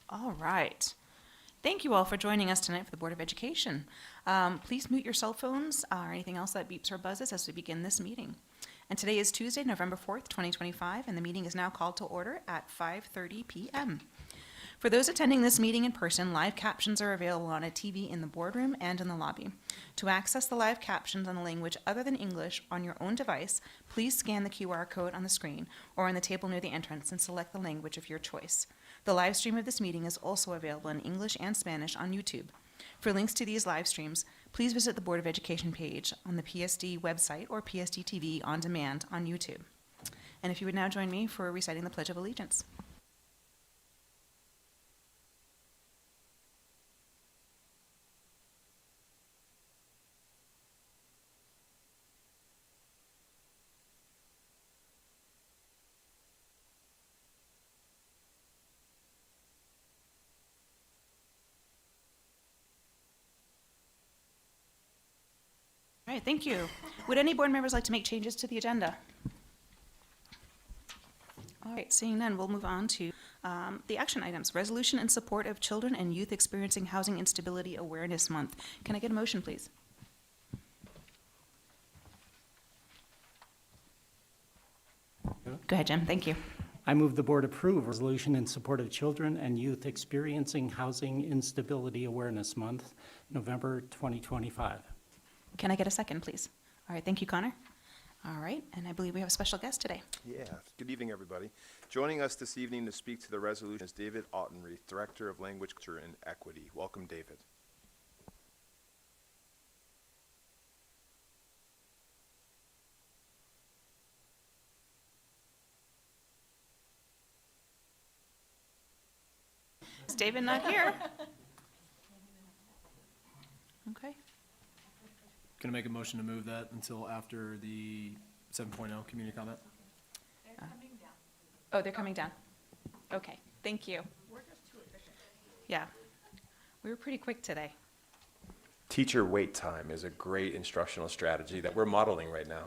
All right. Thank you all for joining us tonight for the Board of Education. Please mute your cell phones or anything else that beeps or buzzes as we begin this meeting. And today is Tuesday, November 4th, 2025, and the meeting is now called to order at 5:30 p.m. For those attending this meeting in person, live captions are available on a TV in the boardroom and in the lobby. To access the live captions on a language other than English on your own device, please scan the QR code on the screen or on the table near the entrance and select the language of your choice. The live stream of this meeting is also available in English and Spanish on YouTube. For links to these live streams, please visit the Board of Education page on the PSD website or PSD TV on demand on YouTube. And if you would now join me for reciting the Pledge of Allegiance. All right, thank you. Would any board members like to make changes to the agenda? All right, seeing none, we'll move on to the action items. Resolution in support of children and youth experiencing housing instability awareness month. Can I get a motion, please? Go ahead, Jim. Thank you. I move the board approve a resolution in support of children and youth experiencing housing instability awareness month, November 2025. Can I get a second, please? All right, thank you, Connor. All right, and I believe we have a special guest today. Yeah, good evening, everybody. Joining us this evening to speak to the resolution is David Ottenreith, Director of Language, Culture, and Equity. Welcome, David. Is David not here? Okay. Can I make a motion to move that until after the 7.0 community comment? Oh, they're coming down. Okay, thank you. We're just too efficient. Yeah, we were pretty quick today. Teacher wait time is a great instructional strategy that we're modeling right now.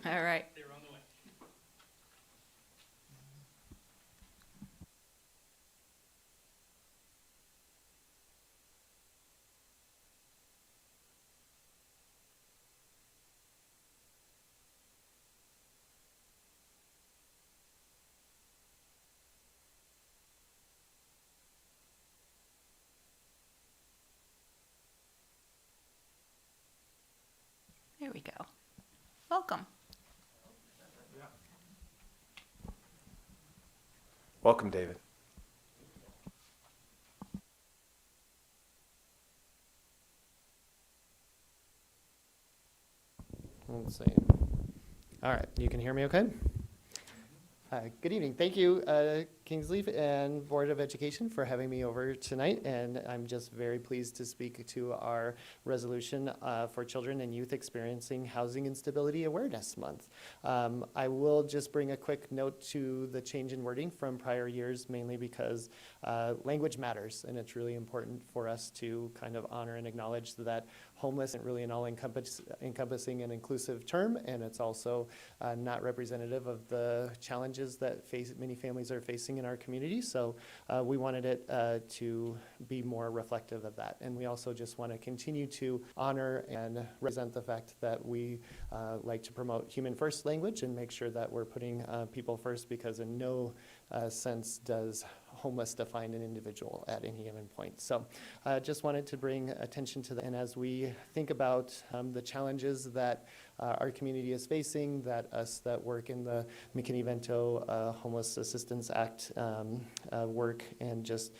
All right. There we go. Welcome. Welcome, David. Let's see. All right, you can hear me okay? Good evening. Thank you, Kingsley and Board of Education for having me over tonight, and I'm just very pleased to speak to our resolution for children and youth experiencing housing instability awareness month. I will just bring a quick note to the change in wording from prior years, mainly because language matters, and it's really important for us to kind of honor and acknowledge that homeless isn't really an all-encompassing and inclusive term, and it's also not representative of the challenges that many families are facing in our community. So we wanted it to be more reflective of that. And we also just want to continue to honor and represent the fact that we like to promote human first language and make sure that we're putting people first, because in no sense does homeless define an individual at any given point. So I just wanted to bring attention to that. And as we think about the challenges that our community is facing, that us that work in the McKinney-Vento Homeless Assistance Act work, and just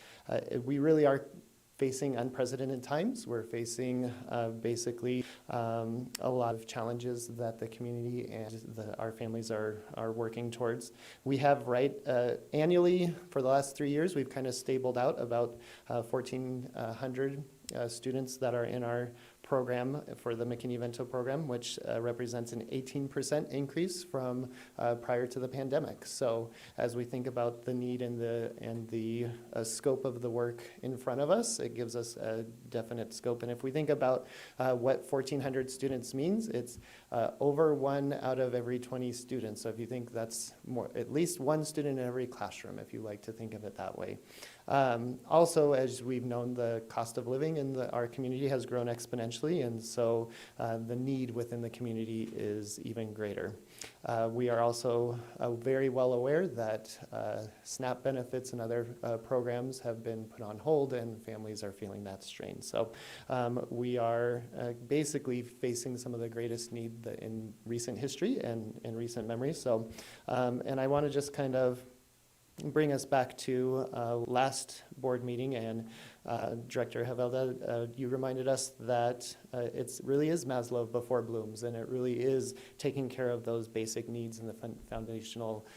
we really are facing unprecedented times. We're facing basically a lot of challenges that the community and our families are working towards. We have annually for the last 3 years, we've kind of stabled out about 1,400 students that are in our program for the McKinney-Vento program, which represents an 18% increase from prior to the pandemic. So as we think about the need and the scope of the work in front of us, it gives us a definite scope. And if we think about what 1,400 students means, it's over 1 out of every 20 students. So if you think that's more, at least 1 student in every classroom, if you like to think of it that way. Also, as we've known, the cost of living in our community has grown exponentially, and so the need within the community is even greater. We are also very well aware that SNAP benefits and other programs have been put on hold, and families are feeling that strain. So we are basically facing some of the greatest need in recent history and in recent memory. So, and I want to just kind of bring us back to last board meeting, and Director Havelda, you reminded us that it really is Maslow before Bloom's, and it really is taking care of those basic needs and the foundational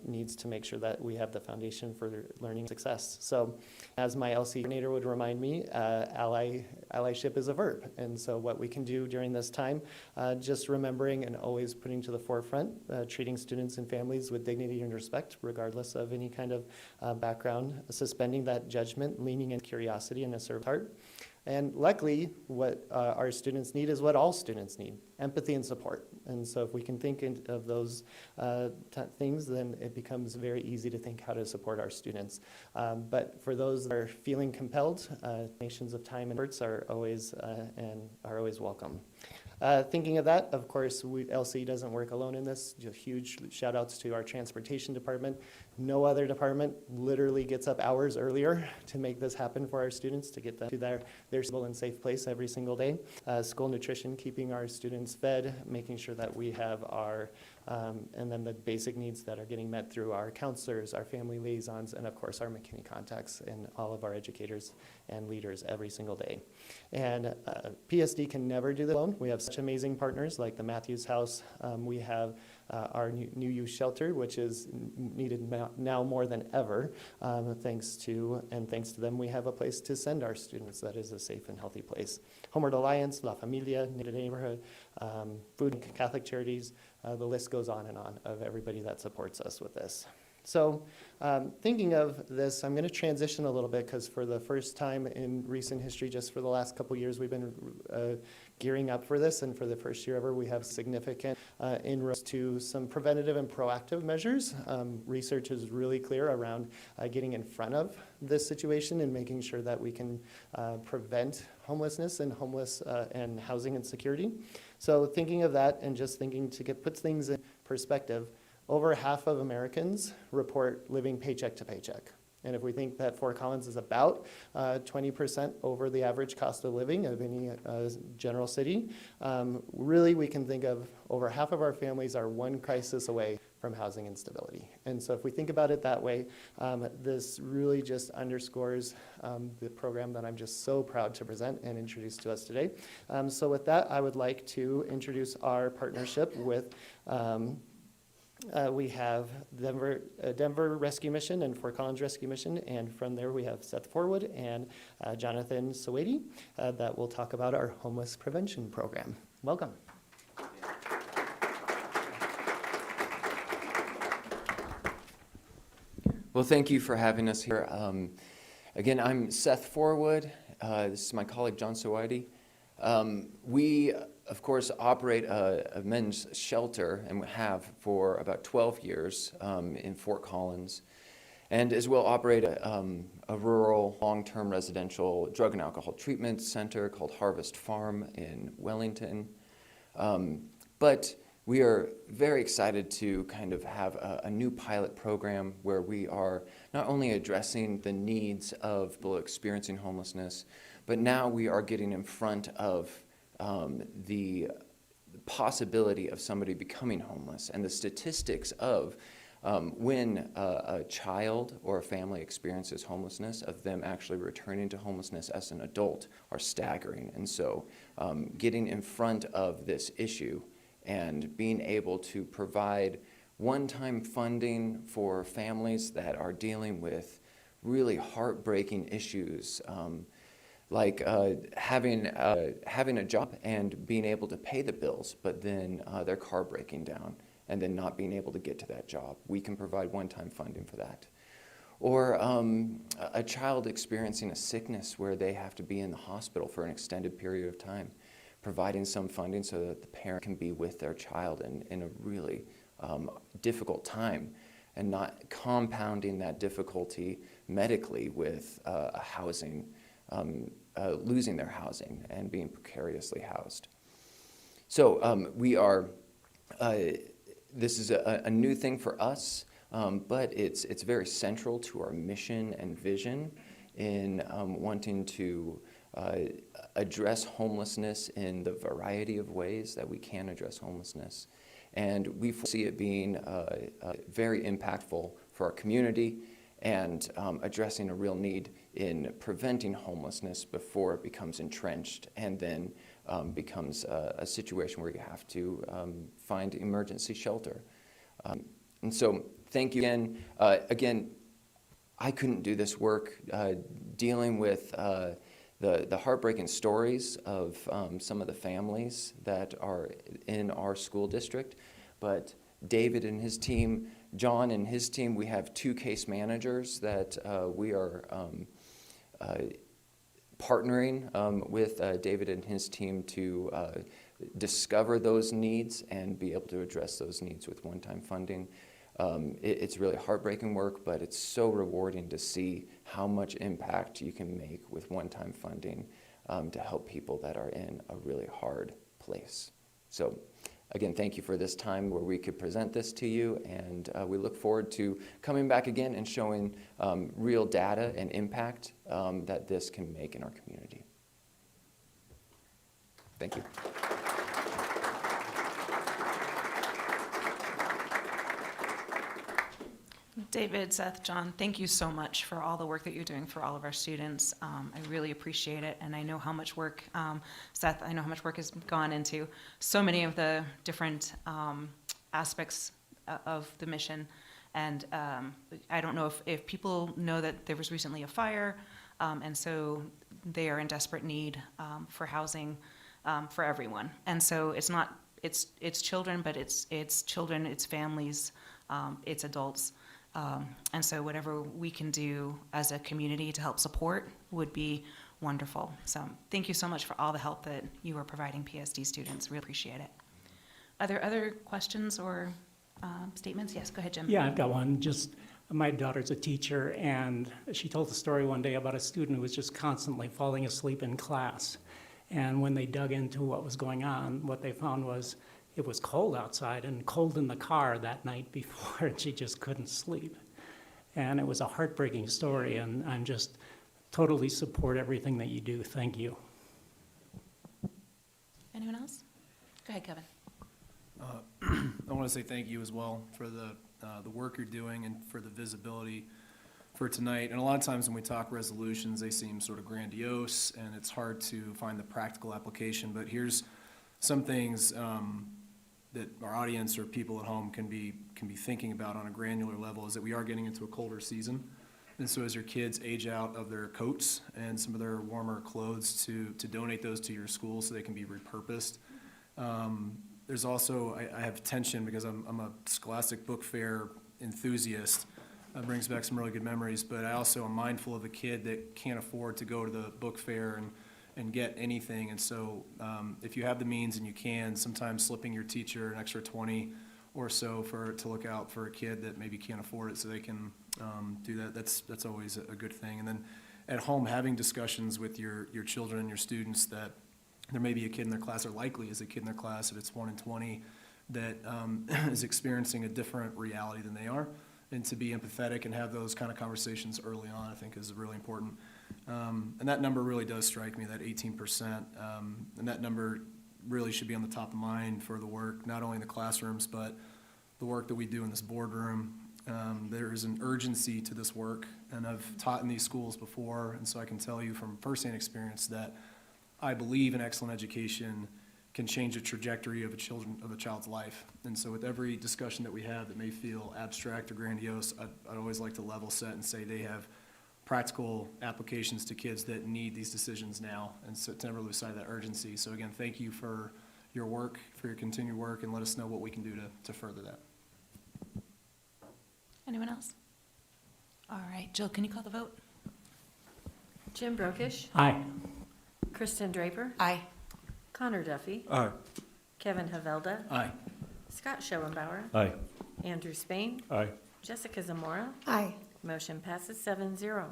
needs to make sure that we have the foundation for learning success. So as my LC coordinator would remind me, allyship is a verb, and so what we can do during this time, just remembering and always putting to the forefront, treating students and families with dignity and respect, regardless of any kind of background, suspending that judgment, leaning in curiosity and a servant heart. And luckily, what our students need is what all students need, empathy and support. And so if we can think of those things, then it becomes very easy to think how to support our students. But for those that are feeling compelled, donations of time and efforts are always welcome. Thinking of that, of course, LC doesn't work alone in this. Just huge shout outs to our transportation department. No other department literally gets up hours earlier to make this happen for our students, to get them to their stable and safe place every single day. School nutrition, keeping our students fed, making sure that we have our, and then the basic needs that are getting met through our counselors, our family liaisons, and of course our McKinney contacts and all of our educators and leaders every single day. And PSD can never do this alone. We have such amazing partners like the Matthews House. We have our new youth shelter, which is needed now more than ever. Thanks to them, we have a place to send our students that is a safe and healthy place. Homeward Alliance, La Familia, Native Neighborhood, Food, Catholic Charities, the list goes on and on of everybody that supports us with this. So thinking of this, I'm going to transition a little bit because for the first time in recent history, just for the last couple years, we've been gearing up for this. And for the first year ever, we have significant inroads to some preventative and proactive measures. Research is really clear around getting in front of this situation and making sure that we can prevent homelessness and and housing insecurity. So thinking of that and just thinking to put things in perspective, over half of Americans report living paycheck to paycheck. And if we think that Fort Collins is about 20% over the average cost of living of any general city, really we can think of over half of our families are one crisis away from housing instability. And so if we think about it that way, this really just underscores the program that I'm just so proud to present and introduce to us today. So with that, I would like to introduce our partnership with we have Denver Rescue Mission and Fort Collins Rescue Mission, and from there we have Seth Forwood and Jonathan Sawady that will talk about our homeless prevention program. Welcome. Well, thank you for having us here. Again, I'm Seth Forwood. This is my colleague, John Sawady. We, of course, operate a men's shelter and have for about 12 years in Fort Collins, and as well operate a rural long-term residential drug and alcohol treatment center called Harvest Farm in Wellington. But we are very excited to kind of have a new pilot program where we are not only addressing the needs of people experiencing homelessness, but now we are getting in front of the possibility of somebody becoming homeless and the statistics of when a child or a family experiences homelessness, of them actually returning to homelessness as an adult are staggering. And so getting in front of this issue and being able to provide one-time funding for families that are dealing with really heartbreaking issues, like having a job and being able to pay the bills, but then their car breaking down and then not being able to get to that job. We can provide one-time funding for that. Or a child experiencing a sickness where they have to be in the hospital for an extended period of time, providing some funding so that the parent can be with their child in a really difficult time, and not compounding that difficulty medically with housing, losing their housing and being precariously housed. So we are, this is a new thing for us, but it's very central to our mission and vision in wanting to address homelessness in the variety of ways that we can address homelessness. And we see it being very impactful for our community and addressing a real need in preventing homelessness before it becomes entrenched and then becomes a situation where you have to find emergency shelter. And so thank you again. Again, I couldn't do this work dealing with the heartbreaking stories of some of the families that are in our school district, but David and his team, John and his team, we have 2 case managers that we are partnering with David and his team to discover those needs and be able to address those needs with one-time funding. It's really heartbreaking work, but it's so rewarding to see how much impact you can make with one-time funding to help people that are in a really hard place. So again, thank you for this time where we could present this to you, and we look forward to coming back again and showing real data and impact that this can make in our community. Thank you. David, Seth, John, thank you so much for all the work that you're doing for all of our students. I really appreciate it, and I know how much work, Seth, I know how much work has gone into so many of the different aspects of the mission. And I don't know if people know that there was recently a fire, and so they are in desperate need for housing for everyone. And so it's not, it's children, but it's children, it's families, it's adults. And so whatever we can do as a community to help support would be wonderful. So thank you so much for all the help that you are providing PSD students. Really appreciate it. Are there other questions or statements? Yes, go ahead, Jim. Yeah, I've got one. Just, my daughter's a teacher, and she told a story one day about a student who was just constantly falling asleep in class. And when they dug into what was going on, what they found was it was cold outside and cold in the car that night before, and she just couldn't sleep. And it was a heartbreaking story, and I'm just totally support everything that you do. Thank you. Anyone else? Go ahead, Kevin. I want to say thank you as well for the work you're doing and for the visibility for tonight. And a lot of times when we talk resolutions, they seem sort of grandiose, and it's hard to find the practical application. But here's some things that our audience or people at home can be thinking about on a granular level, is that we are getting into a colder season. And so as your kids age out of their coats and some of their warmer clothes, to donate those to your school so they can be repurposed. There's also, I have tension because I'm a Scholastic Book Fair enthusiast. That brings back some really good memories, but I also am mindful of the kid that can't afford to go to the book fair and get anything. And so if you have the means and you can, sometimes slipping your teacher an extra 20 or so to look out for a kid that maybe can't afford it so they can do that, that's always a good thing. And then at home, having discussions with your children and your students that there may be a kid in their class, or likely is a kid in their class, if it's 1 in 20, that is experiencing a different reality than they are. And to be empathetic and have those kind of conversations early on, I think, is really important. And that number really does strike me, that 18%. And that number really should be on the top of mind for the work, not only in the classrooms, but the work that we do in this boardroom. There is an urgency to this work, and I've taught in these schools before, and so I can tell you from firsthand experience that I believe an excellent education can change the trajectory of a child's life. And so with every discussion that we have that may feel abstract or grandiose, I'd always like to level set and say they have practical applications to kids that need these decisions now, and so to never lose sight of that urgency. So again, thank you for your work, for your continued work, and let us know what we can do to further that. Anyone else? All right, Jill, can you call the vote? Jim Brokish, Aye. Kristen Draper, Aye. Connor Duffy, Aye. Kevin Havelda, Aye. Scott Schoenbauer, Aye. Andrew Spain, Aye. Jessica Zamora. Aye. Motion passes 7-0.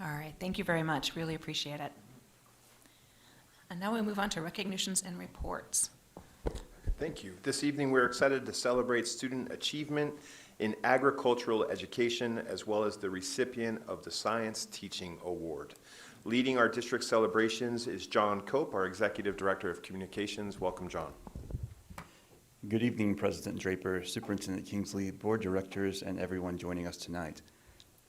All right, thank you very much. Really appreciate it. And now we move on to recognitions and reports. Thank you. This evening, we're excited to celebrate student achievement in agricultural education, as well as the recipient of the Science Teaching Award. Leading our district celebrations is John Cope, our Executive Director of Communications. Welcome, John. Good evening, President Draper, Superintendent Kingsley, board directors, and everyone joining us tonight.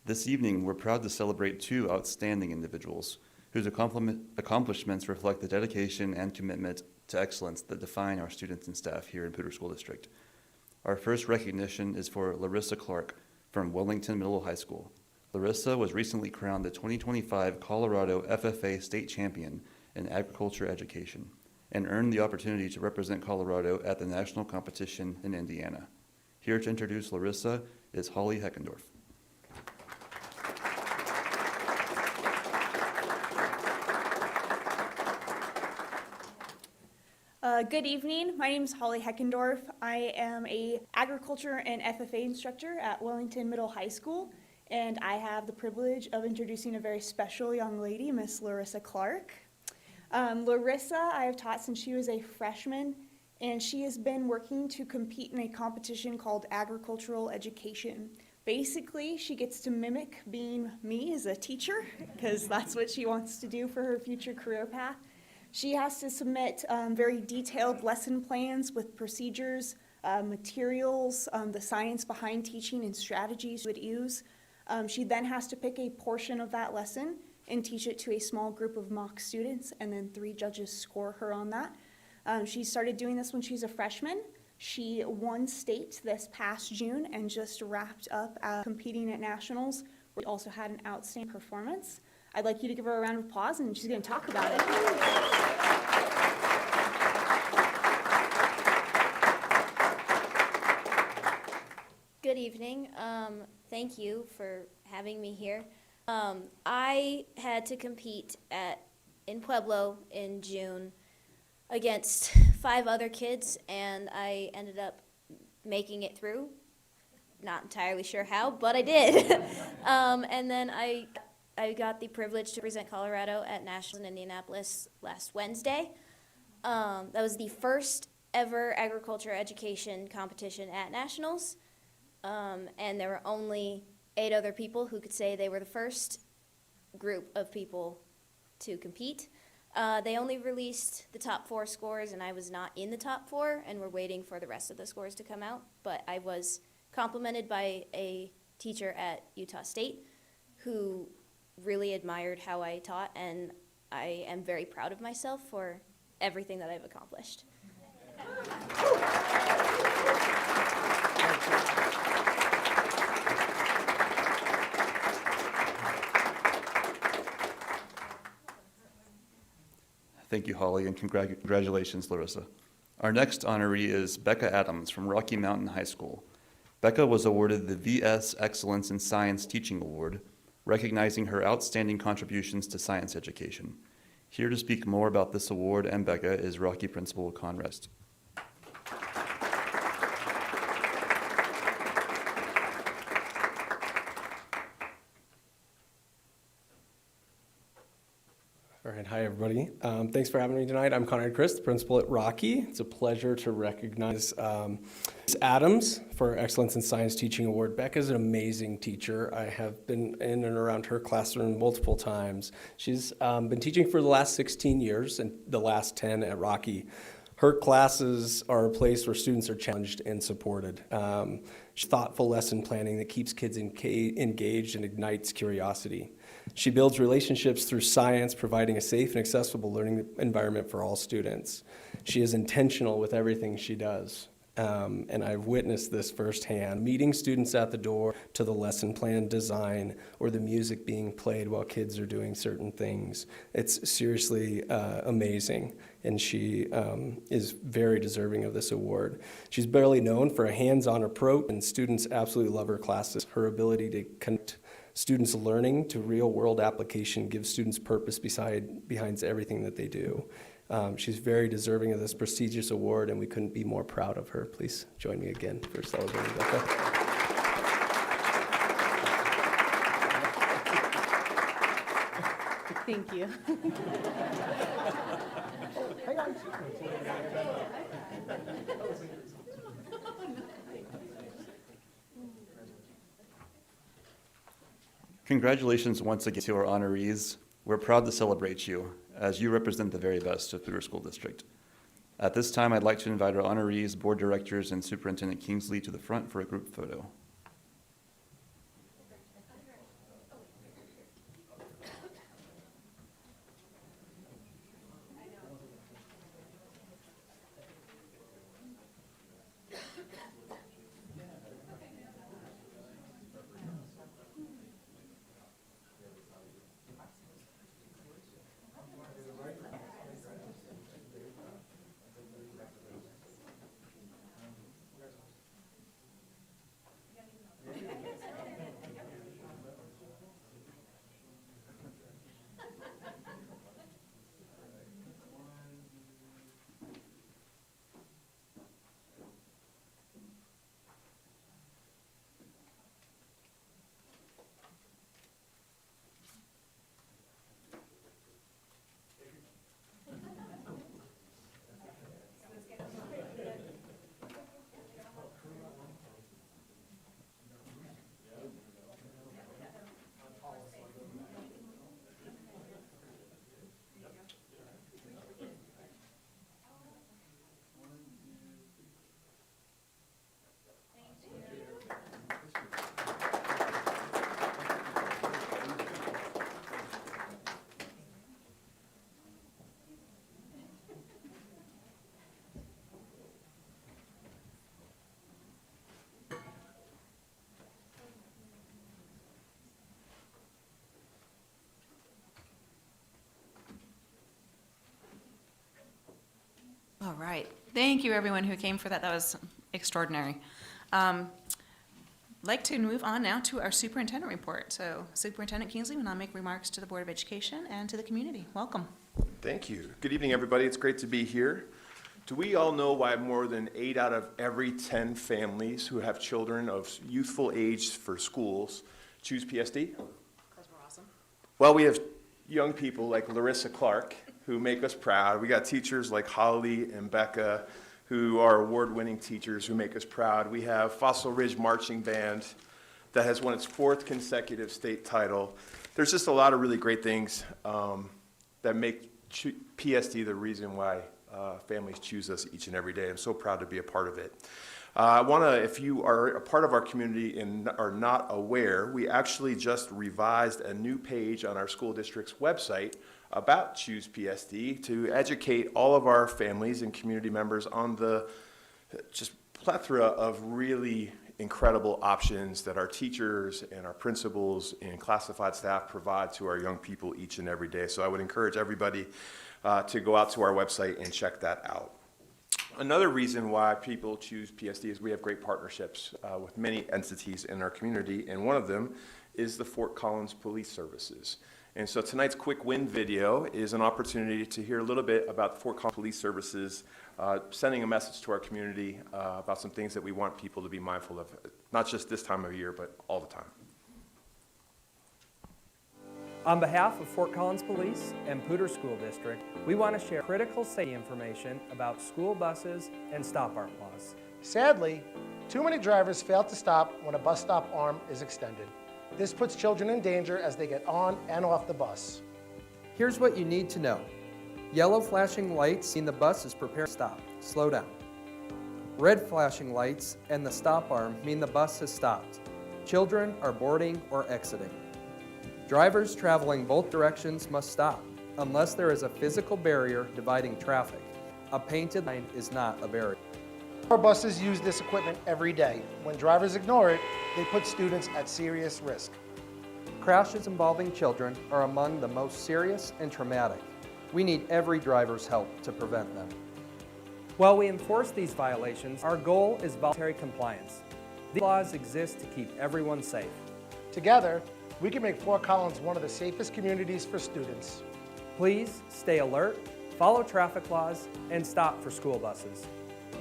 This evening, we're proud to celebrate two outstanding individuals whose accomplishments reflect the dedication and commitment to excellence that define our students and staff here in Poudre School District. Our first recognition is for Larissa Clark from Wellington Middle High School. Larissa was recently crowned the 2025 Colorado FFA State Champion in Agriculture Education and earned the opportunity to represent Colorado at the national competition in Indiana. Here to introduce Larissa is Holly Heckendorf. Good evening. My name is Holly Heckendorf. I am a agriculture and FFA instructor at Wellington Middle High School, and I have the privilege of introducing a very special young lady, Miss Larissa Clark. Larissa, I have taught since she was a freshman, and she has been working to compete in a competition called Agricultural Education. Basically, she gets to mimic being me as a teacher, because that's what she wants to do for her future career path. She has to submit very detailed lesson plans with procedures, materials, the science behind teaching and strategies she would use. She then has to pick a portion of that lesson and teach it to a small group of mock students, and then 3 judges score her on that. She started doing this when she's a freshman. She won state this past June and just wrapped up competing at nationals. We also had an outstanding performance. I'd like you to give her a round of applause, and she's going to talk about it. Good evening. Thank you for having me here. I had to compete in Pueblo in June against 5 other kids, and I ended up making it through. Not entirely sure how, but I did. And then I got the privilege to present Colorado at Nationals in Indianapolis last Wednesday. That was the first ever agriculture education competition at Nationals. And there were only 8 other people who could say they were the first group of people to compete. They only released the top 4 scores, and I was not in the top 4, and we're waiting for the rest of the scores to come out. But I was complimented by a teacher at Utah State who really admired how I taught, and I am very proud of myself for everything that I've accomplished. Thank you, Holly, and congratulations, Larissa. Our next honoree is Becca Adams from Rocky Mountain High School. Becca was awarded the VS Excellence in Science Teaching Award, recognizing her outstanding contributions to science education. Here to speak more about this award and Becca is Rocky Principal Conrest. All right, hi everybody. Thanks for having me tonight. I'm Conrad Christ, the principal at Rocky. It's a pleasure to recognize Ms. Adams for her Excellence in Science Teaching Award. Becca's an amazing teacher. I have been in and around her classroom multiple times. She's been teaching for the last 16 years and the last 10 at Rocky. Her classes are a place where students are challenged and supported. Thoughtful lesson planning that keeps kids engaged and ignites curiosity. She builds relationships through science, providing a safe and accessible learning environment for all students. She is intentional with everything she does. And I've witnessed this firsthand, meeting students at the door, to the lesson plan design, or the music being played while kids are doing certain things. It's seriously amazing, and she is very deserving of this award. She's barely known for a hands-on approach, and students absolutely love her classes. Her ability to connect students' learning to real-world application gives students purpose behind everything that they do. She's very deserving of this prestigious award, and we couldn't be more proud of her. Please join me again for celebrating Becca. Thank you. Congratulations once again to our honorees. We're proud to celebrate you, as you represent the very best of Poudre School District. At this time, I'd like to invite our honorees, board directors, and Superintendent Kingsley to the front for a group photo. All right. Thank you, everyone who came for that. That was extraordinary. Like to move on now to our superintendent report. So Superintendent Kingsley will now make remarks to the Board of Education and to the community. Welcome. Thank you. Good evening, everybody. It's great to be here. Do we all know why more than 8 out of every 10 families who have children of youthful age for schools choose PSD? Because we're awesome. Well, we have young people like Larissa Clark who make us proud. We got teachers like Holly and Becca who are award-winning teachers who make us proud. We have Fossil Ridge Marching Band that has won its 4th consecutive state title. There's just a lot of really great things that make PSD the reason why families choose us each and every day. I'm so proud to be a part of it. I want to, if you are a part of our community and are not aware, we actually just revised a new page on our school district's website about Choose PSD to educate all of our families and community members on the just plethora of really incredible options that our teachers and our principals and classified staff provide to our young people each and every day. So I would encourage everybody to go out to our website and check that out. Another reason why people choose PSD is we have great partnerships with many entities in our community, and one of them is the Fort Collins Police Services. And so tonight's quick win video is an opportunity to hear a little bit about the Fort Collins Police Services, sending a message to our community about some things that we want people to be mindful of, not just this time of year, but all the time. On behalf of Fort Collins Police and Poudre School District, we want to share critical safety information about school buses and stop arm laws. Sadly, too many drivers fail to stop when a bus stop arm is extended. This puts children in danger as they get on and off the bus. Here's what you need to know. Yellow flashing lights mean the bus is prepared to stop. Slow down. Red flashing lights and the stop arm mean the bus has stopped. Children are boarding or exiting. Drivers traveling both directions must stop, unless there is a physical barrier dividing traffic. A painted line is not a barrier. Our buses use this equipment every day. When drivers ignore it, they put students at serious risk. Crashes involving children are among the most serious and traumatic. We need every driver's help to prevent them. While we enforce these violations, our goal is voluntary compliance. These laws exist to keep everyone safe. Together, we can make Fort Collins one of the safest communities for students. Please stay alert, follow traffic laws, and stop for school buses.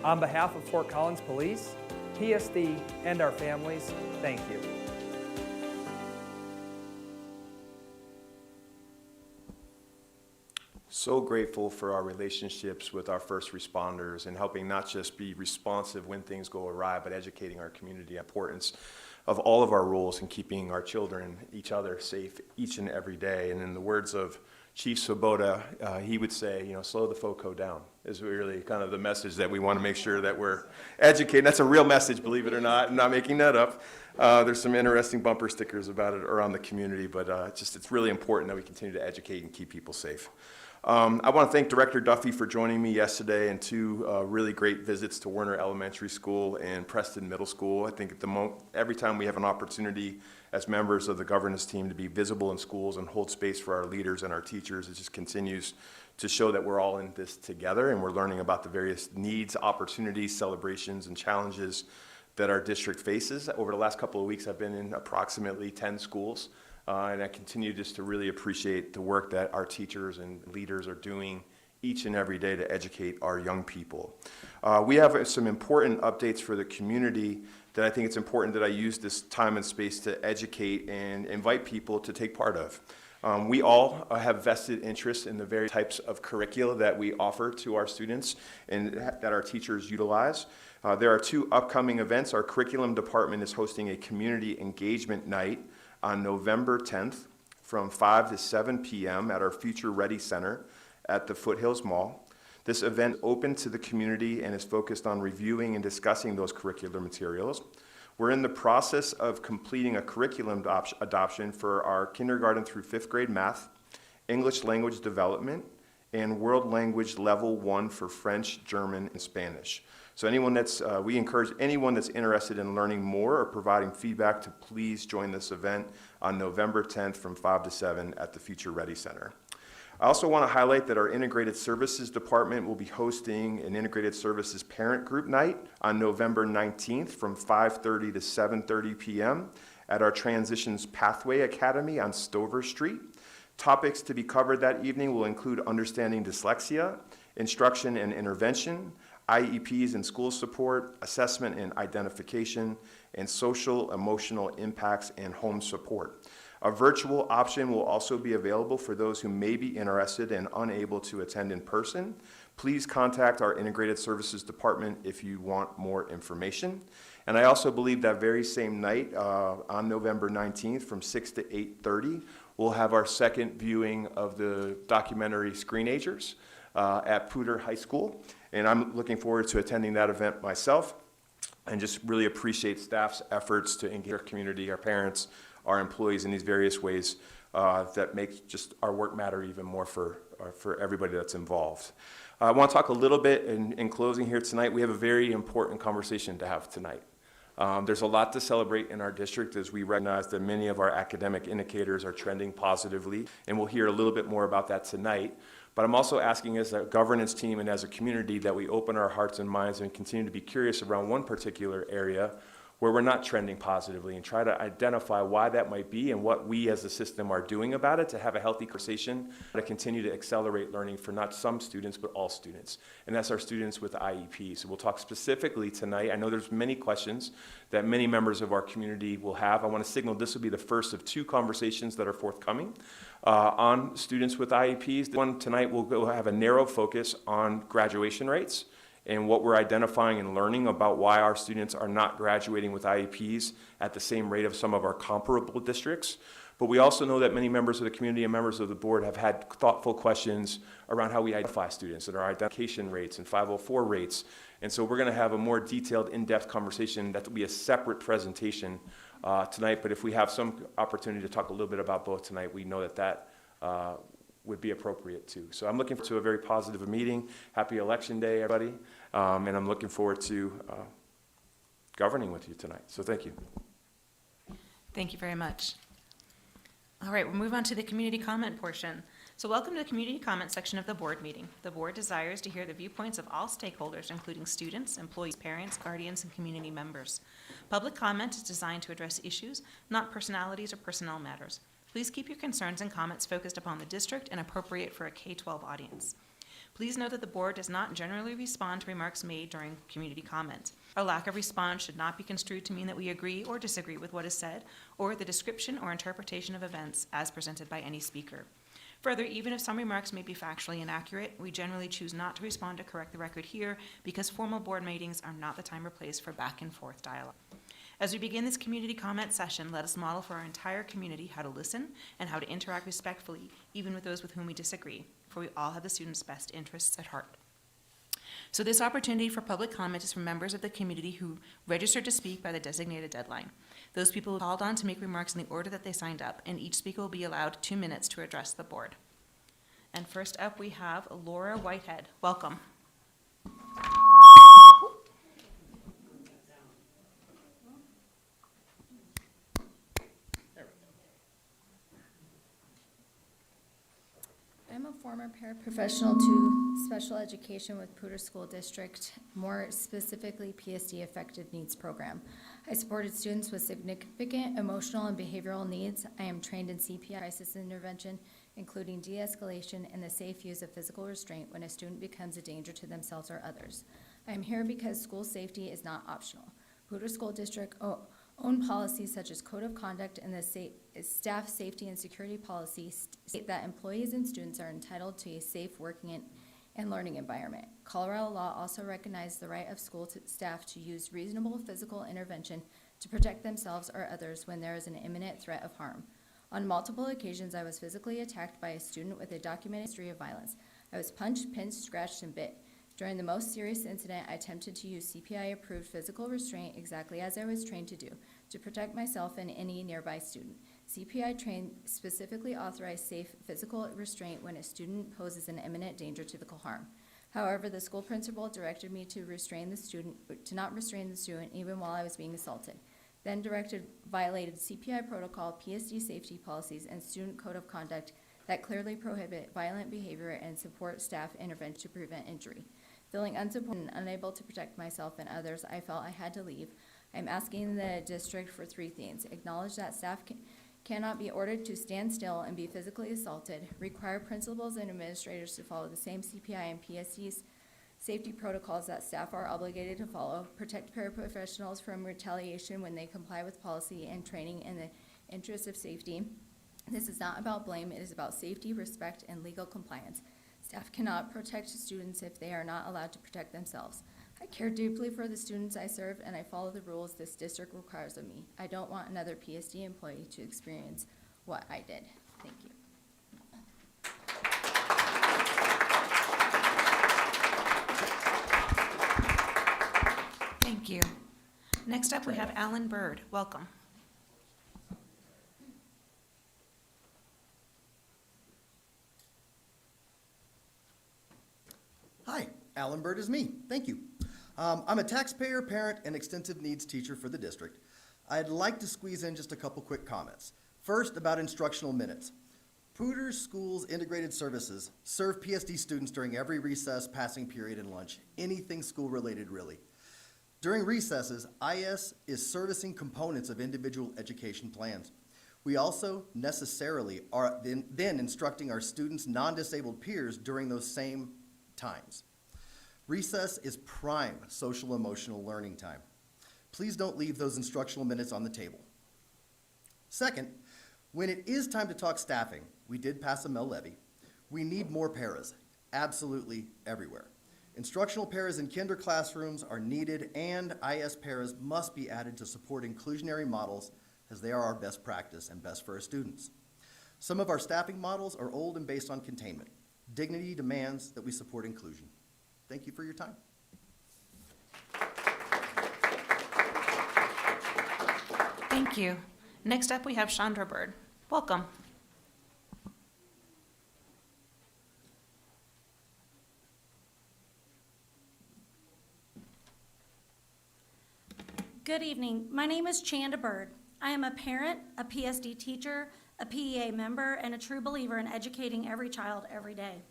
On behalf of Fort Collins Police, PSD, and our families, thank you. So grateful for our relationships with our first responders and helping not just be responsive when things go awry, but educating our community the importance of all of our roles in keeping our children, each other safe each and every day. And in the words of Chief Svoboda, he would say, slow the FOCO down is really kind of the message that we want to make sure that we're educating. That's a real message, believe it or not. I'm not making that up. There's some interesting bumper stickers about it around the community, but it's really important that we continue to educate and keep people safe. I want to thank Director Duffy for joining me yesterday and two really great visits to Werner Elementary School and Preston Middle School. I think every time we have an opportunity as members of the governance team to be visible in schools and hold space for our leaders and our teachers, it just continues to show that we're all in this together and we're learning about the various needs, opportunities, celebrations, and challenges that our district faces. Over the last couple of weeks, I've been in approximately 10 schools. And I continue just to really appreciate the work that our teachers and leaders are doing each and every day to educate our young people. We have some important updates for the community that I think it's important that I use this time and space to educate and invite people to take part of. We all have vested interest in the various types of curricula that we offer to our students and that our teachers utilize. There are two upcoming events. Our curriculum department is hosting a community engagement night on November 10th from 5 to 7 p.m. at our Future Ready Center at the Foothills Mall. This event is open to the community and is focused on reviewing and discussing those curricular materials. We're in the process of completing a curriculum adoption for our kindergarten through 5th grade math, English language development, and World Language Level 1 for French, German, and Spanish. So we encourage anyone that's interested in learning more or providing feedback to please join this event on November 10th from 5 to 7 at the Future Ready Center. I also want to highlight that our Integrated Services Department will be hosting an Integrated Services Parent Group Night on November 19th from 5:30 to 7:30 p.m. at our Transitions Pathway Academy on Stover Street. Topics to be covered that evening will include understanding dyslexia, instruction and intervention, IEPs and school support, assessment and identification, and social, emotional impacts and home support. A virtual option will also be available for those who may be interested and unable to attend in person. Please contact our Integrated Services Department if you want more information. And I also believe that very same night, on November 19th from 6 to 8:30, we'll have our second viewing of the documentary Screenagers at Poudre High School. And I'm looking forward to attending that event myself and just really appreciate staff's efforts to engage our community, our parents, our employees in these various ways that make just our work matter even more for everybody that's involved. I want to talk a little bit in closing here tonight. We have a very important conversation to have tonight. There's a lot to celebrate in our district as we recognize that many of our academic indicators are trending positively, and we'll hear a little bit more about that tonight. But I'm also asking as a governance team and as a community that we open our hearts and minds and continue to be curious around one particular area where we're not trending positively and try to identify why that might be and what we as a system are doing about it to have a healthy conversation to continue to accelerate learning for not some students but all students. And that's our students with IEP. So we'll talk specifically tonight. I know there's many questions that many members of our community will have. I want to signal this will be the first of two conversations that are forthcoming on students with IEPs. The one tonight will have a narrow focus on graduation rates and what we're identifying and learning about why our students are not graduating with IEPs at the same rate of some of our comparable districts. But we also know that many members of the community and members of the board have had thoughtful questions around how we identify students and our identification rates and 504 rates. And so we're going to have a more detailed, in-depth conversation that will be a separate presentation tonight. But if we have some opportunity to talk a little bit about both tonight, we know that would be appropriate too. So I'm looking forward to a very positive meeting. Happy Election Day, everybody. And I'm looking forward to governing with you tonight. So thank you. Thank you very much. All right, we'll move on to the community comment portion. So welcome to the community comment section of the board meeting. The board desires to hear the viewpoints of all stakeholders, including students, employees, parents, guardians, and community members. Public comment is designed to address issues, not personalities or personnel matters. Please keep your concerns and comments focused upon the district and appropriate for a K-12 audience. Please note that the board does not generally respond to remarks made during community comment. A lack of response should not be construed to mean that we agree or disagree with what is said or the description or interpretation of events as presented by any speaker. Further, even if some remarks may be factually inaccurate, we generally choose not to respond to correct the record here because formal board meetings are not the time or place for back and forth dialogue. As we begin this community comment session, let us model for our entire community how to listen and how to interact respectfully, even with those with whom we disagree, for we all have the students' best interests at heart. So this opportunity for public comment is from members of the community who registered to speak by the designated deadline. Those people who called on to make remarks in the order that they signed up, and each speaker will be allowed 2 minutes to address the board. And first up, we have Laura Whitehead. Welcome. I'm a former paraprofessional to special education with Poudre School District, more specifically PSD Affective Needs Program. I supported students with significant emotional and behavioral needs. I am trained in CPI crisis intervention, including de-escalation and the safe use of physical restraint when a student becomes a danger to themselves or others. I am here because school safety is not optional. Poudre School District own policies such as code of conduct and the staff safety and security policy state that employees and students are entitled to a safe working and learning environment. Colorado law also recognizes the right of school staff to use reasonable physical intervention to protect themselves or others when there is an imminent threat of harm. On multiple occasions, I was physically attacked by a student with a documented history of violence. I was punched, pinched, scratched, and bit. During the most serious incident, I attempted to use CPI-approved physical restraint exactly as I was trained to do, to protect myself and any nearby student. CPI trained specifically authorized safe physical restraint when a student poses an imminent danger to physical harm. However, the school principal directed me to not restrain the student even while I was being assaulted. Then violated CPI protocol, PSD safety policies, and student code of conduct that clearly prohibit violent behavior and support staff intervention to prevent injury. Feeling unsupported and unable to protect myself and others, I felt I had to leave. I'm asking the district for 3 things. Acknowledge that staff cannot be ordered to stand still and be physically assaulted. Require principals and administrators to follow the same CPI and PSC's safety protocols that staff are obligated to follow. Protect paraprofessionals from retaliation when they comply with policy and training in the interest of safety. This is not about blame. It is about safety, respect, and legal compliance. Staff cannot protect students if they are not allowed to protect themselves. I care deeply for the students I serve, and I follow the rules this district requires of me. I don't want another PSD employee to experience what I did. Thank you. Thank you. Next up, we have Alan Bird. Welcome. Hi, Alan Bird is me. Thank you. I'm a taxpayer, parent, and extensive needs teacher for the district. I'd like to squeeze in just a couple quick comments. First, about instructional minutes. Poudre Schools Integrated Services serve PSD students during every recess, passing period, and lunch. Anything school-related, really. During recesses, IS is servicing components of individual education plans. We also necessarily are then instructing our students' non-disabled peers during those same times. Recess is prime social-emotional learning time. Please don't leave those instructional minutes on the table. Second, when it is time to talk staffing, we did pass a mill levy. We need more paras, absolutely everywhere. Instructional paras in kinder classrooms are needed, and IS paras must be added to support inclusionary models as they are our best practice and best for our students. Some of our staffing models are old and based on containment. Dignity demands that we support inclusion. Thank you for your time. Thank you. Next up, we have Chandra Bird. Welcome. Good evening. My name is Chanda Bird. I am a parent, a PSD teacher, a PEA member, and a true believer in educating every child every day.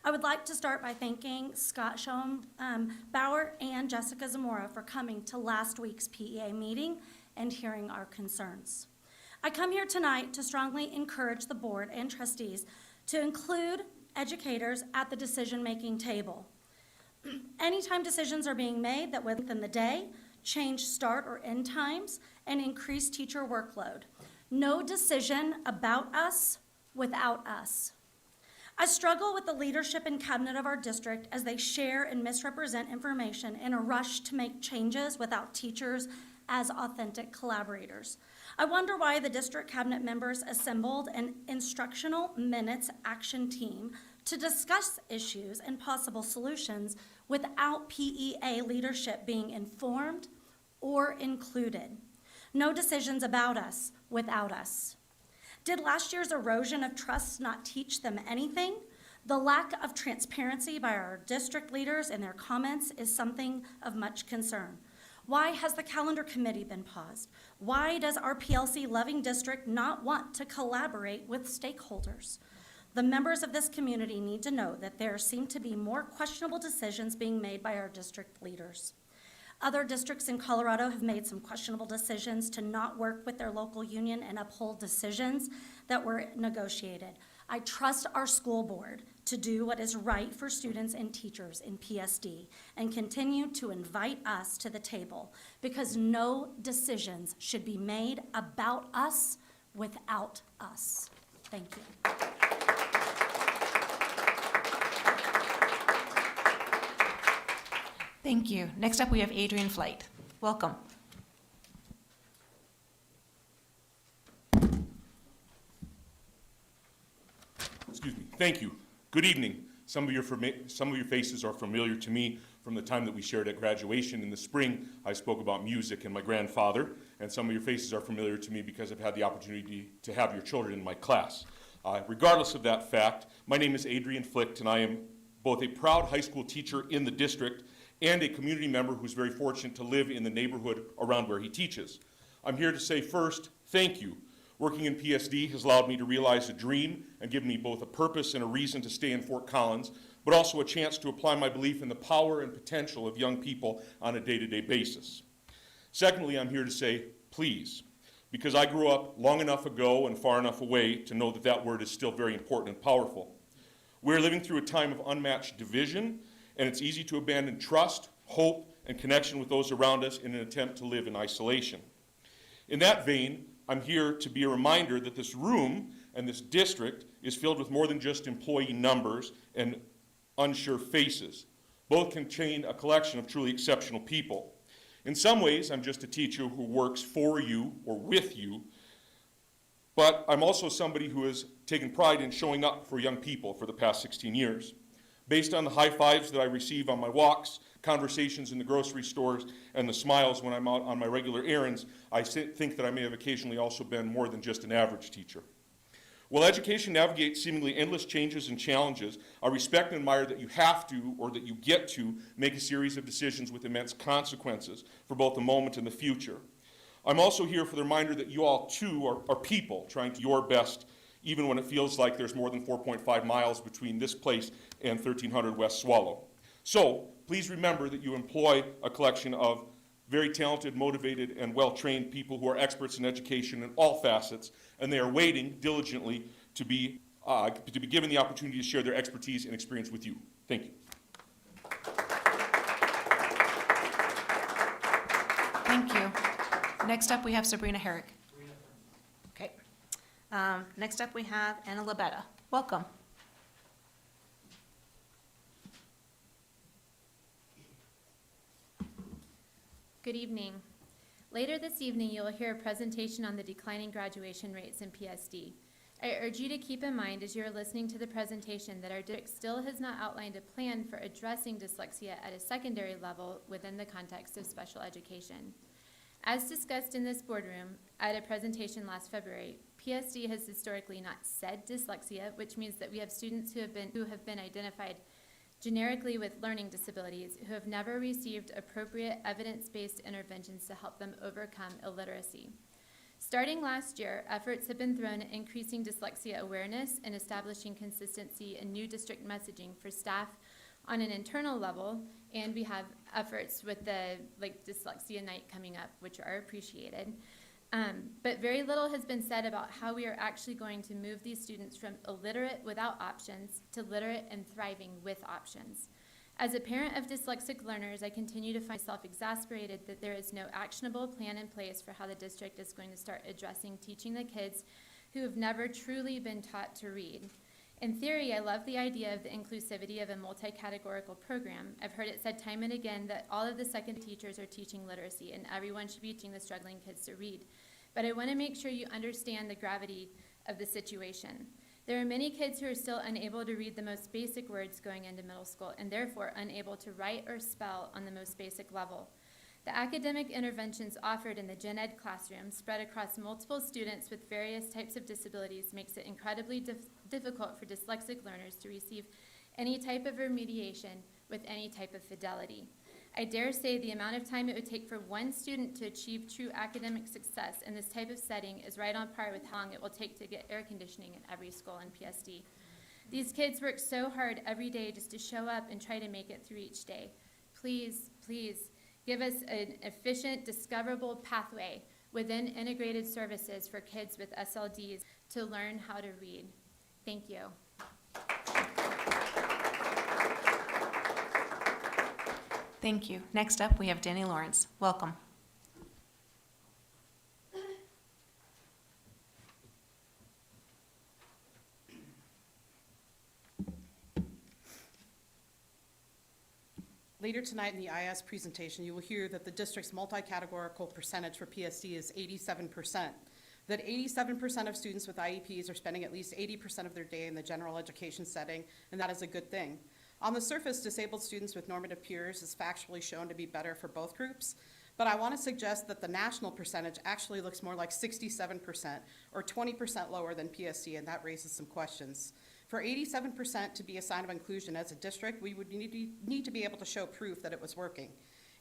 I would like to start by thanking Scott Schoenbauer and Jessica Zamora for coming to last week's PEA meeting and hearing our concerns. I come here tonight to strongly encourage the board and trustees to include educators at the decision-making table. Anytime decisions are being made that within the day, change start or end times, and increase teacher workload. No decision about us without us. I struggle with the leadership and cabinet of our district as they share and misrepresent information in a rush to make changes without teachers as authentic collaborators. I wonder why the district cabinet members assembled an instructional minutes action team to discuss issues and possible solutions without PEA leadership being informed or included. No decisions about us without us. Did last year's erosion of trust not teach them anything? The lack of transparency by our district leaders in their comments is something of much concern. Why has the calendar committee been paused? Why does our PLC-loving district not want to collaborate with stakeholders? The members of this community need to know that there seem to be more questionable decisions being made by our district leaders. Other districts in Colorado have made some questionable decisions to not work with their local union and uphold decisions that were negotiated. I trust our school board to do what is right for students and teachers in PSD and continue to invite us to the table because no decisions should be made about us without us. Thank you. Thank you. Next up, we have Adrian Flight. Welcome. Excuse me. Thank you. Good evening. Some of your faces are familiar to me from the time that we shared at graduation in the spring. I spoke about music and my grandfather, and some of your faces are familiar to me because I've had the opportunity to have your children in my class. Regardless of that fact, my name is Adrian Flicht, and I am both a proud high school teacher in the district and a community member who's very fortunate to live in the neighborhood around where he teaches. I'm here to say first, thank you. Working in PSD has allowed me to realize a dream and given me both a purpose and a reason to stay in Fort Collins, but also a chance to apply my belief in the power and potential of young people on a day-to-day basis. Secondly, I'm here to say, please, because I grew up long enough ago and far enough away to know that that word is still very important and powerful. We're living through a time of unmatched division, and it's easy to abandon trust, hope, and connection with those around us in an attempt to live in isolation. In that vein, I'm here to be a reminder that this room and this district is filled with more than just employee numbers and unsure faces. Both contain a collection of truly exceptional people. In some ways, I'm just a teacher who works for you or with you, but I'm also somebody who has taken pride in showing up for young people for the past 16 years. Based on the high fives that I receive on my walks, conversations in the grocery stores, and the smiles when I'm out on my regular errands, I think that I may have occasionally also been more than just an average teacher. While education navigates seemingly endless changes and challenges, I respect and admire that you have to, or that you get to, make a series of decisions with immense consequences for both the moment and the future. I'm also here for the reminder that you all, too, are people trying to do your best, even when it feels like there's more than 4.5 miles between this place and 1300 West Swallow. So, please remember that you employ a collection of very talented, motivated, and well-trained people who are experts in education in all facets, and they are waiting diligently to be given the opportunity to share their expertise and experience with you. Thank you. Thank you. Next up, we have Sabrina Herrick. Okay. Next up, we have Anna Labetta. Welcome. Good evening. Later this evening, you will hear a presentation on the declining graduation rates in PSD. I urge you to keep in mind as you are listening to the presentation that our district still has not outlined a plan for addressing dyslexia at a secondary level within the context of special education. As discussed in this boardroom at a presentation last February, PSD has historically not said dyslexia, which means that we have students who have been identified generically with learning disabilities, who have never received appropriate evidence-based interventions to help them overcome illiteracy. Starting last year, efforts have been thrown at increasing dyslexia awareness and establishing consistency in new district messaging for staff on an internal level, and we have efforts with the Dyslexia Night coming up, which are appreciated. But very little has been said about how we are actually going to move these students from illiterate without options to literate and thriving with options. As a parent of dyslexic learners, I continue to find myself exasperated that there is no actionable plan in place for how the district is going to start addressing teaching the kids who have never truly been taught to read. In theory, I love the idea of the inclusivity of a multi-categorical program. I've heard it said time and again that all of the second teachers are teaching literacy and everyone should be teaching the struggling kids to read. But I want to make sure you understand the gravity of the situation. There are many kids who are still unable to read the most basic words going into middle school and therefore unable to write or spell on the most basic level. The academic interventions offered in the Gen Ed classroom spread across multiple students with various types of disabilities makes it incredibly difficult for dyslexic learners to receive any type of remediation with any type of fidelity. I dare say the amount of time it would take for one student to achieve true academic success in this type of setting is right on par with how long it will take to get air conditioning in every school in PSD. These kids work so hard every day just to show up and try to make it through each day. Please, please, give us an efficient, discoverable pathway within integrated services for kids with SLDs to learn how to read. Thank you. Thank you. Next up, we have Danny Lawrence. Welcome. Later tonight in the IS presentation, you will hear that the district's multi-categorical percentage for PSD is 87%. That 87% of students with IEPs are spending at least 80% of their day in the general education setting, and that is a good thing. On the surface, disabled students with normative peers is factually shown to be better for both groups, but I want to suggest that the national percentage actually looks more like 67% or 20% lower than PSD, and that raises some questions. For 87% to be a sign of inclusion as a district, we would need to be able to show proof that it was working.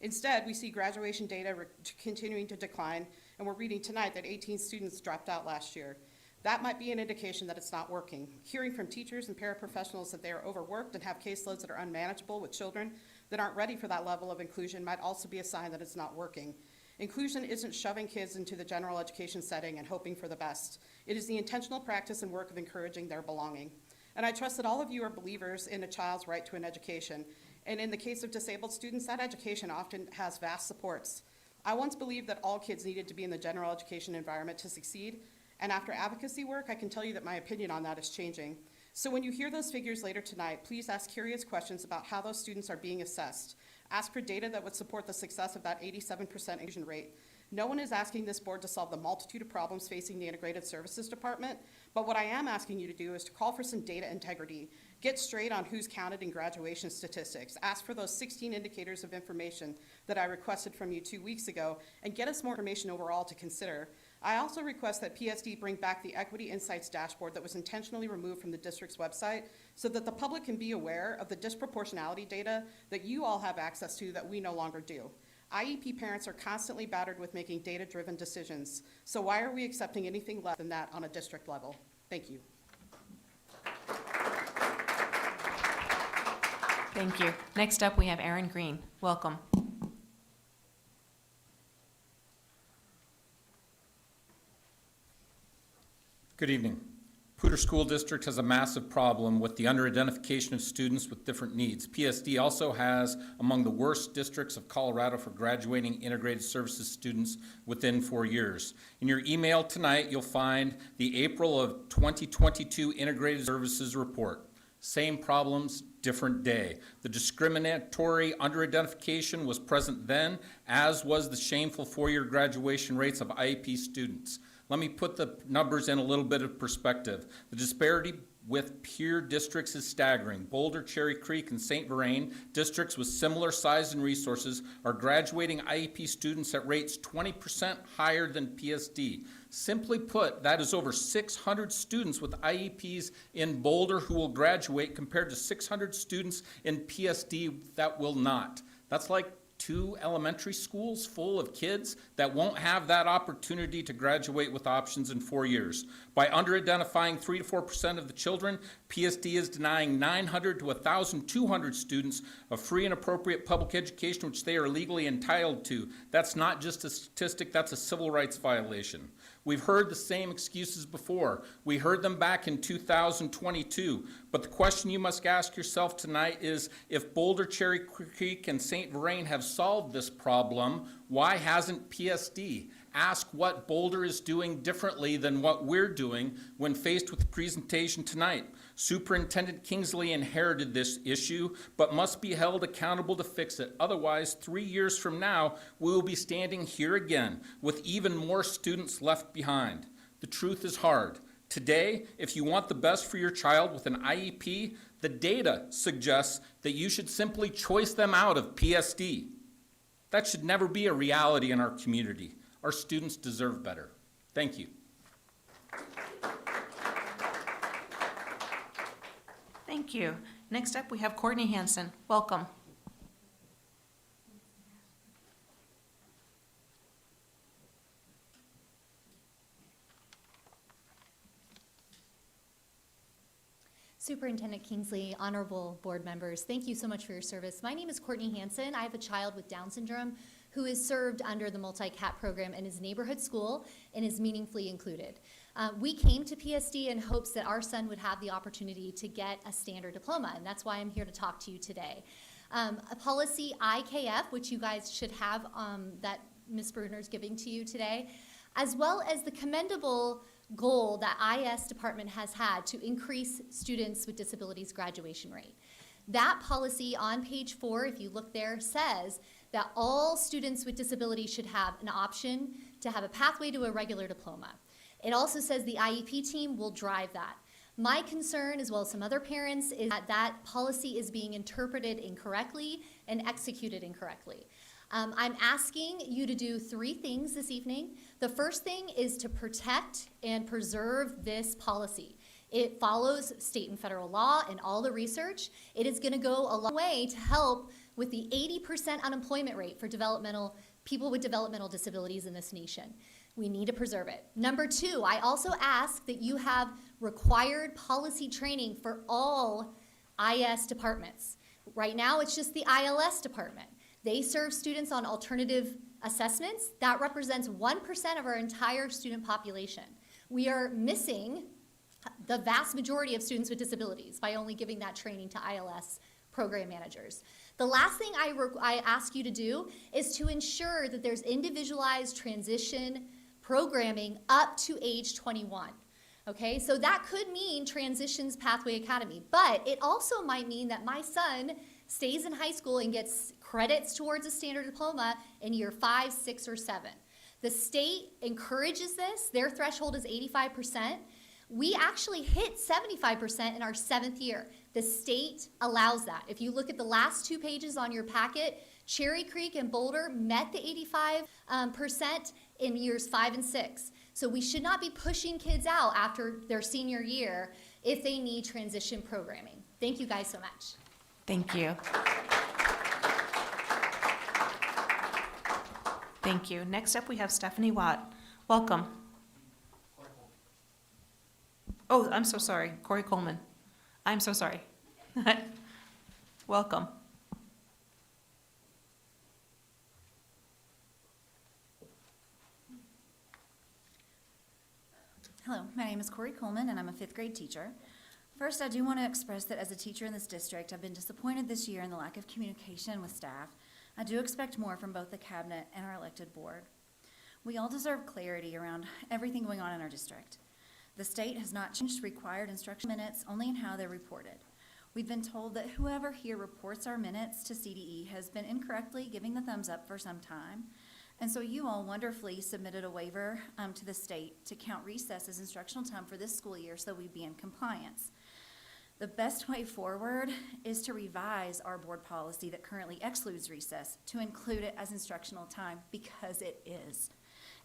Instead, we see graduation data continuing to decline, and we're reading tonight that 18 students dropped out last year. That might be an indication that it's not working. Hearing from teachers and paraprofessionals that they are overworked and have caseloads that are unmanageable with children that aren't ready for that level of inclusion might also be a sign that it's not working. Inclusion isn't shoving kids into the general education setting and hoping for the best. It is the intentional practice and work of encouraging their belonging. And I trust that all of you are believers in a child's right to an education. And in the case of disabled students, that education often has vast supports. I once believed that all kids needed to be in the general education environment to succeed. And after advocacy work, I can tell you that my opinion on that is changing. So when you hear those figures later tonight, please ask curious questions about how those students are being assessed. Ask for data that would support the success of that 87% inclusion rate. No one is asking this board to solve the multitude of problems facing the Integrated Services Department, but what I am asking you to do is to call for some data integrity. Get straight on who's counted in graduation statistics. Ask for those 16 indicators of information that I requested from you 2 weeks ago, and get us more information overall to consider. I also request that PSD bring back the Equity Insights dashboard that was intentionally removed from the district's website so that the public can be aware of the disproportionality data that you all have access to that we no longer do. IEP parents are constantly battered with making data-driven decisions. So why are we accepting anything less than that on a district level? Thank you. Thank you. Next up, we have Aaron Green. Welcome. Good evening. Poudre School District has a massive problem with the under-identification of students with different needs. PSD also has among the worst districts of Colorado for graduating integrated services students within 4 years. In your email tonight, you'll find the April of 2022 Integrated Services Report. Same problems, different day. The discriminatory under-identification was present then, as was the shameful four-year graduation rates of IEP students. Let me put the numbers in a little bit of perspective. The disparity with peer districts is staggering. Boulder, Cherry Creek, and St. Vrain, districts with similar size and resources, are graduating IEP students at rates 20% higher than PSD. Simply put, that is over 600 students with IEPs in Boulder who will graduate compared to 600 students in PSD that will not. That's like 2 elementary schools full of kids that won't have that opportunity to graduate with options in 4 years. By under-identifying 3 to 4% of the children, PSD is denying 900 to 1,200 students a free and appropriate public education which they are legally entitled to. That's not just a statistic, that's a civil rights violation. We've heard the same excuses before. We heard them back in 2022. But the question you must ask yourself tonight is, if Boulder, Cherry Creek, and St. Vrain have solved this problem, why hasn't PSD? Ask what Boulder is doing differently than what we're doing when faced with the presentation tonight. Superintendent Kingsley inherited this issue, but must be held accountable to fix it. Otherwise, 3 years from now, we will be standing here again with even more students left behind. The truth is hard. Today, if you want the best for your child with an IEP, the data suggests that you should simply choice them out of PSD. That should never be a reality in our community. Our students deserve better. Thank you. Thank you. Next up, we have Courtney Hanson. Welcome. Superintendent Kingsley, honorable board members, thank you so much for your service. My name is Courtney Hanson. I have a child with Down syndrome who is served under the Multi-CAP program in his neighborhood school and is meaningfully included. We came to PSD in hopes that our son would have the opportunity to get a standard diploma, and that's why I'm here to talk to you today. A policy IKF, which you guys should have that Ms. Bruner's giving to you today, as well as the commendable goal that IS department has had to increase students with disabilities graduation rate. That policy on page 4, if you look there, says that all students with disabilities should have an option to have a pathway to a regular diploma. It also says the IEP team will drive that. My concern, as well as some other parents, is that that policy is being interpreted incorrectly and executed incorrectly. I'm asking you to do 3 things this evening. The first thing is to protect and preserve this policy. It follows state and federal law and all the research. It is going to go a long way to help with the 80% unemployment rate for people with developmental disabilities in this nation. We need to preserve it. Number 2, I also ask that you have required policy training for all IS departments. Right now, it's just the ILS department. They serve students on alternative assessments. That represents 1% of our entire student population. We are missing the vast majority of students with disabilities by only giving that training to ILS program managers. The last thing I ask you to do is to ensure that there's individualized transition programming up to age 21. Okay, so that could mean Transitions Pathway Academy, but it also might mean that my son stays in high school and gets credits towards a standard diploma in year 5, 6, or 7. The state encourages this. Their threshold is 85%. We actually hit 75% in our 7th year. The state allows that. If you look at the last 2 pages on your packet, Cherry Creek and Boulder met the 85% in years 5 and 6. So we should not be pushing kids out after their senior year if they need transition programming. Thank you guys so much. Thank you. Thank you. Next up, we have Stephanie Watt. Welcome. Oh, I'm so sorry. Corey Coleman. I'm so sorry. Welcome. Hello, my name is Corey Coleman, and I'm a 5th grade teacher. First, I do want to express that as a teacher in this district, I've been disappointed this year in the lack of communication with staff. I do expect more from both the cabinet and our elected board. We all deserve clarity around everything going on in our district. The state has not changed required instruction minutes, only in how they're reported. We've been told that whoever here reports our minutes to CDE has been incorrectly giving the thumbs up for some time. And so you all wonderfully submitted a waiver to the state to count recess as instructional time for this school year so we'd be in compliance. The best way forward is to revise our board policy that currently excludes recess to include it as instructional time, because it is.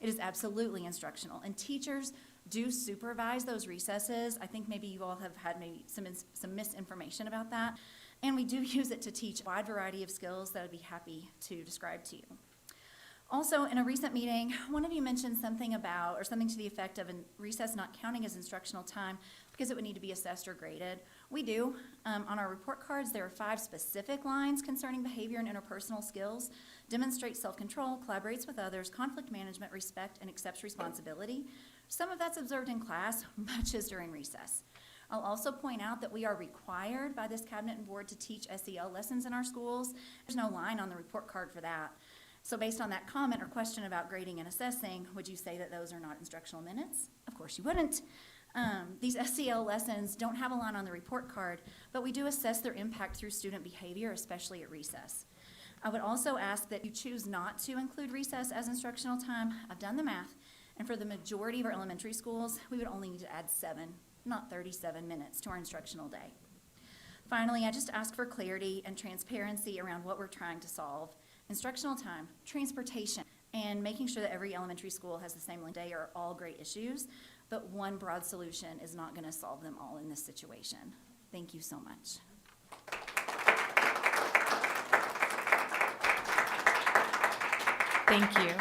It is absolutely instructional, and teachers do supervise those recesses. I think maybe you all have had maybe some misinformation about that. And we do use it to teach a wide variety of skills that I'd be happy to describe to you. Also, in a recent meeting, one of you mentioned something about, or something to the effect of a recess not counting as instructional time because it would need to be assessed or graded. We do. On our report cards, there are 5 specific lines concerning behavior and interpersonal skills: demonstrates self-control, collaborates with others, conflict management, respect, and accepts responsibility. Some of that's observed in class, much is during recess. I'll also point out that we are required by this cabinet and board to teach SEL lessons in our schools. There's no line on the report card for that. So based on that comment or question about grading and assessing, would you say that those are not instructional minutes? Of course you wouldn't. These SEL lessons don't have a line on the report card, but we do assess their impact through student behavior, especially at recess. I would also ask that you choose not to include recess as instructional time. I've done the math, and for the majority of our elementary schools, we would only need to add 7, not 37 minutes to our instructional day. Finally, I just ask for clarity and transparency around what we're trying to solve. Instructional time, transportation, and making sure that every elementary school has the same length day are all great issues, but one broad solution is not going to solve them all in this situation. Thank you so much. Thank you.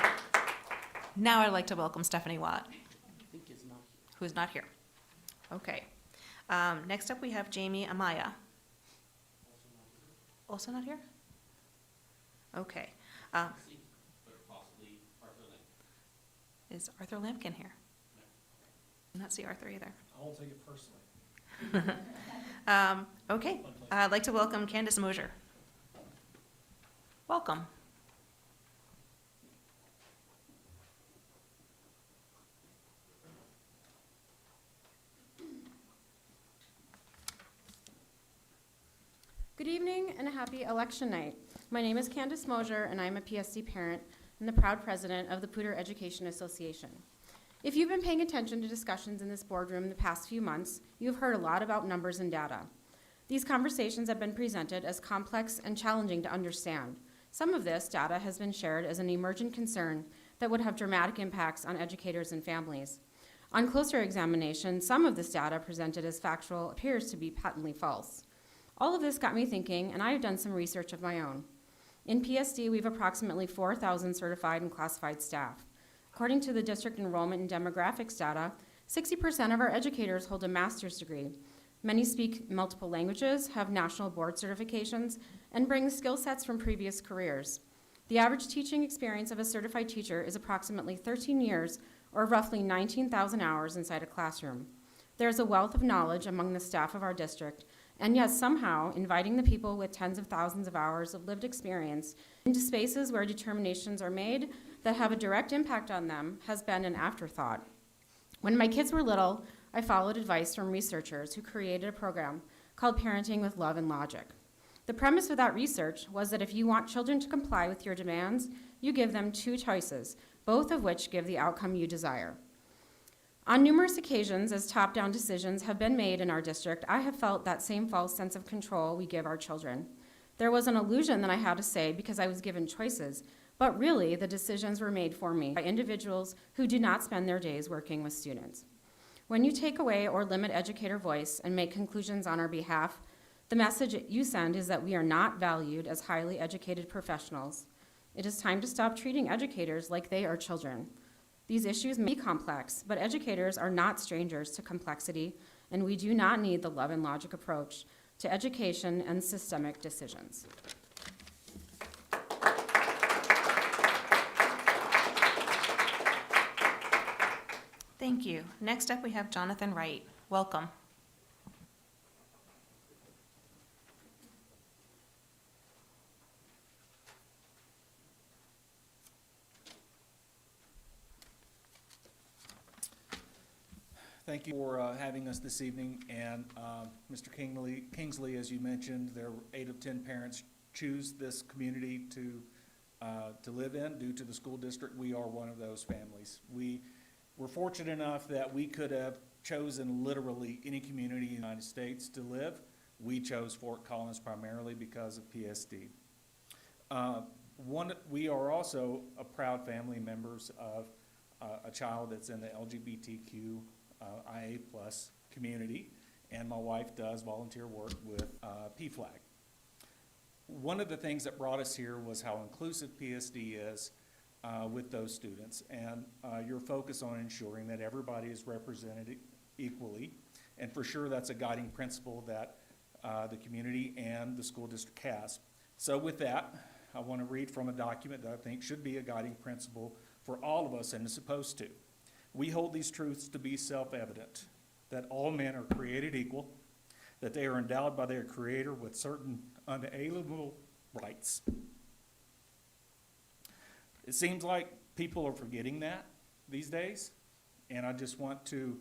Now I'd like to welcome Stephanie Watt, who is not here. Okay. Next up, we have Jamie Amaya. Also not here? Okay. Is Arthur Lampkin here? I not see Arthur either. I won't take it personally. Okay. I'd like to welcome Candace Mosier. Welcome. Good evening and a happy election night. My name is Candace Mosier and I'm a PSD parent and the proud president of the Poudre Education Association. If you've been paying attention to discussions in this boardroom in the past few months, you've heard a lot about numbers and data. These conversations have been presented as complex and challenging to understand. Some of this data has been shared as an emergent concern that would have dramatic impacts on educators and families. On closer examination, some of this data presented as factual appears to be patently false. All of this got me thinking, and I have done some research of my own. In PSD, we have approximately 4,000 certified and classified staff. According to the district enrollment and demographics data, 60% of our educators hold a master's degree. Many speak multiple languages, have national board certifications, and bring skill sets from previous careers. The average teaching experience of a certified teacher is approximately 13 years, or roughly 19,000 hours inside a classroom. There is a wealth of knowledge among the staff of our district, and yet somehow inviting the people with tens of thousands of hours of lived experience into spaces where determinations are made that have a direct impact on them has been an afterthought. When my kids were little, I followed advice from researchers who created a program called Parenting with Love and Logic. The premise of that research was that if you want children to comply with your demands, you give them 2 choices, both of which give the outcome you desire. On numerous occasions, as top-down decisions have been made in our district, I have felt that same false sense of control we give our children. There was an illusion that I had to say because I was given choices, but really the decisions were made for me by individuals who do not spend their days working with students. When you take away or limit educator voice and make conclusions on our behalf, the message you send is that we are not valued as highly educated professionals. It is time to stop treating educators like they are children. These issues may be complex, but educators are not strangers to complexity, and we do not need the love and logic approach to education and systemic decisions. Thank you. Next up, we have Jonathan Wright. Welcome. Thank you for having us this evening. And Mr. Kingsley, as you mentioned, there were 8 of 10 parents choose this community to live in due to the school district. We are one of those families. We were fortunate enough that we could have chosen literally any community in the United States to live. We chose Fort Collins primarily because of PSD. We are also a proud family members of a child that's in the LGBTQ IA plus community, and my wife does volunteer work with PFLAG. One of the things that brought us here was how inclusive PSD is with those students, and your focus on ensuring that everybody is represented equally. And for sure, that's a guiding principle that the community and the school district has. So with that, I want to read from a document that I think should be a guiding principle for all of us and is supposed to. We hold these truths to be self-evident, that all men are created equal, that they are endowed by their Creator with certain unalienable rights. It seems like people are forgetting that these days, and I just want to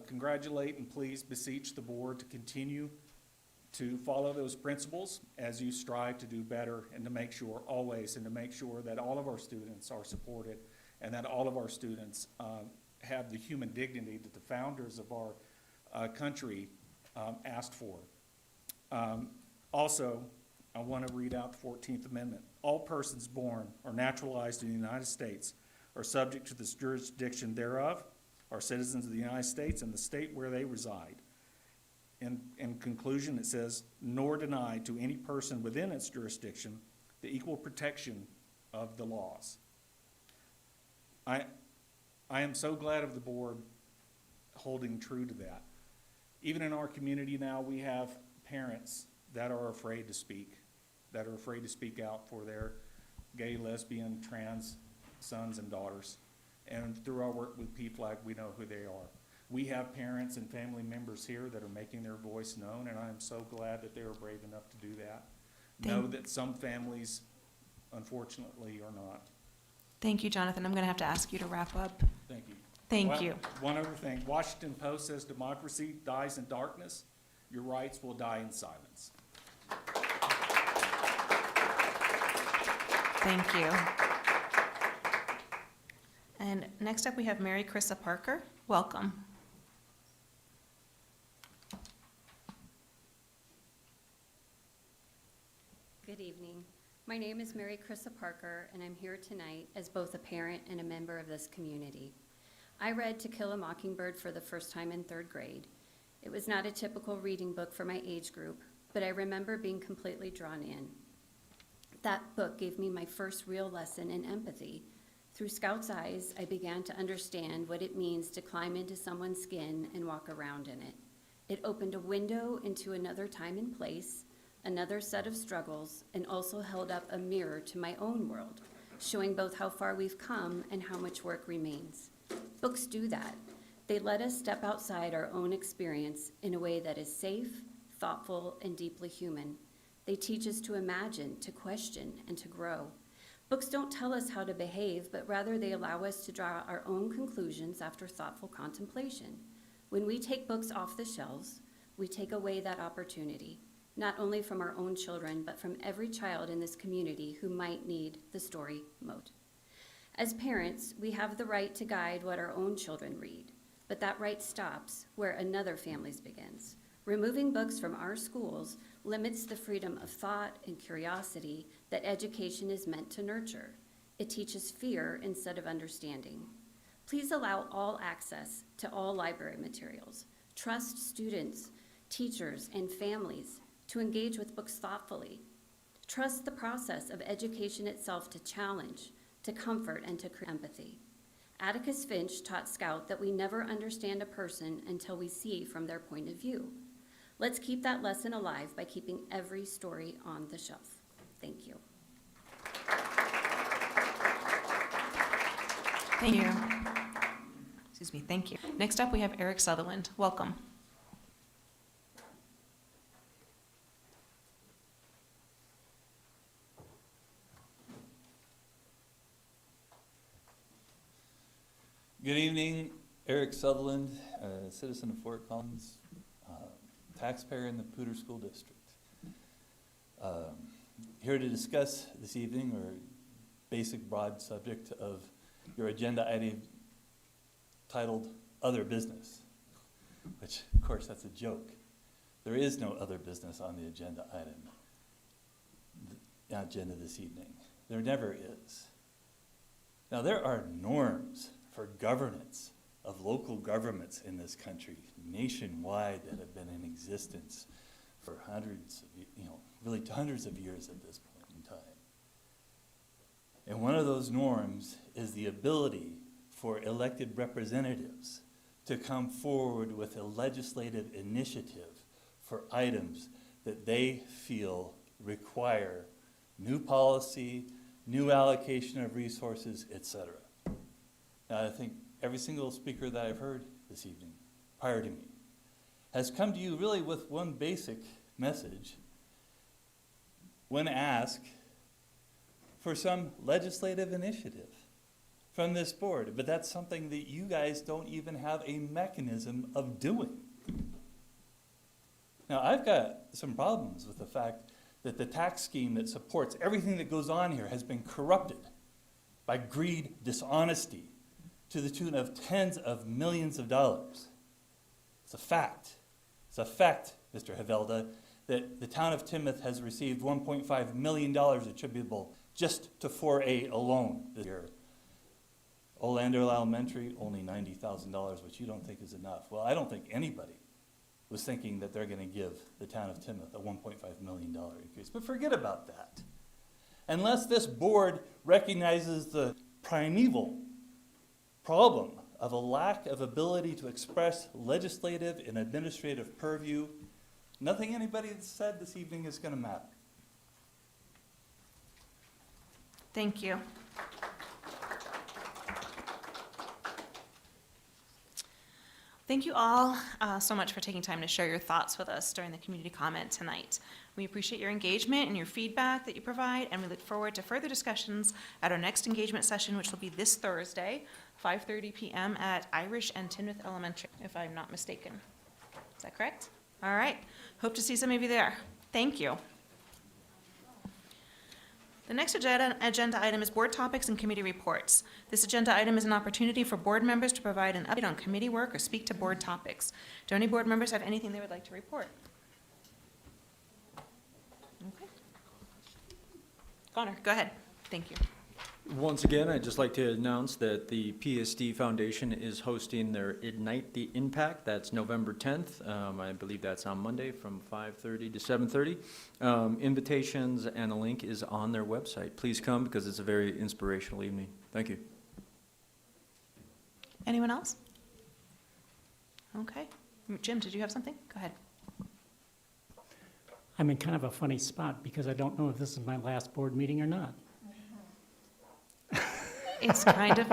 congratulate and please beseech the board to continue to follow those principles as you strive to do better and to make sure always and to make sure that all of our students are supported and that all of our students have the human dignity that the founders of our country asked for. Also, I want to read out the 14th Amendment. All persons born or naturalized in the United States are subject to this jurisdiction thereof, are citizens of the United States and the state where they reside. In conclusion, it says, nor deny to any person within its jurisdiction the equal protection of the laws. I am so glad of the board holding true to that. Even in our community now, we have parents that are afraid to speak out for their gay, lesbian, trans sons and daughters. And through our work with PFLAG, we know who they are. We have parents and family members here that are making their voice known, and I am so glad that they are brave enough to do that. Know that some families, unfortunately, are not. Thank you, Jonathan. I'm going to have to ask you to wrap up. Thank you. Thank you. One other thing. Washington Post says democracy dies in darkness. Your rights will die in silence. Thank you. And next up, we have Mary Chrissa Parker. Welcome. Good evening. My name is Mary Chrissa Parker, and I'm here tonight as both a parent and a member of this community. I read To Kill a Mockingbird for the first time in 3rd grade. It was not a typical reading book for my age group, but I remember being completely drawn in. That book gave me my first real lesson in empathy. Through Scout's eyes, I began to understand what it means to climb into someone's skin and walk around in it. It opened a window into another time and place, another set of struggles, and also held up a mirror to my own world, showing both how far we've come and how much work remains. Books do that. They let us step outside our own experience in a way that is safe, thoughtful, and deeply human. They teach us to imagine, to question, and to grow. Books don't tell us how to behave, but rather they allow us to draw our own conclusions after thoughtful contemplation. When we take books off the shelves, we take away that opportunity, not only from our own children, but from every child in this community who might need the story most. As parents, we have the right to guide what our own children read, but that right stops where another family's begins. Removing books from our schools limits the freedom of thought and curiosity that education is meant to nurture. It teaches fear instead of understanding. Please allow all access to all library materials. Trust students, teachers, and families to engage with books thoughtfully. Trust the process of education itself to challenge, to comfort, and to create empathy. Atticus Finch taught Scout that we never understand a person until we see from their point of view. Let's keep that lesson alive by keeping every story on the shelf. Thank you. Thank you. Excuse me, thank you. Next up, we have Eric Sutherland. Welcome. Good evening, Eric Sutherland, a citizen of Fort Collins, taxpayer in the Poudre School District. Here to discuss this evening our basic broad subject of your agenda item titled Other Business, which of course that's a joke. There is no other business on the agenda item, the agenda this evening. There never is. Now there are norms for governance of local governments in this country nationwide that have been in existence for hundreds of years at this point in time. And one of those norms is the ability for elected representatives to come forward with a legislative initiative for items that they feel require new policy, new allocation of resources, etc. Now, I think every single speaker that I've heard this evening prior to me has come to you really with one basic message when asked for some legislative initiative from this board. But that's something that you guys don't even have a mechanism of doing. Now, I've got some problems with the fact that the tax scheme that supports everything that goes on here has been corrupted by greed, dishonesty, to the tune of tens of millions of dollars. It's a fact. It's a fact, Mr. Havelda, that the town of Timoth has received $1.5 million attributable just to 4A alone this year. Olander Elementary, only $90,000, which you don't think is enough. Well, I don't think anybody was thinking that they're going to give the town of Timoth a $1.5 million increase. But forget about that. Unless this board recognizes the primeval problem of a lack of ability to express legislative and administrative purview, nothing anybody has said this evening is going to matter. Thank you. Thank you all so much for taking time to share your thoughts with us during the community comment tonight. We appreciate your engagement and your feedback that you provide, and we look forward to further discussions at our next engagement session, which will be this Thursday, 5:30 p.m. at Irish and Timoth Elementary, if I'm not mistaken. Is that correct? All right. Hope to see some of you there. Thank you. The next agenda item is board topics and committee reports. This agenda item is an opportunity for board members to provide an update on committee work or speak to board topics. Do any board members have anything they would like to report? Okay. Connor, go ahead. Thank you. Once again, I'd just like to announce that the PSD Foundation is hosting their Ignite the Impact. That's November 10th. I believe that's on Monday from 5:30 to 7:30. Invitations and a link is on their website. Please come because it's a very inspirational evening. Thank you. Anyone else? Okay. Jim, did you have something? Go ahead. I'm in kind of a funny spot because I don't know if this is my last board meeting or not. It's kind of,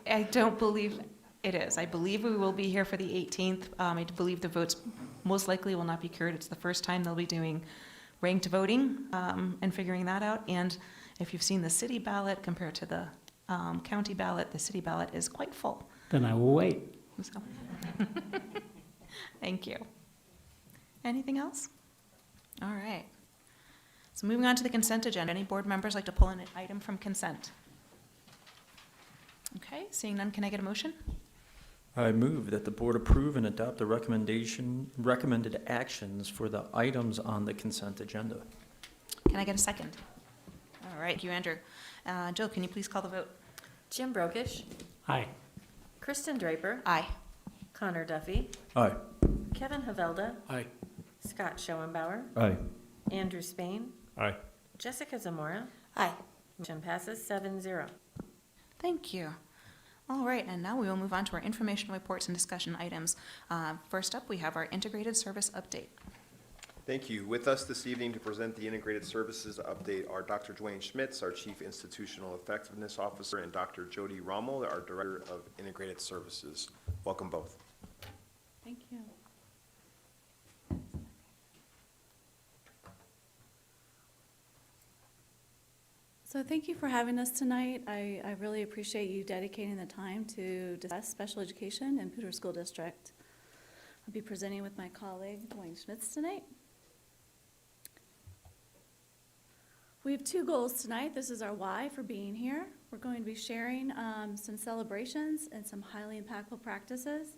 I don't believe it is. I believe we will be here for the 18th. I believe the votes most likely will not be carried. It's the first time they'll be doing ranked voting and figuring that out. And if you've seen the city ballot compared to the county ballot, the city ballot is quite full. Then I will wait. So. Thank you. Anything else? All right. So moving on to the consent agenda. Any board members like to pull in an item from consent? Okay, seeing none, can I get a motion? I move that the board approve and adopt the recommended actions for the items on the consent agenda. Can I get a second? All right, thank you, Andrew. Jill, can you please call the vote? Jim Brokish. Aye. Kristen Draper. Aye. Connor Duffy. Aye. Kevin Havelda. Aye. Scott Schoenbauer. Aye. Andrew Spain. Aye. Jessica Zamora. Aye. Motion passes 7-0. Thank you. All right, and now we will move on to our informational reports and discussion items. First up, we have our integrated service update. Thank you. With us this evening to present the Integrated Services Update are Dr. Dwayne Schmitz, our Chief Institutional Effectiveness Officer, and Dr. Jody Rommel, our Director of Integrated Services. Welcome both. Thank you. So thank you for having us tonight. I really appreciate you dedicating the time to discuss special education in Poudre School District. I'll be presenting with my colleague, Dwayne Schmitz, tonight. We have two goals tonight. This is our why for being here. We're going to be sharing some celebrations and some highly impactful practices.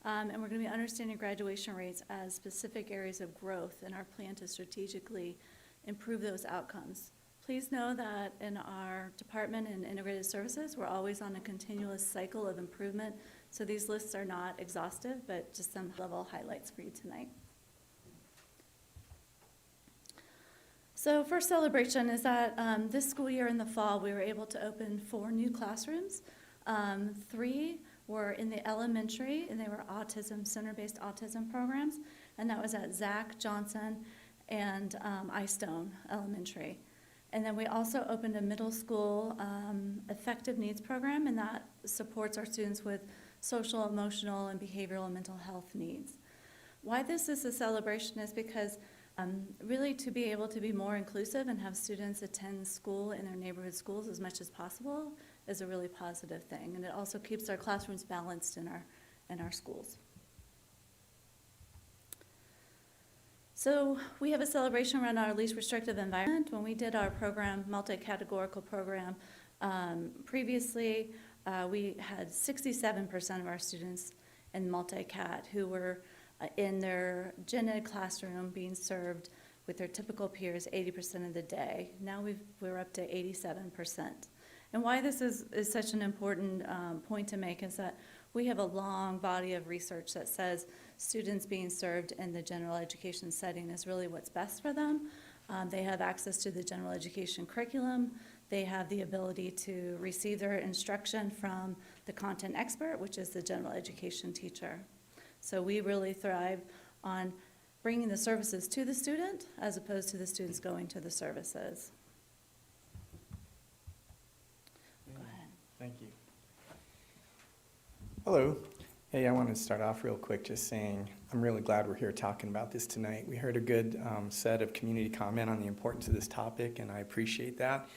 And we're going to be understanding graduation rates as specific areas of growth in our plan to strategically improve those outcomes. Please know that in our department and integrated services, we're always on a continuous cycle of improvement. So these lists are not exhaustive, but just some level highlights for you tonight. So first celebration is that this school year in the fall, we were able to open 4 new classrooms. 3 were in the elementary, and they were center-based autism programs, and that was at Zach Johnson and Istone Elementary. And then we also opened a middle school affective needs program, and that supports our students with social, emotional, and behavioral and mental health needs. Why this is a celebration is because really to be able to be more inclusive and have students attend school in their neighborhood schools as much as possible is a really positive thing. And it also keeps our classrooms balanced in our schools. So we have a celebration around our least restrictive environment. When we did our program, multi-categorical program, previously we had 67% of our students in multi-cat who were in their gen ed classroom being served with their typical peers 80% of the day. Now we're up to 87%. And why this is such an important point to make is that we have a long body of research that says students being served in the general education setting is really what's best for them. They have access to the general education curriculum. They have the ability to receive their instruction from the content expert, which is the general education teacher. So we really thrive on bringing the services to the student as opposed to the students going to the services. Go ahead. Thank you. Hello. Hey, I wanted to start off real quick just saying I'm really glad we're here talking about this tonight. We heard a good set of community comment on the importance of this topic, and I appreciate that.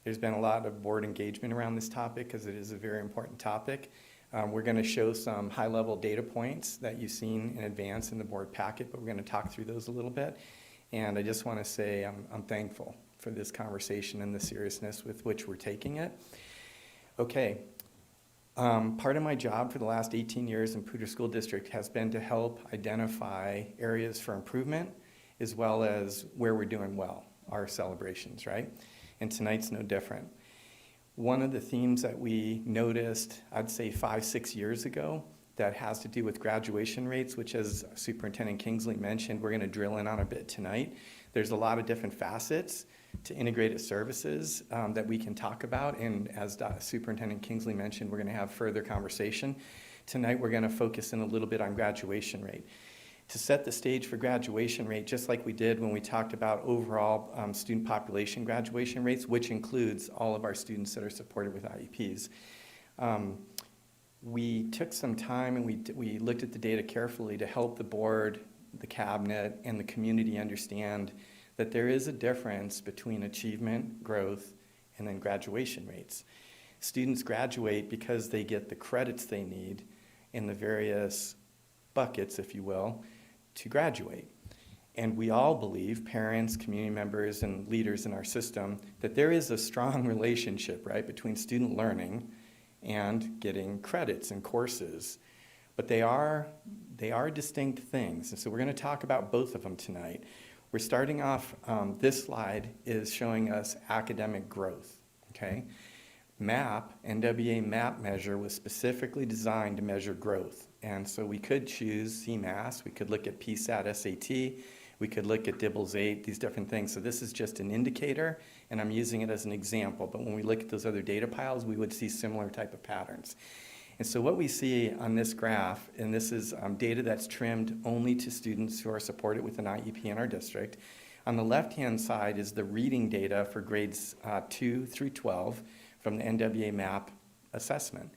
There's been a lot of board engagement around this topic because it is a very important topic. We're going to show some high-level data points that you've seen in advance in the board packet, but we're going to talk through those a little bit. And I just want to say I'm thankful for this conversation and the seriousness with which we're taking it. Okay. Part of my job for the last 18 years in Poudre School District has been to help identify areas for improvement as well as where we're doing well, our celebrations, right? And tonight's no different. One of the themes that we noticed, I'd say 5-6 years ago, that has to do with graduation rates, which as Superintendent Kingsley mentioned, we're going to drill in on a bit tonight. There's a lot of different facets to integrated services that we can talk about, and as Superintendent Kingsley mentioned, we're going to have further conversation. Tonight we're going to focus in a little bit on graduation rate. To set the stage for graduation rate, just like we did when we talked about overall student population graduation rates, which includes all of our students that are supported with IEPs. We took some time and we looked at the data carefully to help the board, the cabinet, and the community understand that there is a difference between achievement, growth, and then graduation rates. Students graduate because they get the credits they need in the various buckets, if you will, to graduate. And we all believe, parents, community members, and leaders in our system, that there is a strong relationship, right, between student learning and getting credits and courses. But they are distinct things, and so we're going to talk about both of them tonight. We're starting off, this slide is showing us academic growth, okay? MAP, NWEA MAP measure was specifically designed to measure growth. And so we could choose CMAS, we could look at PSAT, SAT, we could look at DIBELS 8, these different things. So this is just an indicator, and I'm using it as an example. But when we look at those other data piles, we would see similar type of patterns. And so what we see on this graph, and this is data that's trimmed only to students who are supported with an IEP in our district. On the left-hand side is the reading data for grades 2 through 12 from the NWEA MAP assessment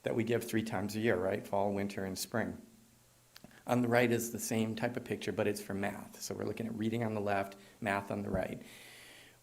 that we give 3 times a year, right? Fall, winter, and spring. On the right is the same type of picture, but it's for math. So we're looking at reading on the left, math on the right.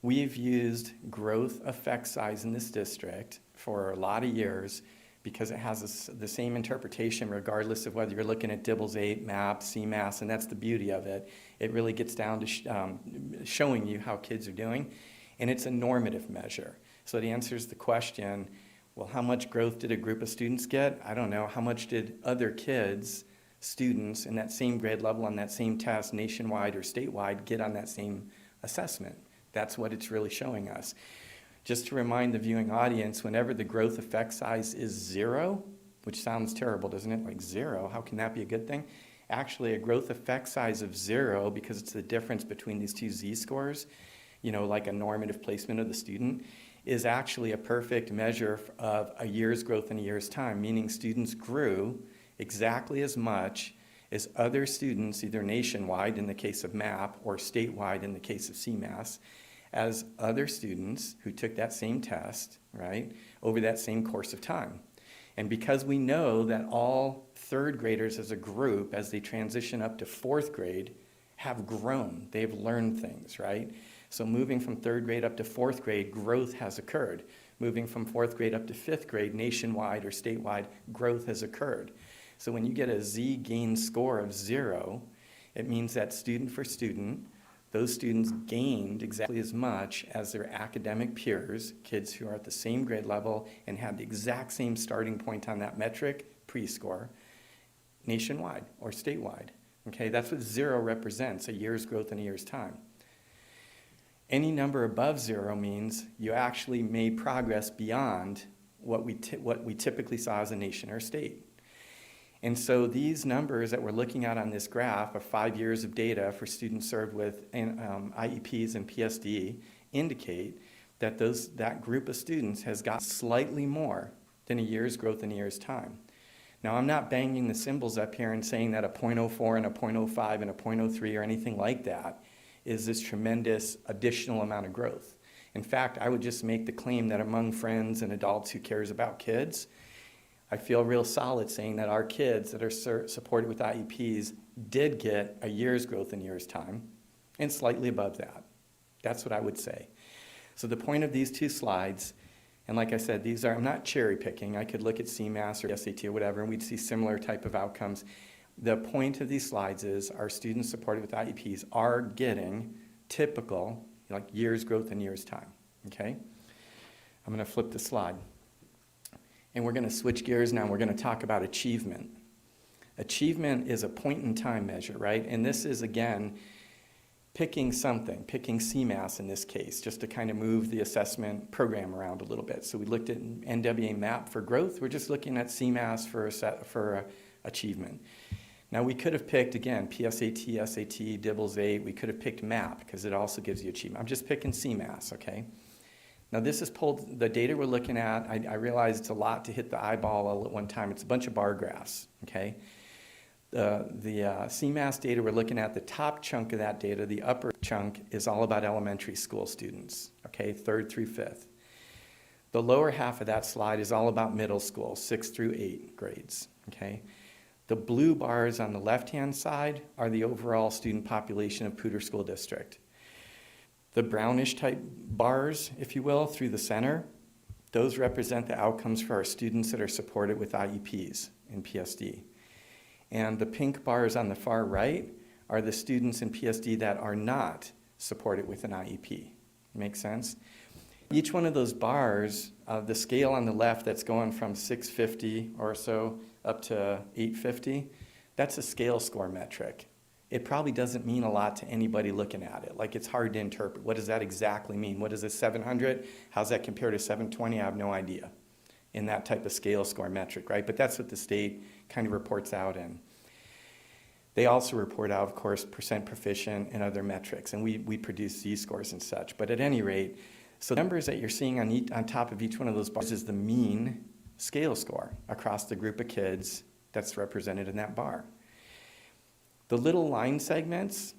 We've used growth effect size in this district for a lot of years because it has the same interpretation regardless of whether you're looking at DIBELS 8, MAP, CMAS, and that's the beauty of it. It really gets down to showing you how kids are doing, and it's a normative measure. So it answers the question, well, how much growth did a group of students get? I don't know. How much did other kids, students in that same grade level on that same test, nationwide or statewide, get on that same assessment? That's what it's really showing us. Just to remind the viewing audience, whenever the growth effect size is 0, which sounds terrible, doesn't it? Like 0, how can that be a good thing? Actually, a growth effect size of 0, because it's the difference between these two z-scores, like a normative placement of the student, is actually a perfect measure of a year's growth in a year's time, meaning students grew exactly as much as other students, either nationwide in the case of MAP or statewide in the case of CMAS, as other students who took that same test, right, over that same course of time. And because we know that all third graders as a group, as they transition up to fourth grade, have grown, they've learned things, right? So moving from third grade up to fourth grade, growth has occurred. Moving from fourth grade up to fifth grade, nationwide or statewide, growth has occurred. So when you get a z-gain score of 0, it means that student for student, those students gained exactly as much as their academic peers, kids who are at the same grade level and have the exact same starting point on that metric, pre-score, nationwide or statewide. Okay, that's what 0 represents, a year's growth in a year's time. Any number above 0 means you actually made progress beyond what we typically saw as a nation or state. And so these numbers that we're looking at on this graph of 5 years of data for students served with IEPs and PSD indicate that that group of students has got slightly more than a year's growth in a year's time. Now, I'm not banging the symbols up here and saying that a 0.04 and a 0.05 and a 0.03 or anything like that is this tremendous additional amount of growth. In fact, I would just make the claim that among friends and adults who cares about kids, I feel real solid saying that our kids that are supported with IEPs did get a year's growth in a year's time and slightly above that. That's what I would say. So the point of these two slides, and like I said, I'm not cherry picking. I could look at CMAS or SAT or whatever, and we'd see similar type of outcomes. The point of these slides is our students supported with IEPs are getting typical, like year's growth in year's time, okay? I'm gonna flip the slide. And we're gonna switch gears now, and we're gonna talk about achievement. Achievement is a point in time measure, right? And this is, again, picking CMAS in this case, just to kind of move the assessment program around a little bit. So we looked at NWA MAP for growth. We're just looking at CMAS for achievement. Now we could have picked, again, PSAT, SAT, DIBELS 8. We could have picked MAP because it also gives you achievement. I'm just picking CMAS, okay? Now this is pulled, the data we're looking at, I realize it's a lot to hit the eyeball all at one time. It's a bunch of bar graphs, okay? The CMAS data we're looking at, the top chunk of that data, the upper chunk is all about elementary school students, okay, 3rd through 5th. The lower half of that slide is all about middle school, 6th through 8 grades, okay? The blue bars on the left-hand side are the overall student population of Poudre School District. The brownish type bars, if you will, through the center, those represent the outcomes for our students that are supported with IEPs and PSD. And the pink bars on the far right are the students in PSD that are not supported with an IEP. Make sense? Each one of those bars, the scale on the left that's going from 650 or so up to 850, that's a scale score metric. It probably doesn't mean a lot to anybody looking at it. Like, it's hard to interpret. What does that exactly mean? What is a 700? How's that compare to 720? I have no idea in that type of scale score metric, right? But that's what the state kind of reports out in. They also report out, of course, percent proficient and other metrics, and we produce z-scores and such. But at any rate, so the numbers that you're seeing on top of each one of those bars is the mean scale score across the group of kids that's represented in that bar. The little line segments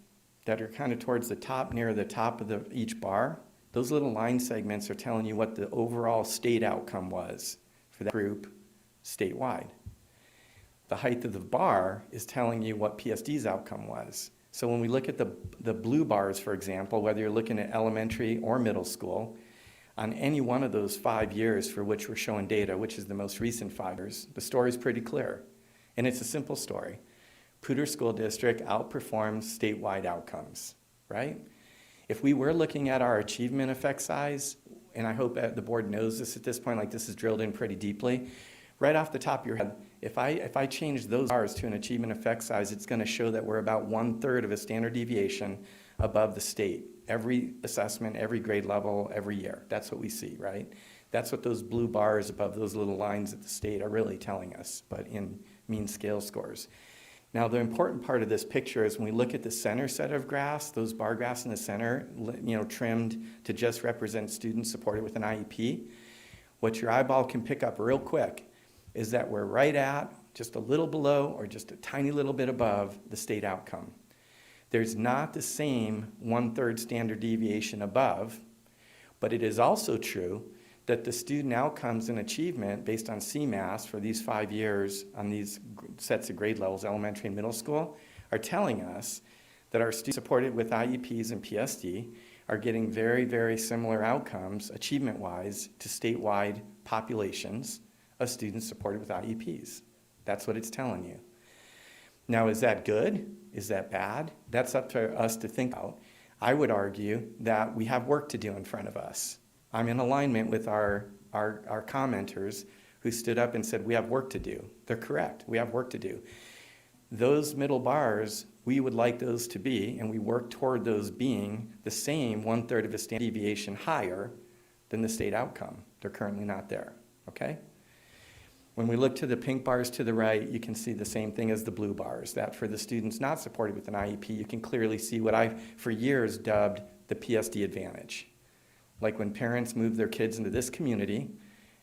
that are kind of towards the top, near the top of each bar, those little line segments are telling you what the overall state outcome was for that group statewide. The height of the bar is telling you what PSD's outcome was. So when we look at the blue bars, for example, whether you're looking at elementary or middle school, on any one of those 5 years for which we're showing data, which is the most recent 5 years, the story is pretty clear. And it's a simple story. Poudre School District outperforms statewide outcomes, right? If we were looking at our achievement effect size, and I hope the board knows this at this point, like this is drilled in pretty deeply, right off the top of your head, If I change those bars to an achievement effect size, it's going to show that we're about 1/3 of a standard deviation above the state. Every assessment, every grade level, every year. That's what we see, right? That's what those blue bars above those little lines at the state are really telling us, but in mean scale scores. Now, the important part of this picture is when we look at the center set of graphs, those bar graphs in the center, trimmed to just represent students supported with an IEP, what your eyeball can pick up real quick is that we're right at, just a little below, or just a tiny little bit above the state outcome. There's not the same 1/3 standard deviation above, but it is also true that the student outcomes and achievement based on CMAS for these 5 years on these sets of grade levels, elementary and middle school, are telling us that our students supported with IEPs and PSD are getting very, very similar outcomes, achievement-wise, to statewide populations of students supported with IEPs. That's what it's telling you. Now, is that good? Is that bad? That's up to us to think about. I would argue that we have work to do in front of us. I'm in alignment with our commenters who stood up and said, we have work to do. They're correct. We have work to do. Those middle bars, we would like those to be, and we work toward those being the same 1/3 of a standard deviation higher than the state outcome. They're currently not there, okay? When we look to the pink bars to the right, you can see the same thing as the blue bars, that for the students not supported with an IEP, you can clearly see what I've, for years, dubbed the PSD advantage. Like when parents move their kids into this community,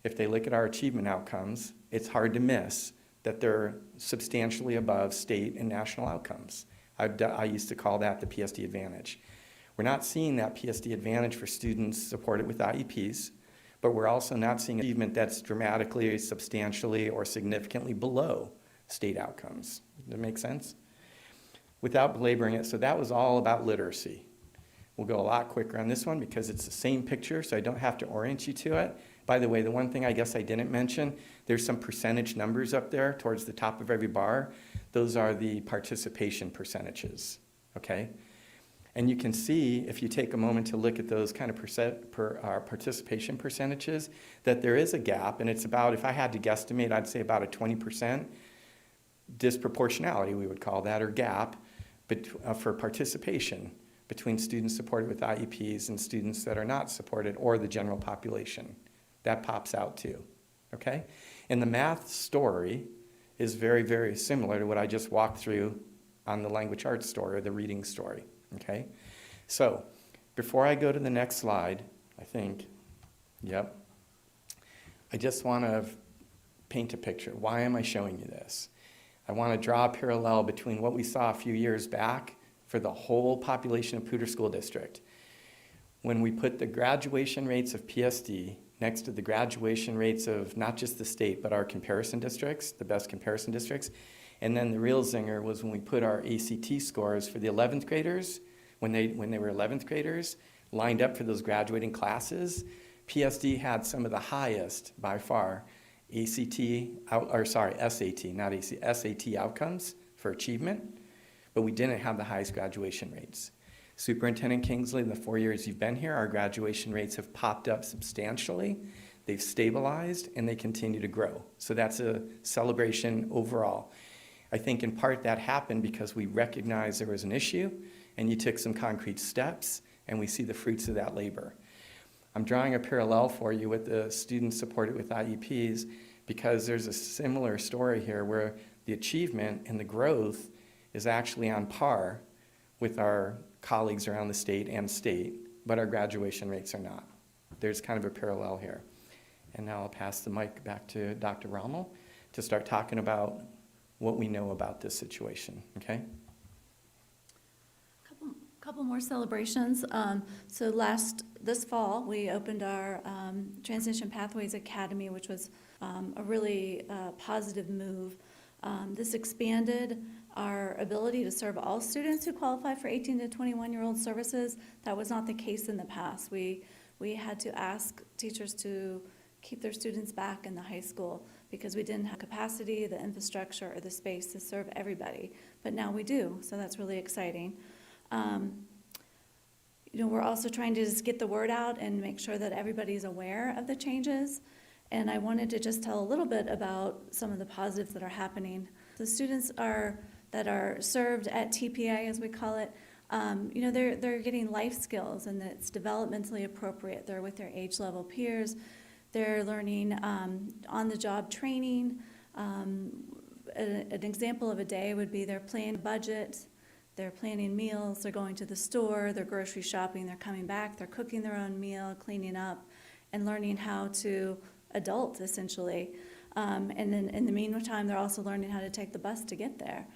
if they look at our achievement outcomes, it's hard to miss that they're substantially above state and national outcomes. I used to call that the PSD advantage. We're not seeing that PSD advantage for students supported with IEPs, but we're also not seeing achievement that's dramatically, substantially, or significantly below state outcomes. Does that make sense? Without belaboring it, so that was all about literacy. We'll go a lot quicker on this one because it's the same picture, so I don't have to orient you to it. By the way, the one thing I guess I didn't mention, there's some percentage numbers up there towards the top of every bar. Those are the participation percentages, okay? And you can see, if you take a moment to look at those kind of participation percentages, that there is a gap, and it's about, if I had to guesstimate, I'd say about a 20% disproportionality, we would call that, or gap, for participation between students supported with IEPs and students that are not supported, or the general population. That pops out too, okay? And the math story is very, very similar to what I just walked through on the language arts story, or the reading story, okay? So, before I go to the next slide, I think, yep, I just want to paint a picture. Why am I showing you this? I want to draw a parallel between what we saw a few years back for the whole population of Poudre School District. When we put the graduation rates of PSD next to the graduation rates of not just the state, but our comparison districts, the best comparison districts, and then the real zinger was when we put our ACT scores for the 11th graders, when they were 11th graders, lined up for those graduating classes, PSD had some of the highest, by far, SAT, not AC, SAT outcomes for achievement, but we didn't have the highest graduation rates. Superintendent Kingsley, in the 4 years you've been here, our graduation rates have popped up substantially. They've stabilized, and they continue to grow. So that's a celebration overall. I think in part that happened because we recognized there was an issue, and you took some concrete steps, and we see the fruits of that labor. I'm drawing a parallel for you with the students supported with IEPs because there's a similar story here where the achievement and the growth is actually on par with our colleagues around the state, but our graduation rates are not. There's kind of a parallel here. And now I'll pass the mic back to Dr. Rommel to start talking about what we know about this situation, okay? Couple more celebrations. This fall, we opened our Transition Pathways Academy, which was a really positive move. This expanded our ability to serve all students who qualify for 18 to 21-year-old services. That was not the case in the past. We had to ask teachers to keep their students back in the high school because we didn't have capacity, the infrastructure, or the space to serve everybody. But now we do, so that's really exciting. We're also trying to just get the word out and make sure that everybody's aware of the changes. And I wanted to just tell a little bit about some of the positives that are happening. The students that are served at TPA, as we call it, they're getting life skills, and it's developmentally appropriate. They're with their age level peers. They're learning on-the-job training. An example of a day would be they're planning a budget, they're planning meals, they're going to the store, they're grocery shopping, they're coming back, they're cooking their own meal, cleaning up, and learning how to adult, essentially. And then in the meantime, they're also learning how to take the bus to get there.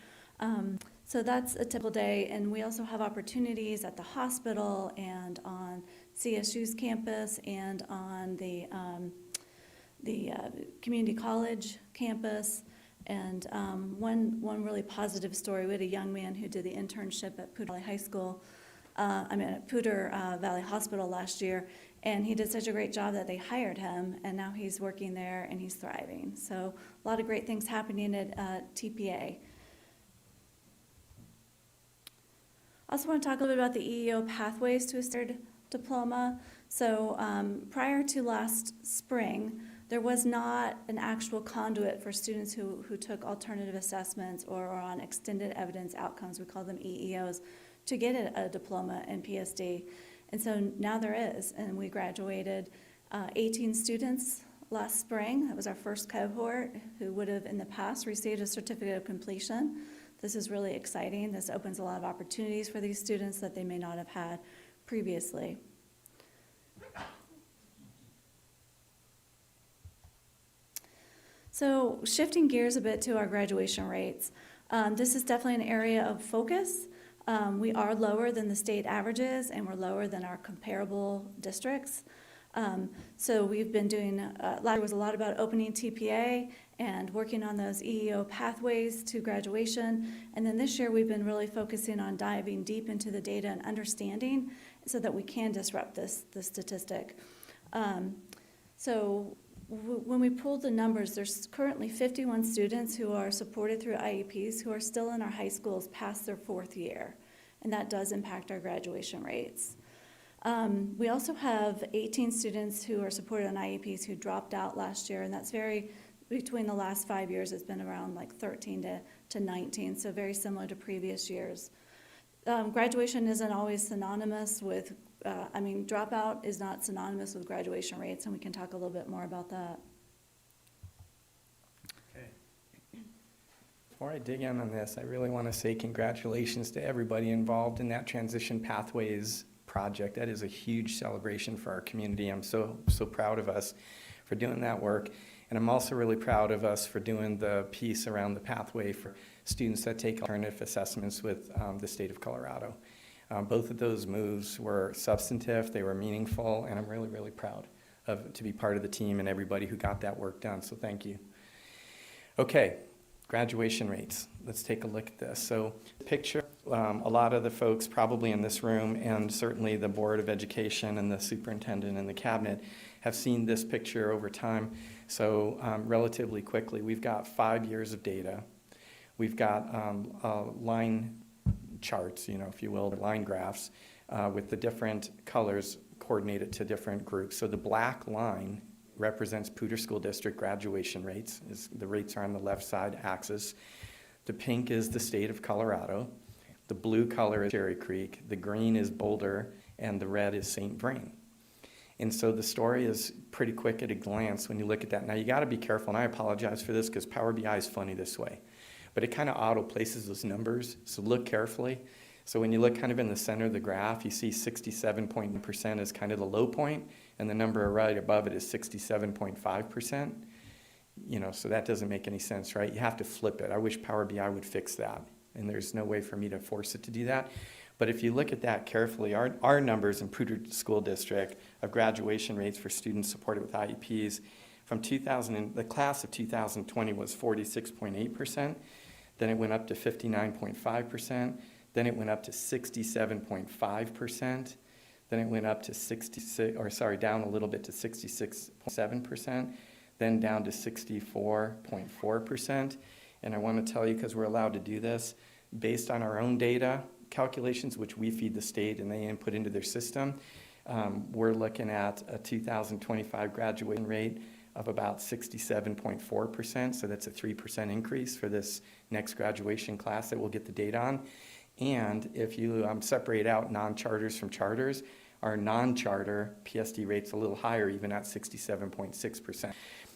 So that's a typical day, and we also have opportunities at the hospital and on CSU's campus and on the community college campus. And one really positive story, we had a young man who did the internship at Poudre Valley High School, at Poudre Valley Hospital last year, and he did such a great job that they hired him, and now he's working there and he's thriving. So a lot of great things happening at TPA. I also want to talk a little bit about the EEO Pathways to a Standard Diploma. So prior to last spring, there was not an actual conduit for students who took alternative assessments or are on extended evidence outcomes, we call them EEOs, to get a diploma in PSD. And so now there is, and we graduated 18 students last spring. That was our first cohort who would have in the past received a certificate of completion. This is really exciting. This opens a lot of opportunities for these students that they may not have had previously. So shifting gears a bit to our graduation rates, this is definitely an area of focus. We are lower than the state averages, and we're lower than our comparable districts. So we've been doing, there was a lot about opening TPA and working on those EEO pathways to graduation. And then this year we've been really focusing on diving deep into the data and understanding so that we can disrupt this statistic. When we pulled the numbers, there's currently 51 students who are supported through IEPs who are still in our high schools past their 4th year, and that does impact our graduation rates. We also have 18 students who are supported on IEPs who dropped out last year, and that's between the last 5 years, it's been around like 13 to 19, so very similar to previous years. Graduation isn't always synonymous with dropout is not synonymous with graduation rates, and we can talk a little bit more about that. Okay. Before I dig in on this, I really want to say congratulations to everybody involved in that Transition Pathways project. That is a huge celebration for our community. I'm so proud of us for doing that work, and I'm also really proud of us for doing the piece around the pathway for students that take alternative assessments with the state of Colorado. Both of those moves were substantive, they were meaningful, and I'm really, really proud to be part of the team and everybody who got that work done, so thank you. Okay, graduation rates. Let's take a look at this. So picture, a lot of the folks probably in this room, and certainly the Board of Education and the superintendent and the cabinet have seen this picture over time. So relatively quickly, we've got 5 years of data. We've got line charts, if you will, line graphs with the different colors coordinated to different groups. So the black line represents Poudre School District graduation rates. The rates are on the left side axis. The pink is the state of Colorado. The blue color is Cherry Creek. The green is Boulder, and the red is St. Vrain. And so the story is pretty quick at a glance when you look at that. Now you got to be careful, and I apologize for this because Power BI is funny this way. But it kind of auto-places those numbers, so look carefully. So when you look kind of in the center of the graph, you see 67% is kind of the low point, and the number right above it is 67.5%. So that doesn't make any sense, right? You have to flip it. I wish Power BI would fix that, and there's no way for me to force it to do that. But if you look at that carefully, our numbers in Poudre School District of graduation rates for students supported with IEPs from the class of 2020 was 46.8%. Then it went up to 59.5%. Then it went up to 67.5%. Then it went up to down a little bit to 66.7%. Then down to 64.4%. And I want to tell you, because we're allowed to do this, based on our own data calculations, which we feed the state and they input into their system, we're looking at a 2025 graduation rate of about 67.4%, so that's a 3% increase for this next graduation class that we'll get the data on. And if you separate out non-charters from charters, our non-charter PSD rate's a little higher, even at 67.6%.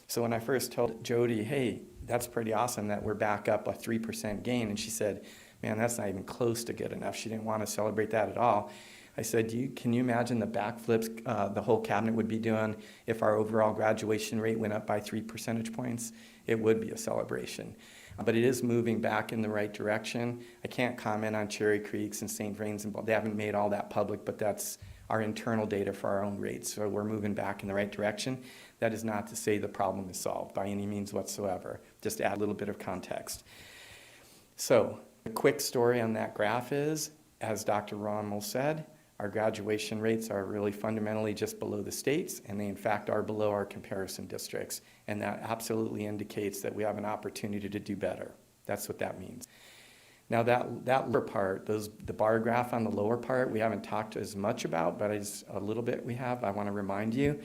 So when I first told Jody, hey, that's pretty awesome that we're back up a 3% gain, and she said, man, that's not even close to good enough. She didn't want to celebrate that at all. I said, can you imagine the backflips the whole cabinet would be doing if our overall graduation rate went up by 3 percentage points? It would be a celebration. But it is moving back in the right direction. I can't comment on Cherry Creeks and St. Vrains, and they haven't made all that public, but that's our internal data for our own rates. So we're moving back in the right direction. That is not to say the problem is solved by any means whatsoever. Just to add a little bit of context. So the quick story on that graph is, as Dr. Rommel said, our graduation rates are really fundamentally just below the states, and they in fact are below our comparison districts. And that absolutely indicates that we have an opportunity to do better. That's what that means. Now that lower part, the bar graph on the lower part, we haven't talked as much about, but it's a little bit we have. I want to remind you,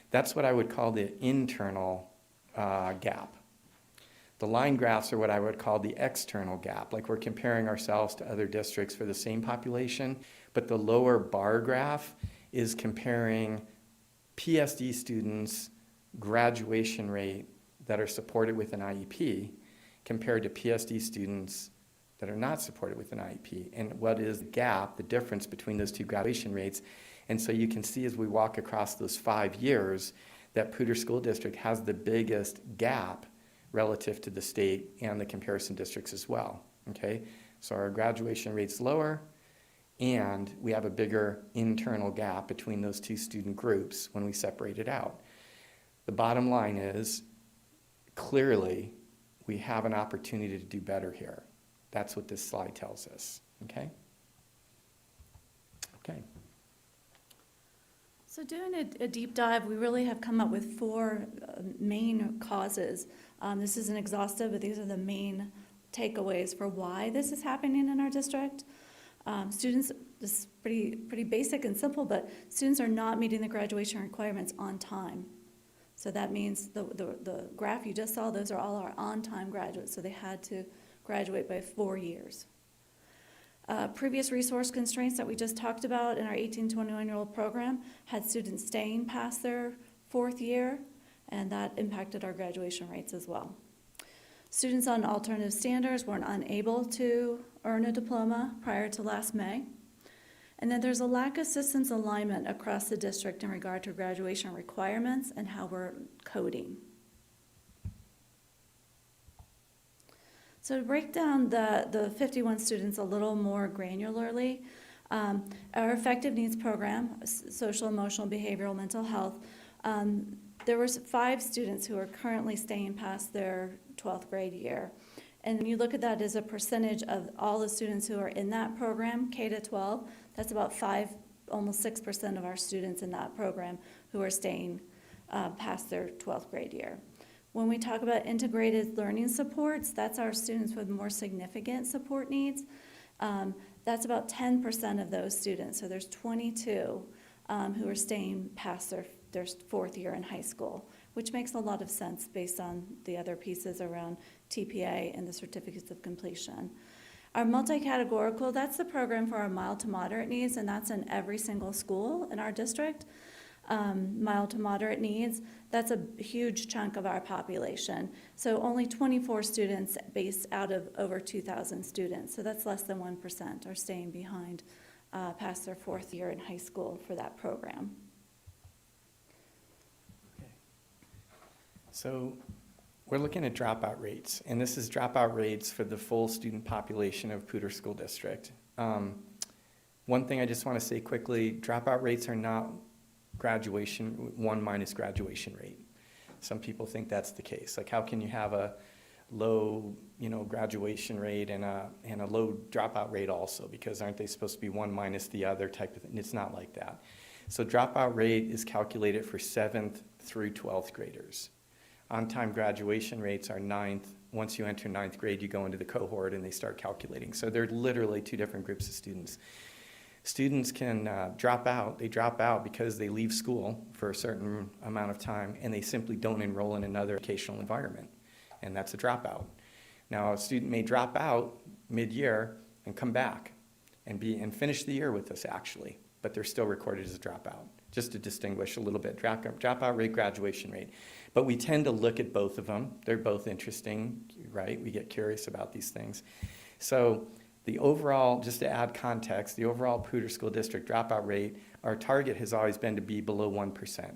that's what I would call the internal gap. The line graphs are what I would call the external gap, like we're comparing ourselves to other districts for the same population, but the lower bar graph is comparing PSD students' graduation rate that are supported with an IEP compared to PSD students that are not supported with an IEP, and what is the gap, the difference between those two graduation rates. And so you can see as we walk across those 5 years that Poudre School District has the biggest gap relative to the state and the comparison districts as well, okay? So our graduation rate's lower, and we have a bigger internal gap between those two student groups when we separate it out. The bottom line is, clearly, we have an opportunity to do better here. That's what this slide tells us, okay? Okay. So doing a deep dive, we really have come up with 4 main causes. This isn't exhaustive, but these are the main takeaways for why this is happening in our district. Students, this is pretty basic and simple, but students are not meeting the graduation requirements on time. So that means the graph you just saw, those are all our on-time graduates, so they had to graduate by 4 years. Previous resource constraints that we just talked about in our 18 to 21-year-old program had students staying past their 4th year, and that impacted our graduation rates as well. Students on alternative standards weren't unable to earn a diploma prior to last May. And then there's a lack of systems alignment across the district in regard to graduation requirements and how we're coding. So to break down the 51 students a little more granularly, our Effective Needs Program, social, emotional, behavioral, mental health, there was 5 students who are currently staying past their 12th grade year. And when you look at that as a percentage of all the students who are in that program, K to 12, that's about 5, almost 6% of our students in that program who are staying past their 12th grade year. When we talk about integrated learning supports, that's our students with more significant support needs. That's about 10% of those students. So there's 22 who are staying past their 4th year in high school, which makes a lot of sense based on the other pieces around TPA and the certificates of completion. Our multi-categorical, that's the program for our mild to moderate needs, and that's in every single school in our district. Mild to moderate needs, that's a huge chunk of our population. So only 24 students based out of over 2,000 students. So that's less than 1% are staying behind past their 4th year in high school for that program. So we're looking at dropout rates, and this is dropout rates for the full student population of Poudre School District. One thing I just want to say quickly, dropout rates are not graduation, 1 minus graduation rate. Some people think that's the case. Like, how can you have a low, graduation rate and a low dropout rate also? Because aren't they supposed to be 1 minus the other type of thing? It's not like that. So dropout rate is calculated for 7th through 12th graders. On-time graduation rates are 9th. Once you enter 9th grade, you go into the cohort and they start calculating. So they're literally 2 different groups of students. Students can drop out. They drop out because they leave school for a certain amount of time and they simply don't enroll in another educational environment, and that's a dropout. Now, a student may drop out mid-year and come back and finish the year with us actually, but they're still recorded as a dropout, just to distinguish a little bit, dropout rate, graduation rate. But we tend to look at both of them. They're both interesting, right? We get curious about these things. So the overall, just to add context, the overall Poudre School District dropout rate, our target has always been to be below 1%.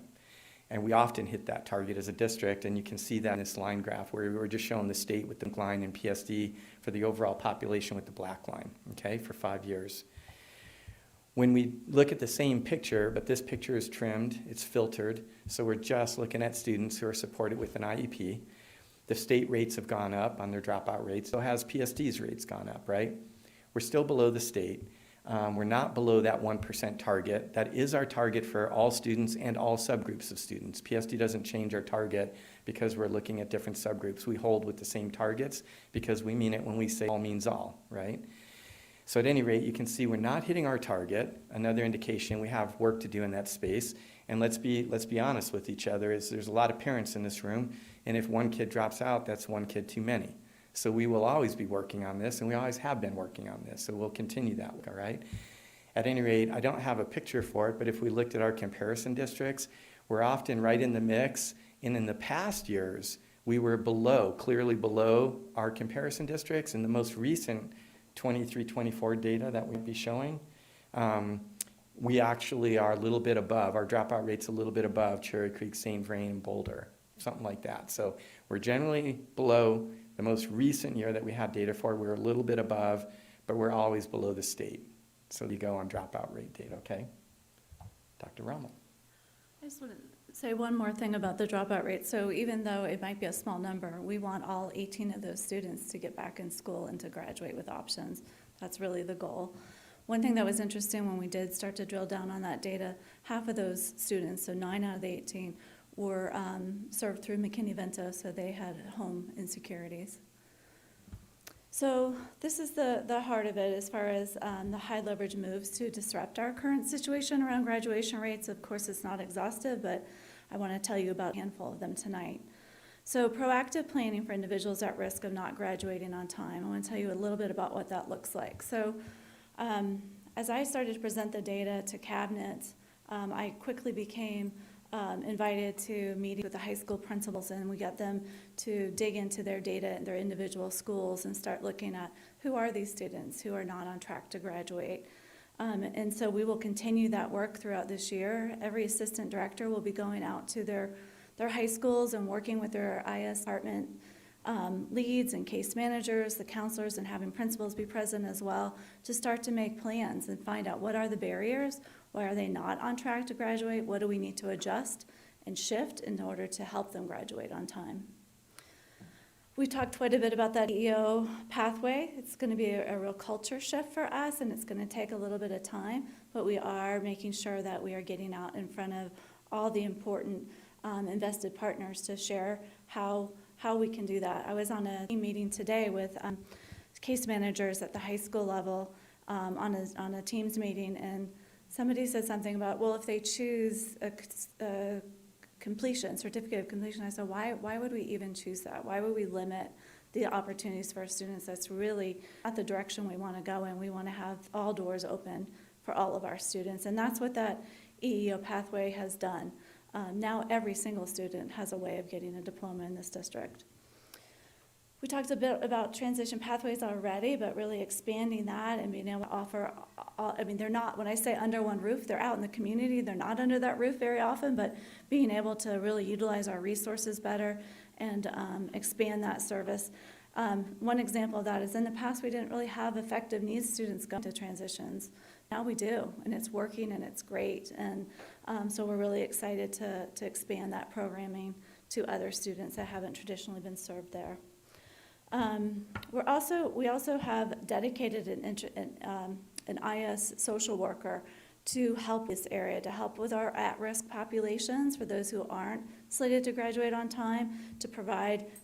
And we often hit that target as a district, and you can see that in this line graph where we were just showing the state with the line and PSD for the overall population with the black line, okay, for 5 years. When we look at the same picture, but this picture is trimmed, it's filtered, so we're just looking at students who are supported with an IEP. The state rates have gone up on their dropout rates, so has PSD's rates gone up, right? We're still below the state. We're not below that 1% target. That is our target for all students and all subgroups of students. PSD doesn't change our target because we're looking at different subgroups. We hold with the same targets because we mean it when we say all means all, right? So at any rate, you can see we're not hitting our target. Another indication we have work to do in that space. And let's be honest with each other, is there's a lot of parents in this room, and if one kid drops out, that's one kid too many. So we will always be working on this, and we always have been working on this, so we'll continue that, all right? At any rate, I don't have a picture for it, but if we looked at our comparison districts, we're often right in the mix, and in the past years, we were clearly below our comparison districts. In the most recent 23-24 data that we'd be showing, we actually are a little bit above, our dropout rate's a little bit above Cherry Creek, St. Vrain, and Boulder, something like that. So we're generally below. The most recent year that we had data for, we were a little bit above, but we're always below the state. So you go on dropout rate data, okay? Dr. Rommel. I just want to say one more thing about the dropout rate. So even though it might be a small number, we want all 18 of those students to get back in school and to graduate with options. That's really the goal. One thing that was interesting when we did start to drill down on that data, half of those students, so 9 out of the 18, were served through McKinney-Vento, so they had home insecurities. So this is the heart of it as far as the high leverage moves to disrupt our current situation around graduation rates. Of course, it's not exhaustive, but I want to tell you about a handful of them tonight. So proactive planning for individuals at risk of not graduating on time. I want to tell you a little bit about what that looks like. So as I started to present the data to Cabinet, I quickly became invited to meet with the high school principals, and we got them to dig into their data in their individual schools and start looking at who are these students who are not on track to graduate. And so we will continue that work throughout this year. Every assistant director will be going out to their high schools and working with their IS department leads and case managers, the counselors, and having principals be present as well to start to make plans and find out what are the barriers. Why are they not on track to graduate? What do we need to adjust and shift in order to help them graduate on time? We talked quite a bit about that EO pathway. It's going to be a real culture shift for us, and it's going to take a little bit of time, but we are making sure that we are getting out in front of all the important invested partners to share how we can do that. I was on a meeting today with case managers at the high school level on a Teams meeting, and somebody said something about, well, if they choose a certificate of completion, I said, why would we even choose that? Why would we limit the opportunities for our students? That's really not the direction we want to go in. We want to have all doors open for all of our students, and that's what that EEO pathway has done. Now every single student has a way of getting a diploma in this district. We talked a bit about transition pathways already, but really expanding that and being able to offer, they're not, when I say under one roof, they're out in the community, they're not under that roof very often, but being able to really utilize our resources better and expand that service. One example of that is in the past we didn't really have effective needs students going to transitions. Now we do, and it's working and it's great, and so we're really excited to expand that programming to other students that haven't traditionally been served there. We also have dedicated an IS social worker to help this area, to help with our at-risk populations for those who aren't slated to graduate on time, to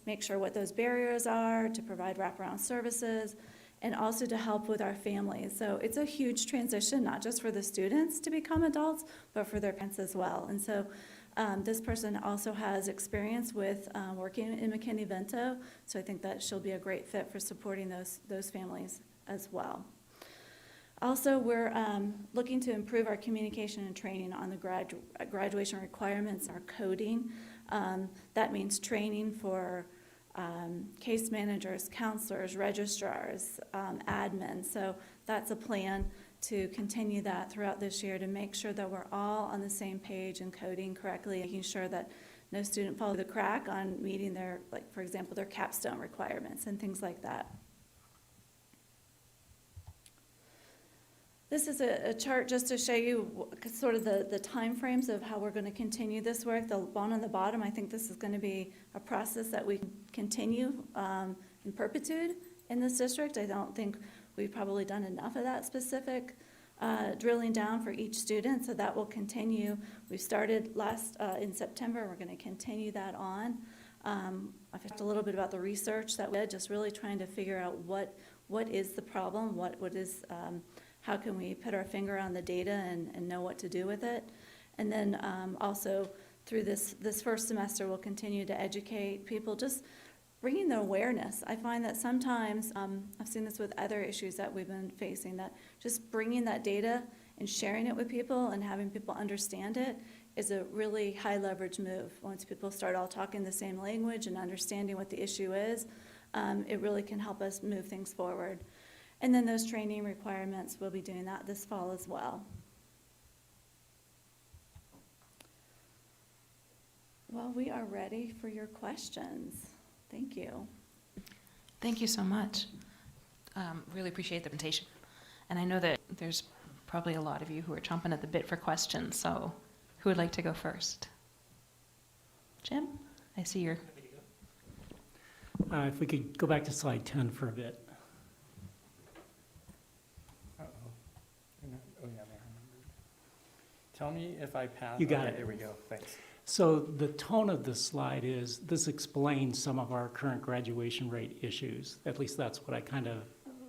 make sure what those barriers are, to provide wraparound services, and also to help with our families. So it's a huge transition, not just for the students to become adults, but for their parents as well. And so this person also has experience with working in McKinney-Vento, so I think that she'll be a great fit for supporting those families as well. Also, we're looking to improve our communication and training on the graduation requirements, our coding. That means training for case managers, counselors, registrars, admin. So that's a plan to continue that throughout this year to make sure that we're all on the same page and coding correctly, making sure that no student falls through the crack on meeting their, like, for example, their capstone requirements and things like that. This is a chart just to show you sort of the timeframes of how we're going to continue this work. The one on the bottom, I think this is going to be a process that we continue in perpetuity in this district. I don't think we've probably done enough of that specific drilling down for each student, so that will continue. We started in September. We're going to continue that on. I've talked a little bit about the research that we did, just really trying to figure out what is the problem, what is how can we put our finger on the data and know what to do with it? And then also through this first semester, we'll continue to educate people, just bringing the awareness. I find that sometimes, I've seen this with other issues that we've been facing, that just bringing that data and sharing it with people and having people understand it is a really high leverage move. Once people start all talking the same language and understanding what the issue is, it really can help us move things forward. And then those training requirements, we'll be doing that this fall as well. Well, we are ready for your questions. Thank you. Thank you so much. Really appreciate the presentation. And I know that there's probably a lot of you who are chomping at the bit for questions, so who would like to go first? Jim, I see you're... If we could go back to slide 10 for a bit. Tell me if I pass. You got Okay, it. There we go, thanks. So the tone of the slide is, this explains some of our current graduation rate issues. At least that's what I kind of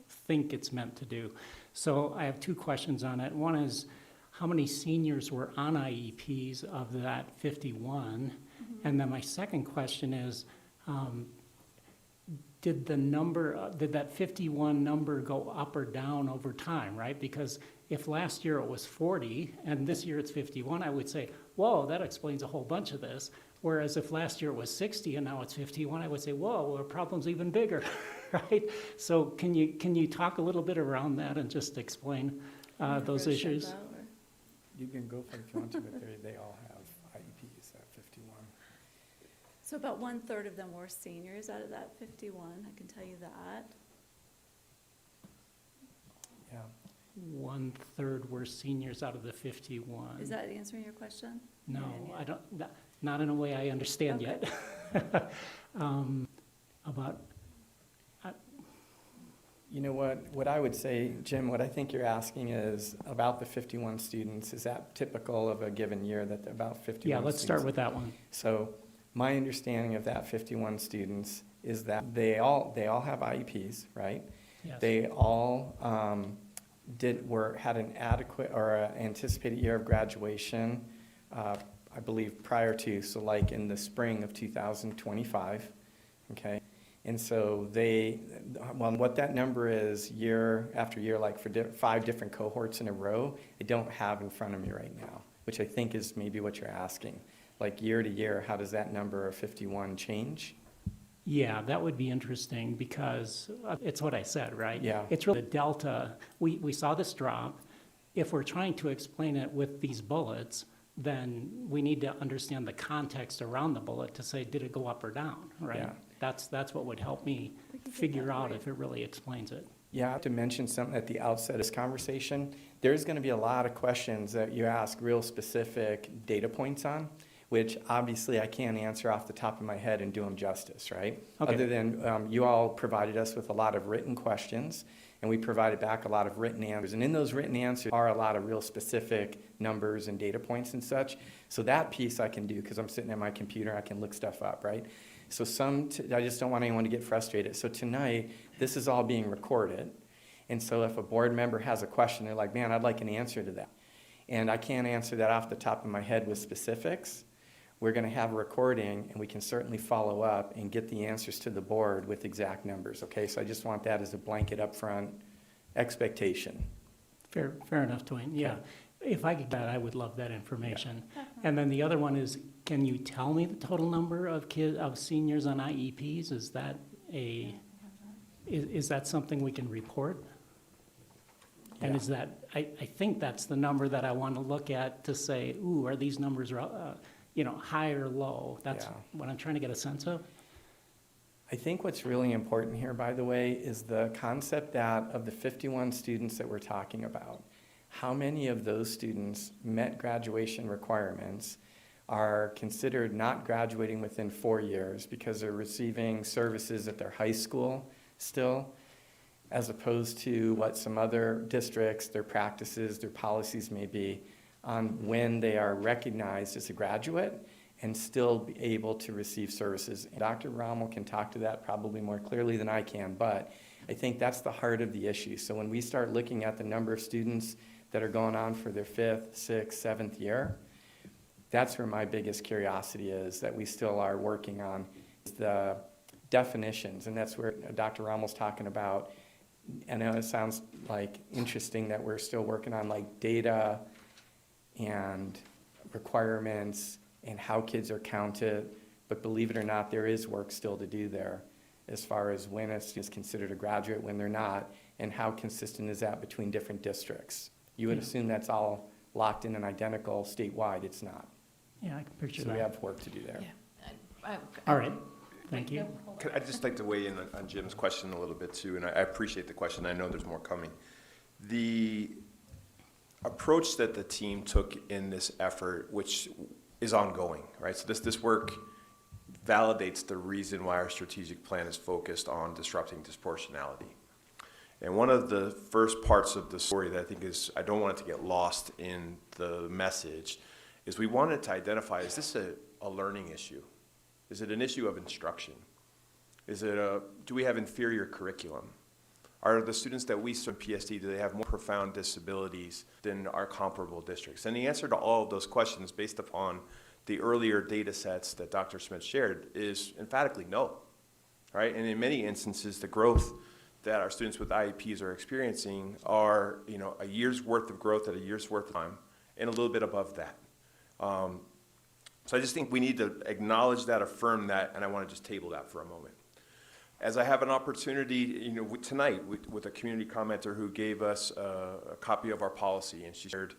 think it's meant to do. So I have two questions on it. One is, how many seniors were on IEPs of that 51? And then my second question is, did that 51 number go up or down over time, right? Because if last year it was 40 and this year it's 51, I would say, whoa, that explains a whole bunch of this. Whereas if last year it was 60 and now it's 51, I would say, whoa, our problem's even bigger, right? So can you talk a little bit around that and just explain those issues? You can go for it if you want to, but they all have IEPs at 51. So about 1/3 of them were seniors out of that 51, I can tell you that. Yeah. 1/3 were seniors out of the 51. Is that answering your question? No, Yeah. I don't, not in a way I understand Okay. yet. About, You know what I would say, Jim, what I think you're asking is about the 51 students, is that typical of a given year, that about 51 students? yeah, let's start with that one. So my understanding of that 51 students is that they all have IEPs, right? Yes. They all had an adequate or anticipated year of graduation, I believe prior to, so like in the spring of 2025, okay? And so what that number is year after year, like for 5 different cohorts in a row, I don't have in front of me right now, which I think is maybe what you're asking. Like year to year, how does that number of 51 change? Yeah, that would be interesting because it's what I said, right? Yeah. It's really the delta. We saw this drop. If we're trying to explain it with these bullets, then we need to understand the context around the bullet to say, did it go up or down, right? Yeah. That's what would help me figure out if it really explains it. Yeah, I have to mention something at the outset of this conversation. There's going to be a lot of questions that you ask real specific data points on, which obviously I can't answer off the top of my head and do them justice, right? Okay. Other than you all provided us with a lot of written questions, and we provided back a lot of written answers. And in those written answers are a lot of real specific numbers and data points and such. So that piece I can do because I'm sitting at my computer, I can look stuff up, right? So I just don't want anyone to get frustrated. So tonight, this is all being recorded, And so if a board member has a question, they're like, man, I'd like an answer to that. And I can't answer that off the top of my head with specifics. We're going to have a recording, and we can certainly follow up and get the answers to the board with exact numbers, okay? So I just want that as a blanket upfront expectation. Fair enough, Dwayne, yeah. If I could get that, I would love that information. And then the other one is, can you tell me the total number of seniors on IEPs? Is that is that something we can report? And is that, I think that's the number that I want to look at to say, ooh, are these numbers, high or low? That's what I'm trying to get a sense of. I think what's really important here, by the way, is the concept that of the 51 students that we're talking about, how many of those students met graduation requirements, are considered not graduating within 4 years because they're receiving services at their high school still, as opposed to what some other districts, their practices, their policies may be on when they are recognized as a graduate and still be able to receive services. And Dr. Rommel can talk to that probably more clearly than I can, but I think that's the heart of the issue. So when we start looking at the number of students that are going on for their 5th, 6th, 7th year, that's where my biggest curiosity is, that we still are working on the definitions, and that's where Dr. Rommel's talking about. I know it sounds like interesting that we're still working on like data and requirements and how kids are counted, but believe it or not, there is work still to do there as far as when a student is considered a graduate, when they're not, and how consistent is that between different districts. You would assume that's all locked in and identical statewide. It's not. Yeah, I can picture So that. we have work to do there. All right, thank you. I'd just like to weigh in on Jim's question a little bit too, and I appreciate the question. I know there's more coming. The approach that the team took in this effort, which is ongoing, right? So this work validates the reason why our strategic plan is focused on disrupting disproportionality. And one of the first parts of the story that I think is, I don't want it to get lost in the message, is we wanted to identify, is this a learning issue? Is it an issue of instruction? Do we have inferior curriculum? Are the students that we serve PSD, do they have more profound disabilities than our comparable districts? And the answer to all of those questions, based upon the earlier data sets that Dr. Smith shared, is emphatically no, right? And in many instances, the growth that our students with IEPs are experiencing are, a year's worth of growth at a year's worth of time, and a little bit above that. So I just think we need to acknowledge that, affirm that, and I want to just table that for a moment. As I have an opportunity, tonight with a community commenter who gave us a copy of our policy, and she shared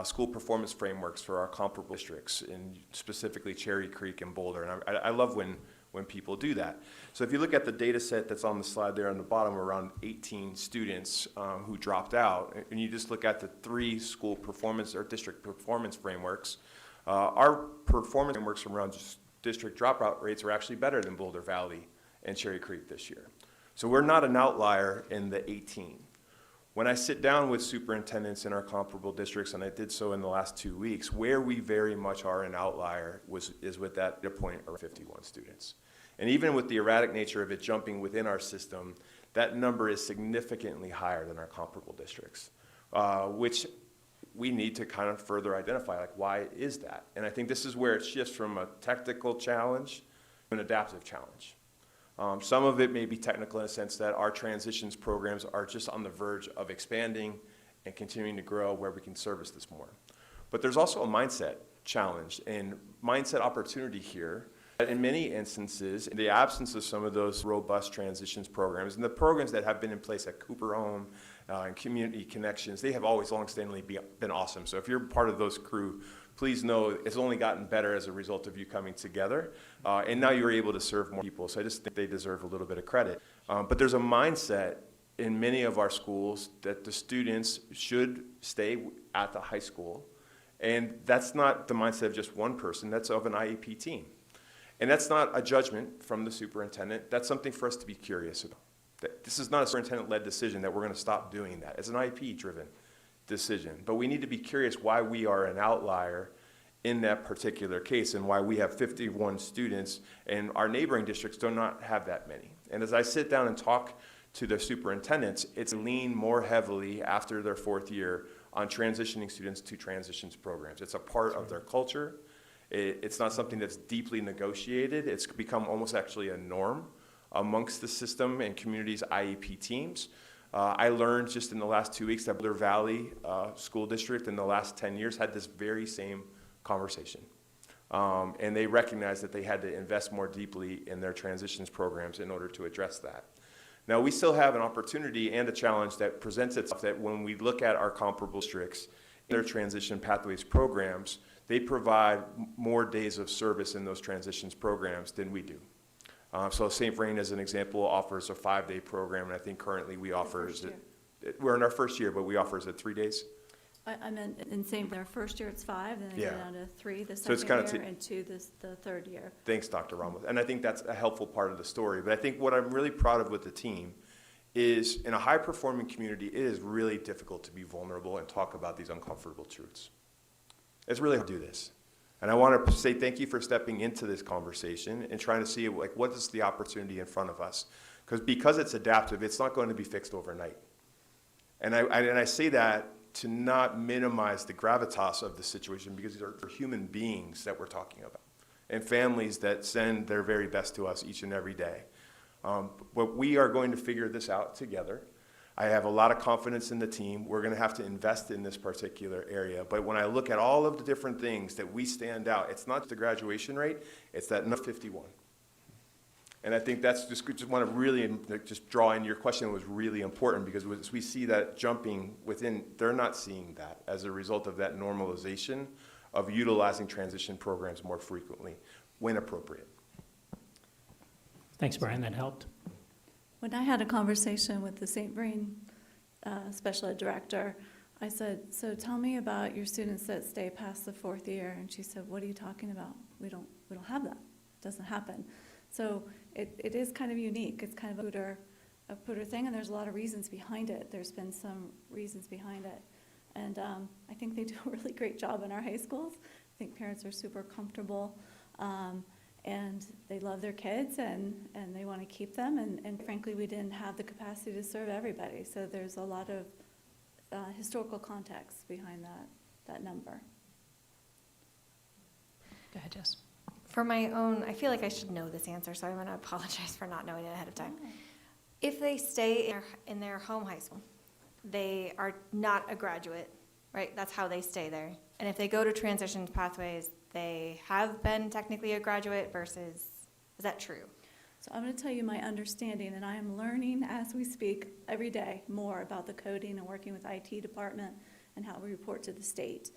school performance frameworks for our comparable districts, and specifically Cherry Creek and Boulder. And I love when people do that. So if you look at the data set that's on the slide there on the bottom, around 18 students who dropped out, and you just look at the 3 school performance or district performance frameworks, our performance frameworks around district dropout rates are actually better than Boulder Valley and Cherry Creek this year. So we're not an outlier in the 18. When I sit down with superintendents in our comparable districts, and I did so in the last 2 weeks, where we very much are an outlier is with that point around 51 students. And even with the erratic nature of it jumping within our system, that number is significantly higher than our comparable districts, which we need to kind of further identify, like, why is that? And I think this is where it shifts from a technical challenge to an adaptive challenge. Some of it may be technical in a sense that our transitions programs are just on the verge of expanding and continuing to grow where we can service this more. But there's also a mindset challenge and mindset opportunity here. In many instances, in the absence of some of those robust transitions programs and the programs that have been in place at Cooper Home and Community Connections, they have always longstandingly been awesome. So if you're part of those crew, please know it's only gotten better as a result of you coming together. And now you're able to serve more people. So I just think they deserve a little bit of credit. But there's a mindset in many of our schools that the students should stay at the high school. And that's not the mindset of just one person, that's of an IEP team. And that's not a judgment from the superintendent. That's something for us to be curious about. This is not a superintendent-led decision that we're going to stop doing that. It's an IEP-driven decision. But we need to be curious why we are an outlier in that particular case and why we have 51 students and our neighboring districts do not have that many. And as I sit down and talk to their superintendents, it's lean more heavily after their fourth year on transitioning students to transitions programs. It's a part of their culture. It's not something that's deeply negotiated. It's become almost actually a norm amongst the system and community's IEP teams. I learned just in the last 2 weeks that Boulder Valley School District in the last 10 years had this very same conversation. And they recognized that they had to invest more deeply in their transitions programs in order to address that. Now, we still have an opportunity and a challenge that presents itself that when we look at our comparable districts, their transition pathways programs, they provide more days of service in those transitions programs than we do. So St. Vrain, as an example, offers a 5-day program, and I think currently we offer, we're in our first year, but we offer, is it 3 days? I meant in their first year it's 5, then they go down to 3 the So it's second kinda year, and 2 the third year. Thanks, Dr. Ramos. And I think that's a helpful part of the story. But I think what I'm really proud of with the team is in a high-performing community, it is really difficult to be vulnerable and talk about these uncomfortable truths. It's really hard to do this. And I want to say thank you for stepping into this conversation and trying to see like what is the opportunity in front of us. Because it's adaptive, it's not going to be fixed overnight. And I say that to not minimize the gravitas of the situation, because these are human beings that we're talking about and families that send their very best to us each and every day. But we are going to figure this out together. I have a lot of confidence in the team. We're going to have to invest in this particular area. But when I look at all of the different things that we stand out, it's not the graduation rate, it's that number 51. And I think that's just want to really just draw in your question was really important, because as we see that jumping within, they're not seeing that as a result of that normalization of utilizing transition programs more frequently when appropriate. Thanks, Brian, that helped. When I had a conversation with the St. Vrain special ed director, I said, so tell me about your students that stay past the 4th year. And she said, what are you talking about? We don't have that. It doesn't happen. So it is kind of unique. It's kind of a Pooter thing, and there's a lot of reasons behind it. There's been some reasons behind it. And I think they do a really great job in our high schools. I think parents are super comfortable. And they love their kids, and they want to keep them. And frankly, we didn't have the capacity to serve everybody. So there's a lot of historical context behind that number. Go ahead, Jess. For my own, I feel like I should know this answer, so I'm going to apologize for not knowing it ahead of time. If they stay in their home high school, they are not a graduate, right? That's how they stay there. And if they go to transition pathways, they have been technically a graduate versus, is that true? So I'm going to tell you my understanding, and I am learning as we speak every day more about the coding and working with IT department and how we report to the state.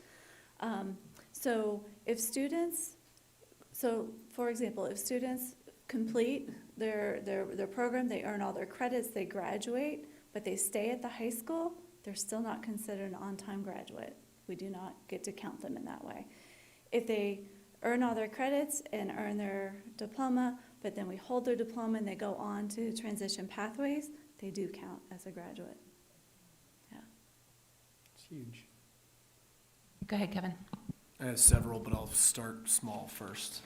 So for example, if students complete their program, they earn all their credits, they graduate, but they stay at the high school, they're still not considered an on-time graduate. We do not get to count them in that way. If they earn all their credits and earn their diploma, but then we hold their diploma and they go on to transition pathways, they do count as a graduate. Yeah. It's huge. Go ahead, Kevin. I have several, but I'll start small first.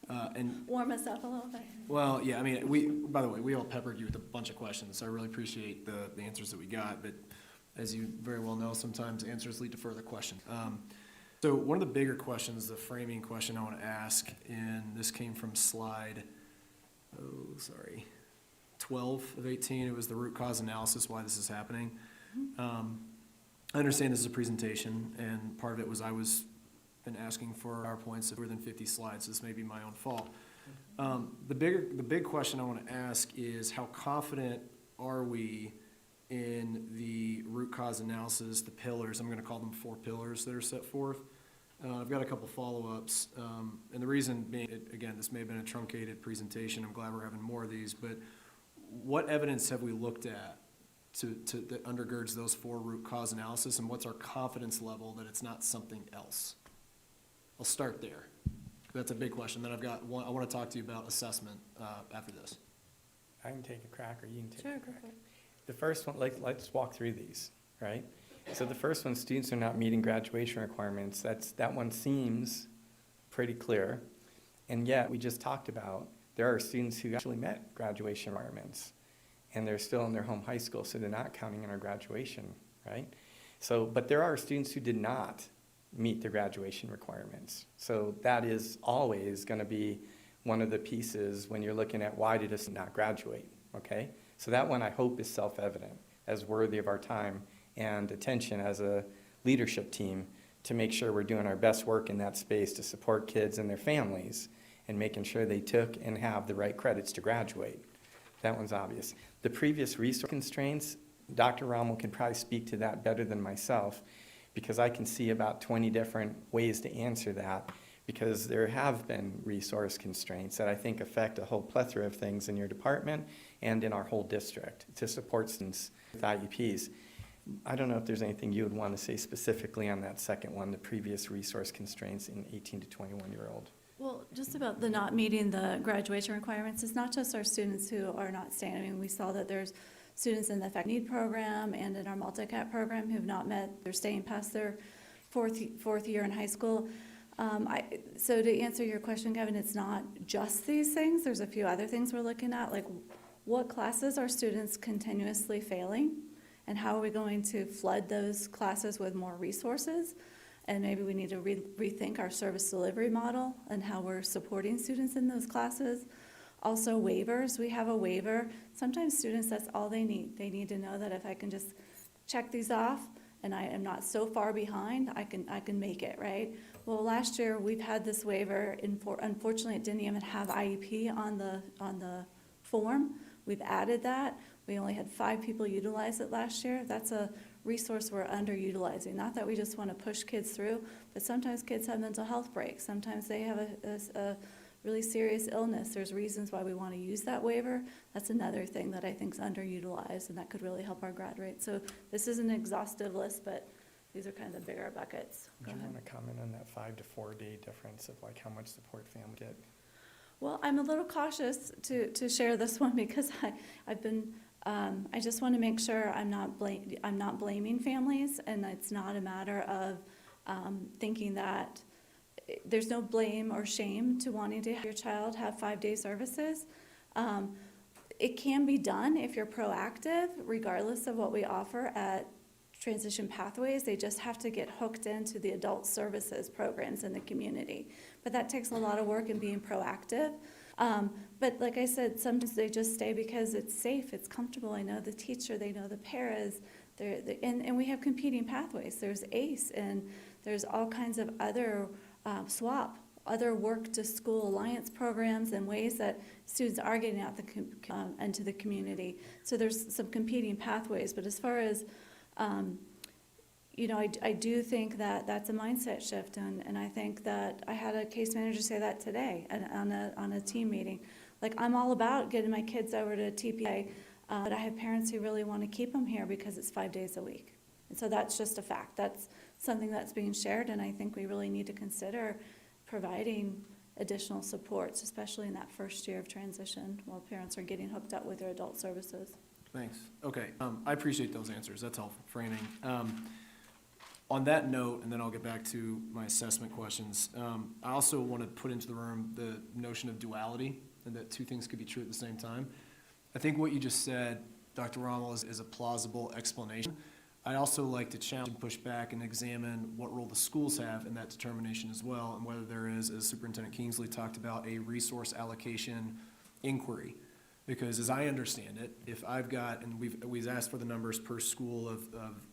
And Warm us up a little bit. well, yeah, I mean, by the way, we all peppered you with a bunch of questions, so I really appreciate the answers that we got. But as you very well know, sometimes answers lead to further questions. So one of the bigger questions, the framing question I want to ask, and this came from slide, 12 of 18. It was the root cause analysis, why this is happening. I understand this is a presentation, and part of it was I was been asking for PowerPoints of more than 50 slides, so this may be my own fault. The big question I want to ask is, how confident are we in the root cause analysis, the pillars? I'm going to call them 4 pillars that are set forth. I've got a couple follow-ups, and the reason being, again, this may have been a truncated presentation. I'm glad we're having more of these, but what evidence have we looked at that undergirds those 4 root cause analysis, and what's our confidence level that it's not something else? I'll start there. That's a big question. Then I've got one, I want to talk to you about assessment after this. I can take a crack, or you can take Sure, a go crack. for it. The first one, let's walk through these, right? So the first one, students are not meeting graduation requirements. That one seems pretty clear. And yet, we just talked about, there are students who actually met graduation requirements. and they're still in their home high school, so they're not counting in our graduation, right? So, but there are students who did not meet the graduation requirements. So that is always going to be one of the pieces when you're looking at why did us not graduate, okay? So that one I hope is self-evident, as worthy of our time and attention as a leadership team to make sure we're doing our best work in that space to support kids and their families and making sure they took and have the right credits to graduate. That one's obvious. The previous resource constraints, Dr. Rommel can probably speak to that better than myself, because I can see about 20 different ways to answer that, because there have been resource constraints that I think affect a whole plethora of things in your department and in our whole district to support students with IEPs. I don't know if there's anything you would want to say specifically on that second one, the previous resource constraints in 18 to 21-year-old. Well, just about the not meeting the graduation requirements, it's not just our students who are not staying. I mean, we saw that there's students in the Effect Need program and in our multi-cat program who've not met, they're staying past their fourth year in high school. So to answer your question, Kevin, it's not just these things. There's a few other things we're looking at, like what classes are students continuously failing, and how are we going to flood those classes with more resources? And maybe we need to rethink our service delivery model and how we're supporting students in those classes. Also waivers, we have a waiver. Sometimes students, that's all they need. They need to know that if I can just check these off and I am not so far behind, I can make it, right? Well, last year we've had this waiver, unfortunately it didn't even have IEP on the form. We've added that. We only had 5 people utilize it last year. That's a resource we're underutilizing. Not that we just want to push kids through, but sometimes kids have mental health breaks. Sometimes they have a really serious illness. There's reasons why we want to use that waiver. That's another thing that I think is underutilized, and that could really help our grad rate. So this is an exhaustive list, but these are kind of the bigger buckets. Would you want to comment on that 5 to 4 day difference of like how much support family get? Well, I'm a little cautious to share this one because I've been, I just want to make sure I'm not blaming families, and it's not a matter of thinking that there's no blame or shame to wanting to have your child have 5-day services. It can be done if you're proactive, regardless of what we offer at Transition Pathways. They just have to get hooked into the adult services programs in the community. But that takes a lot of work in being proactive. But like I said, sometimes they just stay because it's safe, it's comfortable. I know the teacher, they know the paras, and we have competing pathways. There's ACE, and there's all kinds of other SWAP, other work to school alliance programs and ways that students are getting out into the community. So there's some competing pathways. But as far as I do think that that's a mindset shift, and I think that I had a case manager say that today on a team meeting. Like, I'm all about getting my kids over to TPA, but I have parents who really want to keep them here because it's 5 days a week. And so that's just a fact. That's something that's being shared, and I think we really need to consider providing additional supports, especially in that first year of transition while parents are getting hooked up with their adult services. Thanks. Okay, I appreciate those answers. That's helpful framing. On that note, and then I'll get back to my assessment questions, I also want to put into the room the notion of duality, and that 2 things could be true at the same time. I think what you just said, Dr. Rommel, is a plausible explanation. I'd also like to challenge and push back and examine what role the schools have in that determination as well, and whether there is, as Superintendent Kingsley talked about, a resource allocation inquiry. Because as I understand it, if I've got, and we've asked for the numbers per school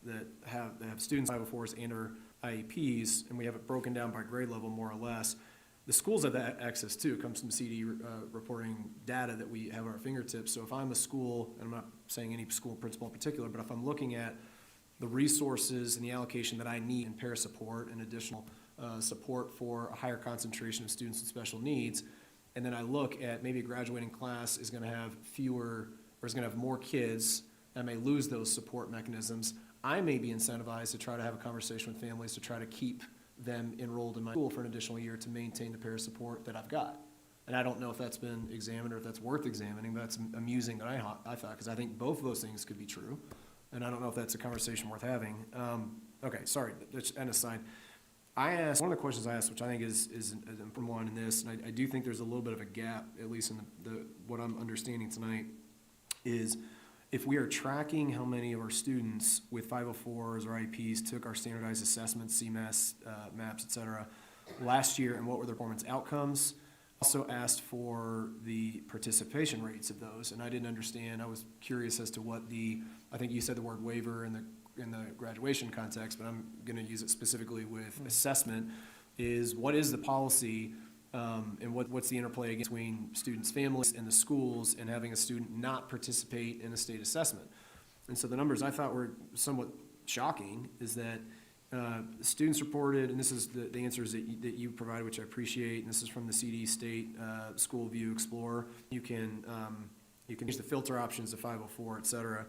that have students 504s and or IEPs, and we have it broken down by grade level more or less. The schools have that access too. It comes from CD reporting data that we have at our fingertips. So if I'm a school, and I'm not saying any school principal in particular, but if I'm looking at the resources and the allocation that I need in para support and additional support for a higher concentration of students with special needs, and then I look at maybe a graduating class is going to have fewer, or is going to have more kids, I may lose those support mechanisms. I may be incentivized to try to have a conversation with families to try to keep them enrolled in my school for an additional year to maintain the para support that I've got. And I don't know if that's been examined or if that's worth examining, but that's amusing that I thought, because I think both of those things could be true. And I don't know if that's a conversation worth having. Okay, sorry, that's an aside. I asked, one of the questions I asked, which I think is an important one in this, and I do think there's a little bit of a gap, at least in what I'm understanding tonight, is if we are tracking how many of our students with 504s or IEPs took our standardized assessments, CMAS, MAPS, et cetera, last year, and what were their performance outcomes. Also asked for the participation rates of those, and I didn't understand. I was curious as to what I think you said the word waiver in the graduation context, but I'm going to use it specifically with assessment, is what is the policy and what's the interplay between students' families and the schools and having a student not participate in a state assessment. And so the numbers I thought were somewhat shocking is that students reported, and this is the answers that you provided, which I appreciate, and this is from the CD State School View Explorer. You can use the filter options, the 504, et cetera.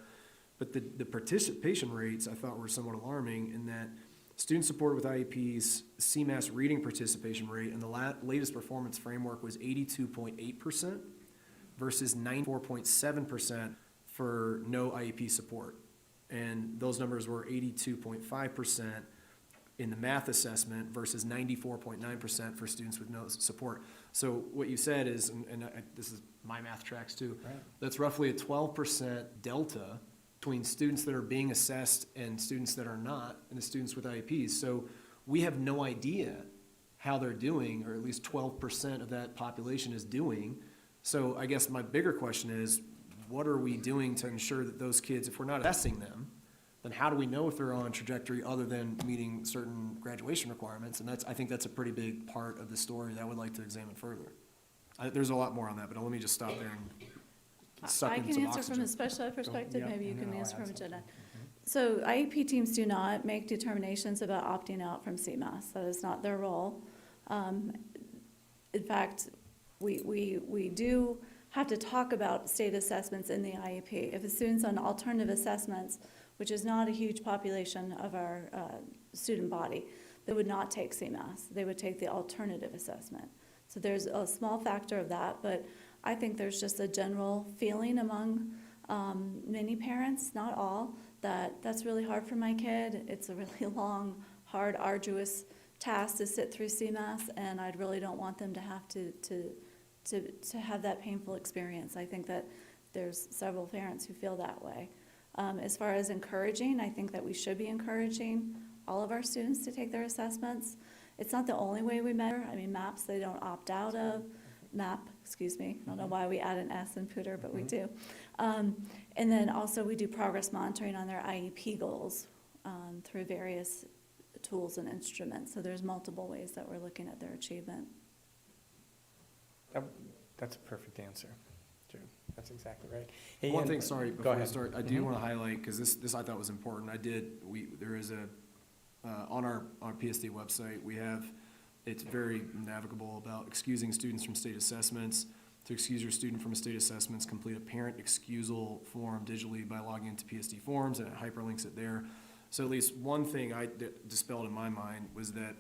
But the participation rates I thought were somewhat alarming in that students supported with IEPs, CMAS reading participation rate in the latest performance framework was 82.8% versus 94.7% for no IEP support. And those numbers were 82.5% in the math assessment versus 94.9% for students with no support. So what you said is, and this is my math tracks too, Right. that's roughly a 12% delta between students that are being assessed and students that are not, and the students with IEPs. So we have no idea how they're doing, or at least 12% of that population is doing. So I guess my bigger question is, what are we doing to ensure that those kids, if we're not assessing them, then how do we know if they're on a trajectory other than meeting certain graduation requirements? And I think that's a pretty big part of the story that I would like to examine further. There's a lot more on that, but let me just stop there and suck I in can some answer from oxygen. a special ed perspective, Yeah, maybe you and can then I'll answer add from a gen ed. something. So IEP teams do not make determinations about opting out from CMAS. That is not their role. In fact, we do have to talk about state assessments in the IEP. If a student's on alternative assessments, which is not a huge population of our student body, they would not take CMAS. They would take the alternative assessment. So there's a small factor of that, but I think there's just a general feeling among many parents, not all, that that's really hard for my kid. It's a really long, hard, arduous task to sit through CMAS, and I really don't want them to have to have that painful experience. I think that there's several parents who feel that way. As far as encouraging, I think that we should be encouraging all of our students to take their assessments. It's not the only way we measure. I mean, MAPS, they don't opt out of. I don't know why we add an S in Pooter, but we do. And then also we do progress monitoring on their IEP goals through various tools and instruments. So there's multiple ways that we're looking at their achievement. That's a perfect answer, Drew. That's exactly right. Hey, One and- thing, sorry, go before we ahead. start, I do Mhm. want to highlight, because this I thought was important. There is on our PSD website, it's very navigable about excusing students from state assessments. To excuse your student from a state assessments, complete a parent excusal form digitally by logging into PSD Forms, and it hyperlinks it there. So at least one thing I dispelled in my mind was that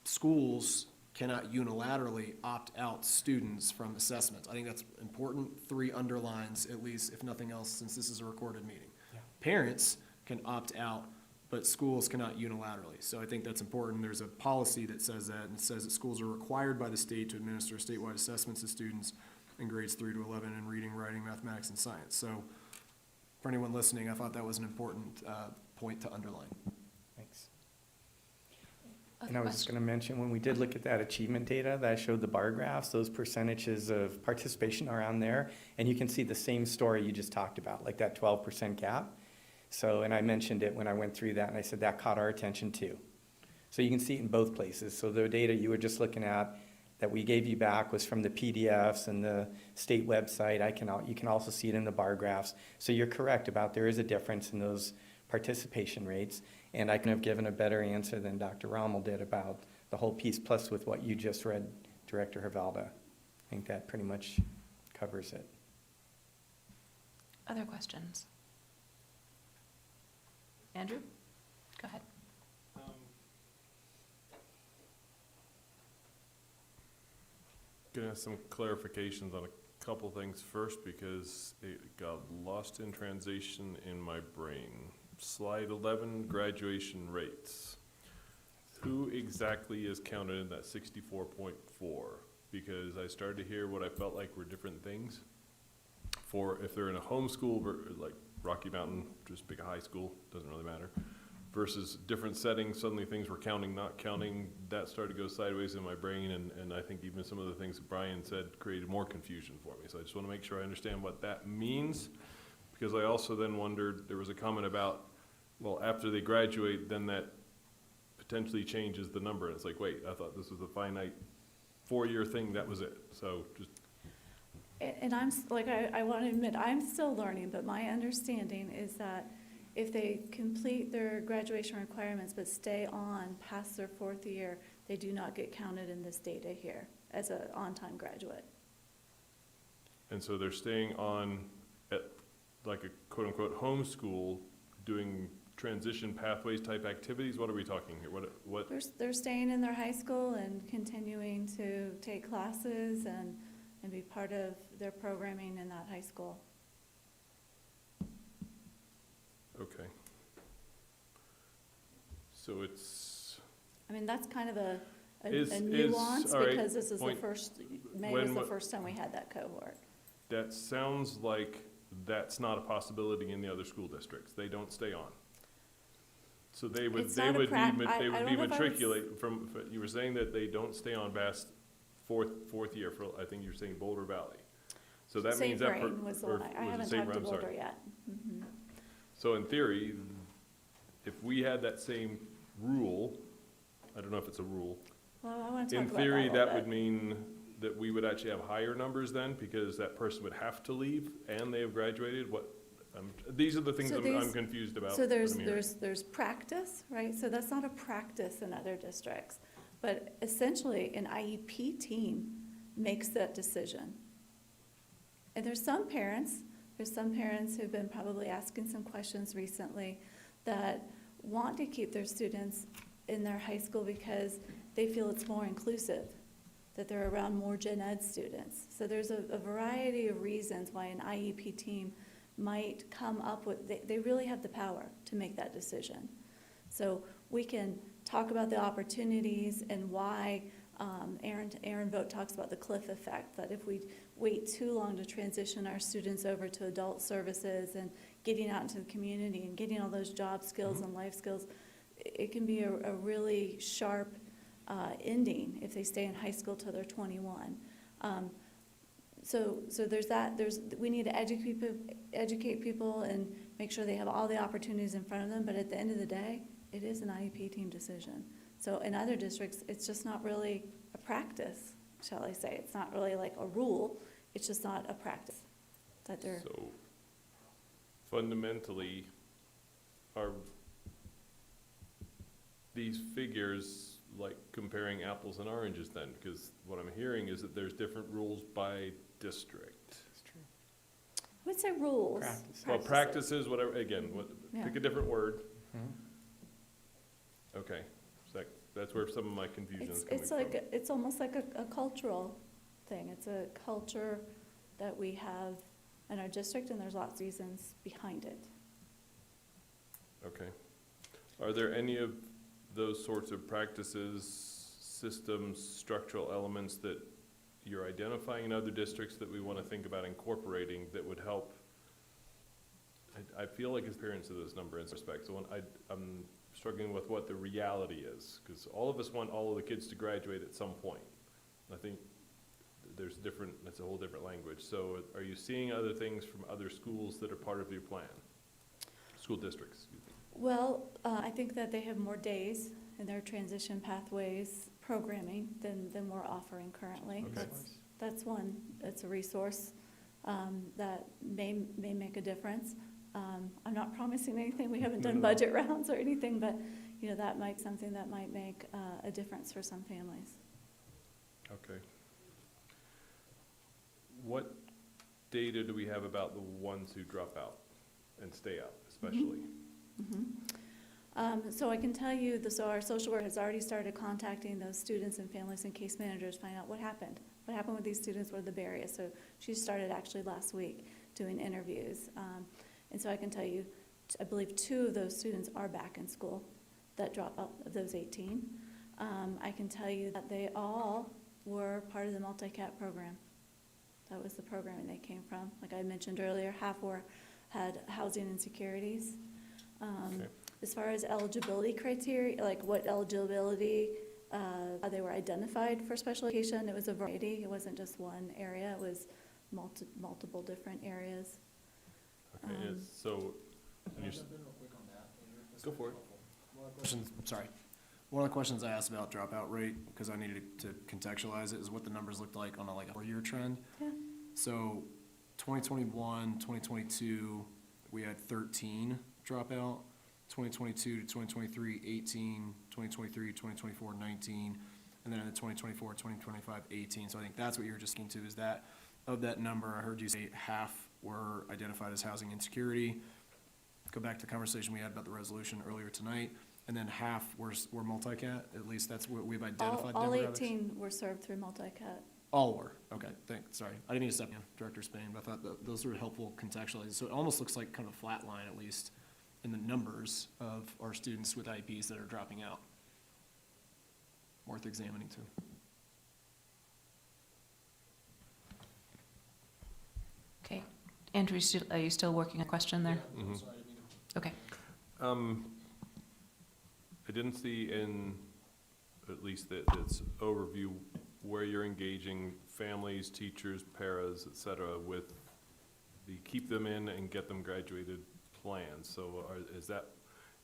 schools cannot unilaterally opt out students from assessments. I think that's important. 3 underlines, at least, if nothing else, since this is a recorded meeting. Yeah. Parents can opt out, but schools cannot unilaterally. So I think that's important. There's a policy that says that, and it says that schools are required by the state to administer statewide assessments to students in grades 3 to 11 in reading, writing, mathematics, and science. So for anyone listening, I thought that was an important point to underline. Thanks. And I was just going to mention, when we did look at that achievement data that I showed the bar graphs, those percentages of participation are on there, and you can see the same story you just talked about, like that 12% gap. So, and I mentioned it when I went through that, and I said that caught our attention too. So you can see it in both places. So the data you were just looking at that we gave you back was from the PDFs and the state website. You can also see it in the bar graphs. So you're correct about there is a difference in those participation rates, and I can have given a better answer than Dr. Rommel did about the whole piece, plus with what you just read, Director Havalda. I think that pretty much covers it. Other questions? Andrew? Go ahead. Gonna have some clarifications on a couple things first, because it got lost in translation in my brain. Slide 11, graduation rates. Who exactly is counted in that 64.4? Because I started to hear what I felt like were different things. For if they're in a homeschool, like Rocky Mountain, just pick a high school, doesn't really matter, versus different settings, suddenly things were counting, not counting, that started to go sideways in my brain, and I think even some of the things that Brian said created more confusion for me. So I just want to make sure I understand what that means, because I also then wondered, there was a comment about, well, after they graduate, then that potentially changes the number. And it's like, wait, I thought this was a finite 4-year thing, that was it. So just, And I'm, I want to admit, I'm still learning, but my understanding is that if they complete their graduation requirements but stay on past their 4th year, they do not get counted in this data here as an on-time graduate. and so they're staying on at like a quote-unquote homeschool, doing transition pathways type activities. What are we talking here? What? They're staying in their high school and continuing to take classes and be part of their programming in that high school. Okay. So it's, I mean, that's kind of a Is- nuance, all right, because this is the point. first, May When was the wa- first time we had that cohort. that sounds like that's not a possibility in the other school districts. They don't stay on. So they would, It's they not a would be, I they would don't be know if I would matriculate from, you were saying that they don't stay on past fourth year for, I think you're saying Boulder Valley. So that means that. St. Vrain was the one, I was it haven't St. talked to Vrain? I'm sorry. Boulder yet. Mhm. So in theory, if we had that same rule, I don't know if it's a rule. Well, I want to talk In about that a theory, little that bit. would mean that we would actually have higher numbers then, because that person would have to leave and they have graduated. What, these are the things So I'm these- confused about. So what there's, I'm hearing. there's practice, right? So that's not a practice in other districts. But essentially, an IEP team makes that decision. And there's some parents who've been probably asking some questions recently that want to keep their students in their high school because they feel it's more inclusive, that they're around more gen ed students. So there's a variety of reasons why an IEP team might come up with, they really have the power to make that decision. So we can talk about the opportunities and why Aaron Vogt talks about the cliff effect, that if we wait too long to transition our students over to adult services and getting out into the community and getting all those job skills and life skills, it can be a really sharp ending if they stay in high school till they're 21. So there's that. We need to educate people and make sure they have all the opportunities in front of them. But at the end of the day, it is an IEP team decision. So in other districts, it's just not really a practice, shall I say? It's not really like a rule. It's just not a practice that they're. So fundamentally, are these figures like comparing apples and oranges then? Because what I'm hearing is that there's different rules by district. I would say rules. Well, practices, whatever, again, pick a different word. Okay, so that's where some of my confusion is coming It's from. like, it's almost like a cultural thing. It's a culture that we have in our district, and there's lots of reasons behind it. Okay. Are there any of those sorts of practices, systems, structural elements that you're identifying in other districts that we want to think about incorporating that would help? I feel like as parents of this number in respect, so I'm struggling with what the reality is, because all of us want all of the kids to graduate at some point. I think that's a whole different language. So are you seeing other things from other schools that are part of your plan? School districts, excuse me. Well, I think that they have more days in their transition pathways programming than we're offering currently. Okay. That's one. That's a resource that may make a difference. I'm not promising anything. We haven't done budget rounds or anything, but that might be something that might make a difference for some families. Okay. What data do we have about the ones who drop out and stay out, especially? So I can tell you, so our social worker has already started contacting those students and families and case managers to find out what happened. What happened with these students, what are the barriers? So she started actually last week doing interviews. And so I can tell you, I believe 2 of those students are back in school that drop out of those 18. I can tell you that they all were part of the multi-cat program. That was the programming they came from. Like I mentioned earlier, half were had housing insecurities. Okay. As far as eligibility criteria, like what eligibility, they were identified for special education, it was a variety. It wasn't just one area, it was multiple different areas. Okay, so, you're s- Go for it. One of the questions I asked about dropout rate, because I needed to contextualize it, is what the numbers looked like on a 4-year trend. Yeah. So 2021, 2022, we had 13 dropout. 2022 to 2023, 18, 2023, 2024, 19, and then in the 2024, 2025, 18. So I think that's what you're just getting to, is that of that number, I heard you say half were identified as housing insecurity. Go back to the conversation we had about the resolution earlier tonight, and then half were multi-cat, at least that's what we've identified. All demographics. 18 were served through multi-cat. All were, okay, sorry. I didn't need to step in, Director Spain, but I thought those were helpful contextualized. So it almost looks like kind of a flat line, at least, in the numbers of our students with IEPs that are dropping out. Worth examining too. Okay. Andrew, are you still working a question there? Mhm. Okay. I didn't see in, at least this overview, where you're engaging families, teachers, paras, et cetera, with the keep them in and get them graduated plans. So is that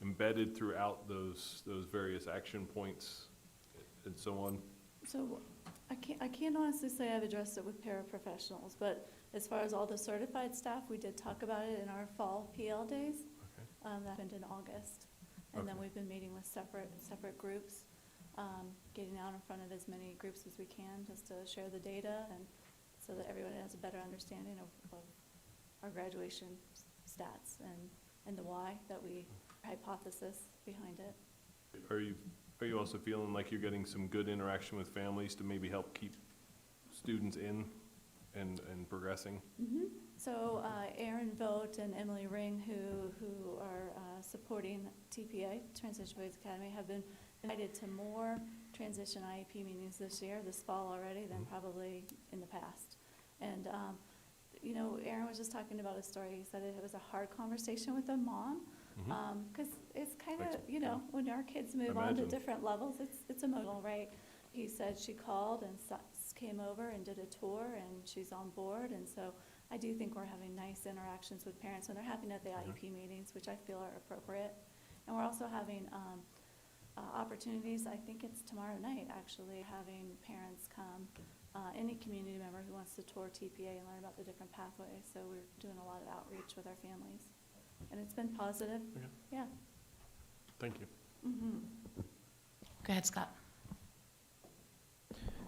embedded throughout those various action points and so on? So I can't honestly say I've addressed it with paraprofessionals, but as far as all the certified staff, we did talk about it in our fall PL days. That happened in August. And then Okay. we've been meeting with separate groups, getting out in front of as many groups as we can just to share the data and so that everyone has a better understanding of our graduation stats and the why that we hypothesis behind it. Are you also feeling like you're getting some good interaction with families to maybe help keep students in and progressing? So Erin Vogt and Emily Ring, who are supporting TPA, Transition Boys Academy, have been invited to more transition IEP meetings this year, this fall already, than probably in the past. And, you know, Erin was just talking about a story. He said it was a hard conversation with a mom. Because it's kind of, you know, when our kids move on to Imagine. different levels, it's emotional, right? He said she called and came over and did a tour, and she's on board. And so I do think we're having nice interactions with parents, and they're happening at the IEP meetings, which I feel are appropriate. And we're also having opportunities, I think it's tomorrow night, actually, having parents come, any community member who wants to tour TPA and learn about the different pathways. So we're doing a lot of outreach with our families. And it's been positive. Okay. Yeah. Thank you. Go ahead, Scott.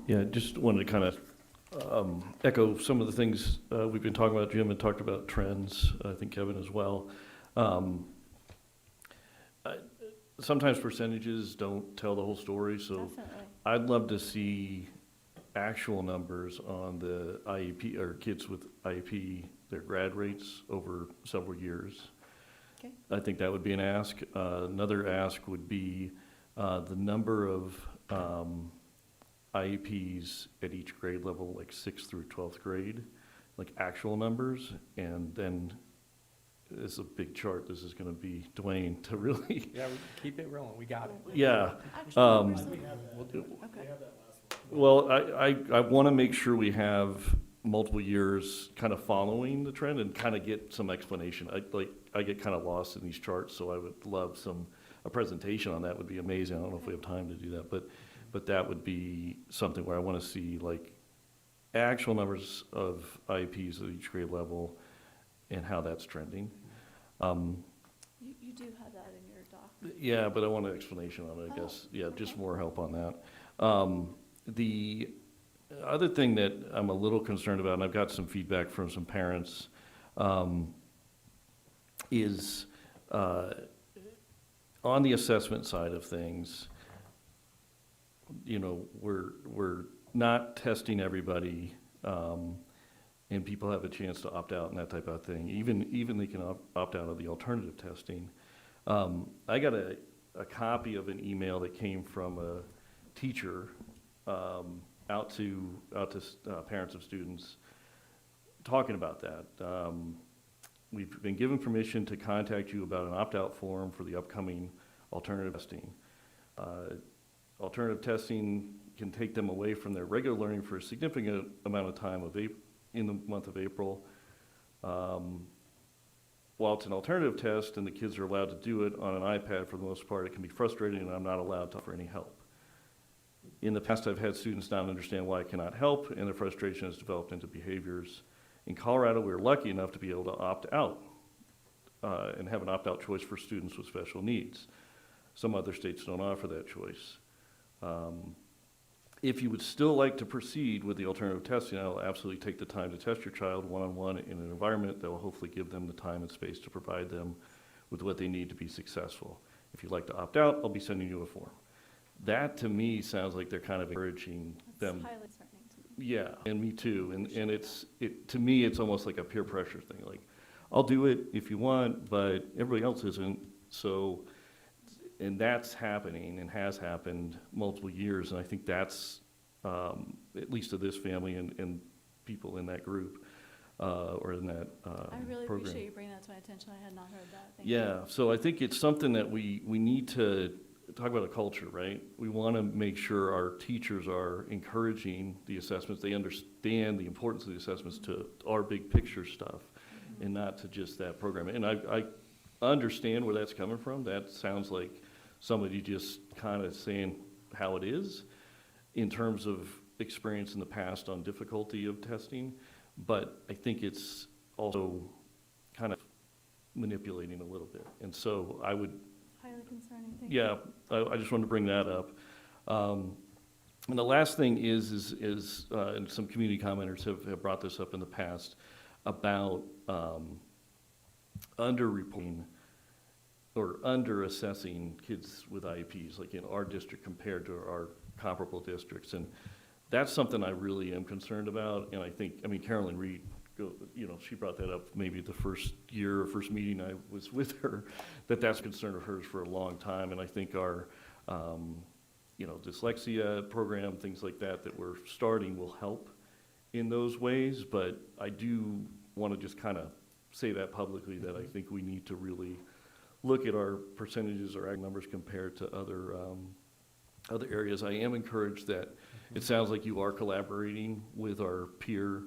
Yeah, just wanted to kind of echo some of the things we've been talking about. Jim had talked about trends, I think Kevin as well. Sometimes percentages don't tell the whole story, so Definitely. I'd love to see actual numbers on the IEP, or kids with IEP, their grad rates over several years. Okay. I think that would be an ask. Another ask would be the number of IEPs at each grade level, like 6th through 12th grade, like actual numbers. And then it's a big chart. This is going to be Dwayne to really. Yeah, we keep it rolling. We got it. Yeah. Okay. Well, I want to make sure we have multiple years kind of following the trend and kind of get some explanation. I get kind of lost in these charts, so I would love a presentation on that would be amazing. I don't know if we have time to do that, but that would be something where I want to see like actual numbers of IEPs at each grade level and how that's trending. You do have that in your doc. Yeah, but I want an explanation on it, I guess. Yeah, just more help on that. The other thing that I'm a little concerned about, and I've got some feedback from some parents, is on the assessment side of things, you know, we're not testing everybody, and people have a chance to opt out and that type of thing. Even they can opt out of the alternative testing. I got a copy of an email that came from a teacher out to parents of students talking about that. we've been given permission to contact you about an opt-out form for the upcoming alternative testing. Alternative testing can take them away from their regular learning for a significant amount of time in the month of April. While it's an alternative test and the kids are allowed to do it on an iPad for the most part, it can be frustrating and I'm not allowed to offer any help. In the past, I've had students not understand why I cannot help, and their frustration has developed into behaviors. In Colorado, we're lucky enough to be able to opt out and have an opt-out choice for students with special needs. Some other states don't offer that choice. If you would still like to proceed with the alternative testing, I'll absolutely take the time to test your child one-on-one in an environment that will hopefully give them the time and space to provide them with what they need to be successful. If you'd like to opt out, I'll be sending you a form. That, to me, sounds like they're kind of encouraging them. That's highly threatening to me. Yeah, and me too. And to me, it's almost like a peer pressure thing. Like, I'll do it if you want, but everybody else isn't. So, and that's happening and has happened multiple years. And I think that's, at least to this family and people in that group, or in that I really program. appreciate you bringing that to my attention. I had not heard that. Thank you. Yeah, so I think it's something that we need to talk about a culture, right? We want to make sure our teachers are encouraging the assessments. They understand the importance of the assessments to our big picture stuff and not to just that program. And I understand where that's coming from. That sounds like somebody just kind of saying how it is in terms of experience in the past on difficulty of testing. But I think it's also kind of manipulating a little bit. And so I would, Highly concerning. Thank you. yeah, I just wanted to bring that up. And the last thing is and some community commenters have brought this up in the past about under-reporting or under-assessing kids with IEPs, like in our district compared to our comparable districts. And that's something I really am concerned about. And I think, I mean, Carolyn Reed, she brought that up maybe the first year or first meeting I was with her, that's a concern of hers for a long time. And I think our, dyslexia program, things like that we're starting will help in those ways. But I do want to just kind of say that publicly, that I think we need to really look at our percentages or our numbers compared to other areas. I am encouraged that it sounds like you are collaborating with our peer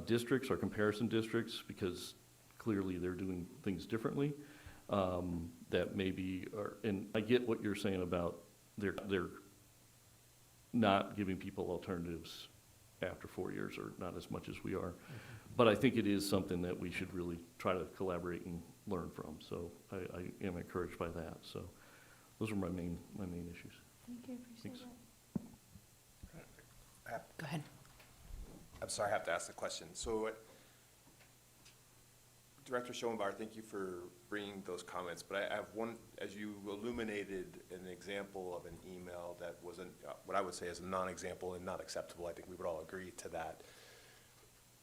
districts, our comparison districts, because clearly they're doing things differently. That maybe are, and I get what you're saying about they're not giving people alternatives after 4 years, or not as much as we are. But I think it is something that we should really try to collaborate and learn from. So I am encouraged by that. So those are my main issues. Thank you. Appreciate Thanks. that. Go ahead. I'm sorry, I have to ask the question. So, Director Schoenbauer, thank you for bringing those comments, but I have one, as you illuminated an example of an email that wasn't, what I would say is a non-example and not acceptable. I think we would all agree to that.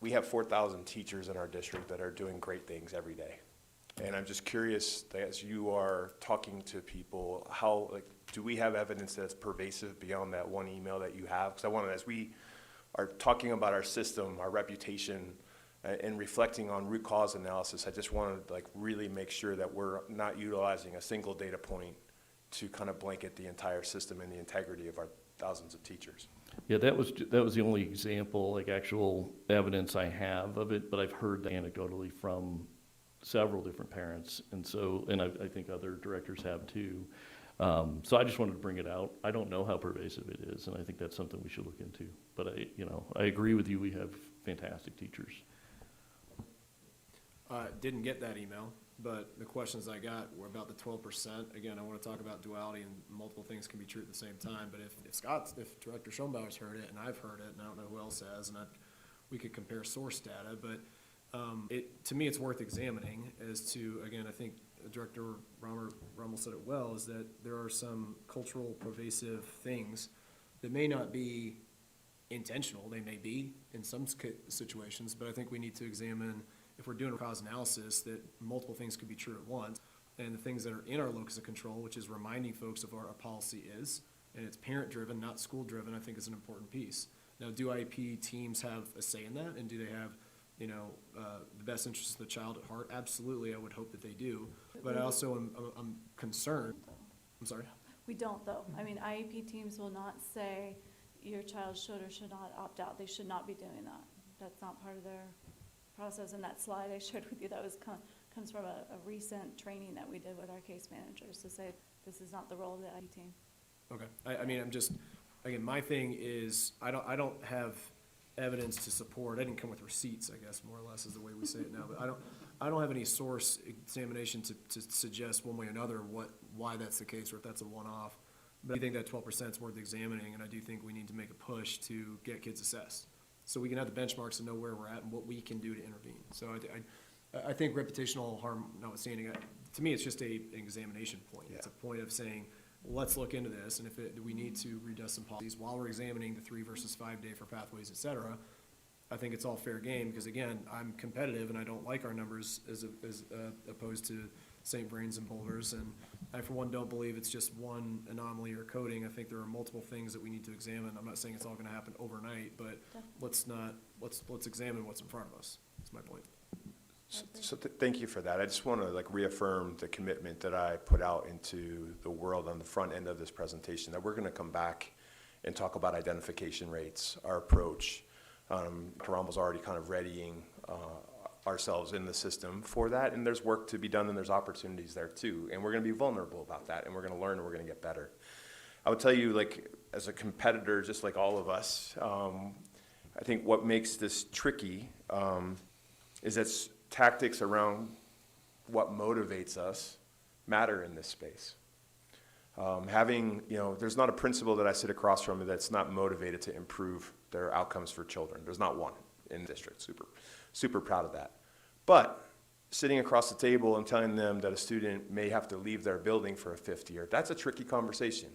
We have 4,000 teachers in our district that are doing great things every day. And I'm just curious, as you are talking to people, do we have evidence that's pervasive beyond that one email that you have? Because I want to, as we are talking about our system, our reputation, and reflecting on root cause analysis, I just want to really make sure that we're not utilizing a single data point to kind of blanket the entire system and the integrity of our thousands of teachers. Yeah, that was the only example, actual evidence I have of it, but I've heard that anecdotally from several different parents, and I think other directors have too. So I just wanted to bring it out. I don't know how pervasive it is, and I think that's something we should look into. But I agree with you. We have fantastic teachers. Didn't get that email, but the questions I got were about the 12%. Again, I want to talk about duality, and multiple things can be true at the same time. But if Director Schoenbauer's heard it, and I've heard it, and I don't know who else has, and we could compare source data, but to me, it's worth examining as to, again, I think Director Rummel said it well, is that there are some cultural pervasive things that may not be intentional. They may be in some situations, but I think we need to examine, if we're doing a cause analysis, that multiple things could be true at once. And the things that are in our locus of control, which is reminding folks of what our policy is, and it's parent-driven, not school-driven, I think is an important piece. Now, do IEP teams have a say in that, and do they have the best interest of the child at heart? Absolutely, I would hope that they do. But I also I'm concerned. I'm sorry? We don't, though. I mean, IEP teams will not say your child should or should not opt out. They should not be doing that. That's not part of their process. And that slide I shared with you, that was comes from a recent training that we did with our case managers to say this is not the role of the IEP team. Okay, I mean, I'm just, again, my thing is, I don't have evidence to support, I didn't come with receipts, I guess, more or less is the way we say it now, but I don't have any source examination to suggest one way or another why that's the case, or if that's a one-off. But I think that 12% is worth examining, and I do think we need to make a push to get kids assessed, so we can have the benchmarks to know where we're at and what we can do to intervene. So I think reputational harm notwithstanding, to me, it's just an examination point. It's a point of saying, let's look into this, and if we need to redust some policies while we're examining the 3 versus 5 day for pathways, et cetera, I think it's all fair game, because again, I'm competitive and I don't like our numbers as opposed to St. Vrain's and Boulders, and I for one don't believe it's just one anomaly or coding. I think there are multiple things that we need to examine. I'm not saying it's all gonna happen overnight, but let's examine what's in front of us. That's my point. So thank you for that. I just want to reaffirm the commitment that I put out into the world on the front end of this presentation, that we're going to come back and talk about identification rates, our approach. Dr. Rommel's already kind of readying ourselves in the system for that, and there's work to be done and there's opportunities there too, and we're going to be vulnerable about that, and we're going to learn and we're going to get better. I would tell you, as a competitor, just like all of us, I think what makes this tricky is that tactics around what motivates us matter in this space. There's not a principal that I sit across from that's not motivated to improve their outcomes for children. There's not one in the district. Super proud of that. But sitting across the table and telling them that a student may have to leave their building for a 5th year, that's a tricky conversation.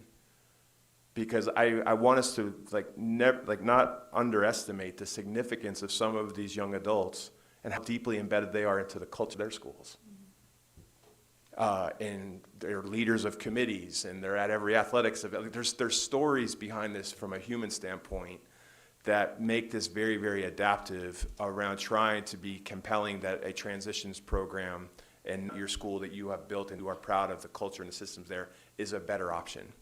Because I want us to not underestimate the significance of some of these young adults and how deeply embedded they are into the culture of their schools. And they're leaders of committees, and they're at every athletics event. There's stories behind this from a human standpoint that make this very, very adaptive around trying to be compelling that a transitions program in your school that you have built and you are proud of the culture and the systems there is a better option.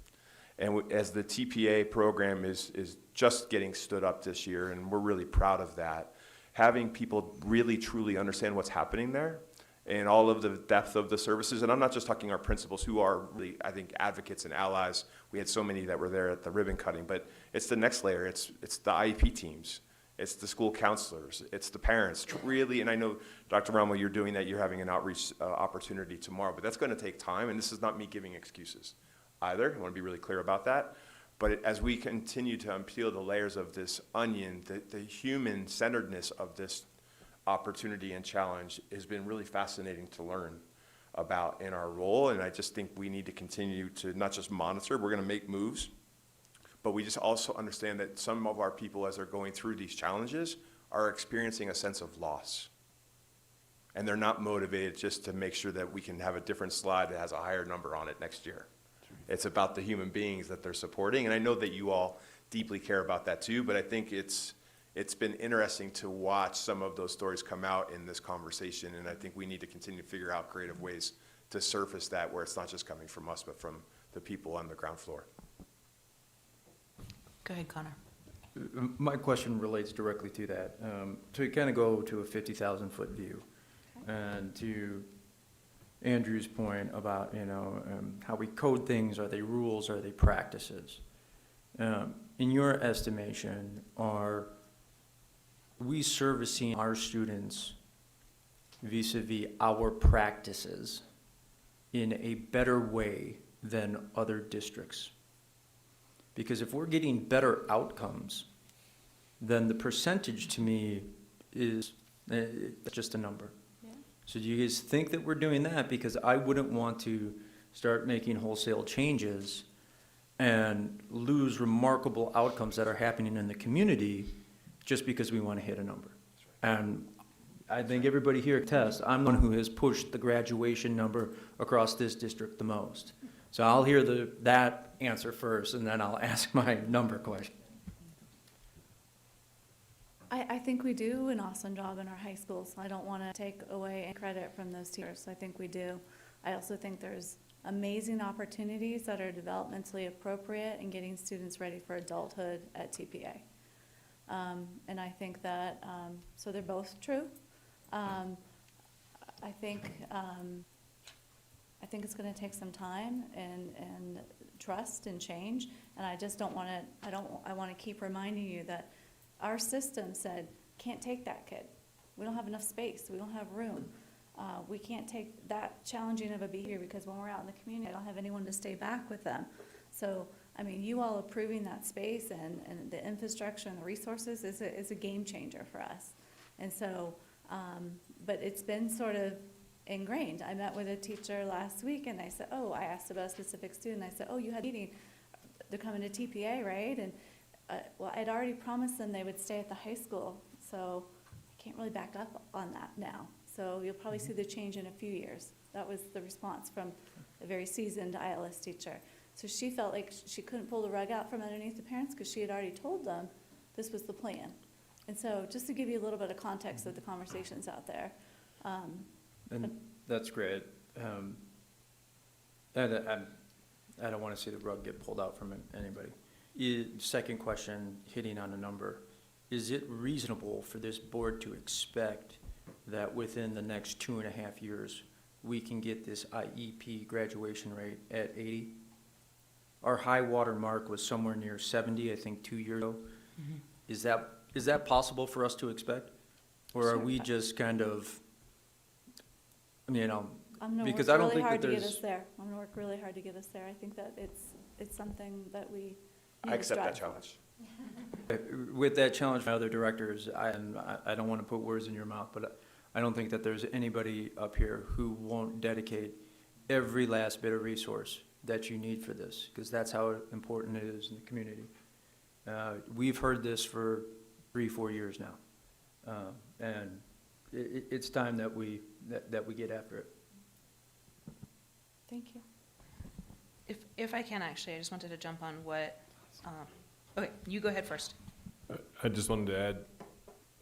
And as the TPA program is just getting stood up this year, and we're really proud of that, having people really truly understand what's happening there and all of the depth of the services. And I'm not just talking our principals, who are really, I think, advocates and allies. We had so many that were there at the ribbon cutting, but it's the next layer. It's the IEP teams. It's the school counselors. It's the parents. Really, and I know, Dr. Rommel, you're doing that. You're having an outreach opportunity tomorrow, but that's going to take time, and this is not me giving excuses either. I want to be really clear about that. But as we continue to unpeel the layers of this onion, the human-centeredness of this opportunity and challenge has been really fascinating to learn about in our role. And I just think we need to continue to not just monitor, we're going to make moves, but we just also understand that some of our people, as they're going through these challenges, are experiencing a sense of loss. And they're not motivated just to make sure that we can have a different slide that has a higher number on it next year. It's about the human beings that they're supporting, and I know that you all deeply care about that too, but I think it's been interesting to watch some of those stories come out in this conversation, and I think we need to continue to figure out creative ways to surface that where it's not just coming from us, but from the people on the ground floor. Go ahead, Connor. My question relates directly to that. To kind of go to a 50,000-foot view, and to Andrew's point about, how we code things, are they rules, are they practices? In your estimation, are we servicing our students vis-a-vis our practices in a better way than other districts? Because if we're getting better outcomes, then the percentage to me is just a number. So do you guys think that we're doing that? Because I wouldn't want to start making wholesale changes and lose remarkable outcomes that are happening in the community just because we want to hit a number. And I think everybody here attests, I'm the one who has pushed the graduation number across this district the most. So I'll hear that answer first, and then I'll ask my number question. I think we do an awesome job in our high schools. I don't want to take away any credit from those teachers. I think we do. I also think there's amazing opportunities that are developmentally appropriate in getting students ready for adulthood at TPA. And I think that, so they're both true. I think it's going to take some time and trust and change. And I just don't want to, I want to keep reminding you that our system said, can't take that kid. We don't have enough space. We don't have room. We can't take that challenging of a behavior because when we're out in the community, I don't have anyone to stay back with them. So, I mean, you all approving that space and the infrastructure and the resources is a game changer for us. And so, but it's been sort of ingrained. I met with a teacher last week and I said, I asked about a specific student. I said, you had a meeting, they're coming to TPA, right? And well, I'd already promised them they would stay at the high school, so I can't really back up on that now. So you'll probably see the change in a few years. That was the response from a very seasoned ILS teacher. So she felt like she couldn't pull the rug out from underneath the parents because she had already told them this was the plan. And so just to give you a little bit of context of the conversations out there. And that's great. And I don't want to see the rug get pulled out from anybody. Second question, hitting on a number. Is it reasonable for this board to expect that within the next 2.5 years, we can get this IEP graduation rate at 80? Our high water mark was somewhere near 70, I think, 2 years ago. Mm-hmm. Is that possible for us to expect? Or are we just kind of, you know, I'm gonna because work I don't really think hard that to get there's. us there. I'm gonna work really hard to get us there. I think that it's something that we I need to accept that strive for. challenge. With that challenge from other directors, I don't want to put words in your mouth, but I don't think that there's anybody up here who won't dedicate every last bit of resource that you need for this, because that's how important it is in the community. We've heard this for 3-4 years now, and it's time that we get after it. Thank you. If I can, actually, I just wanted to jump on what, okay, you go ahead first. I just wanted to add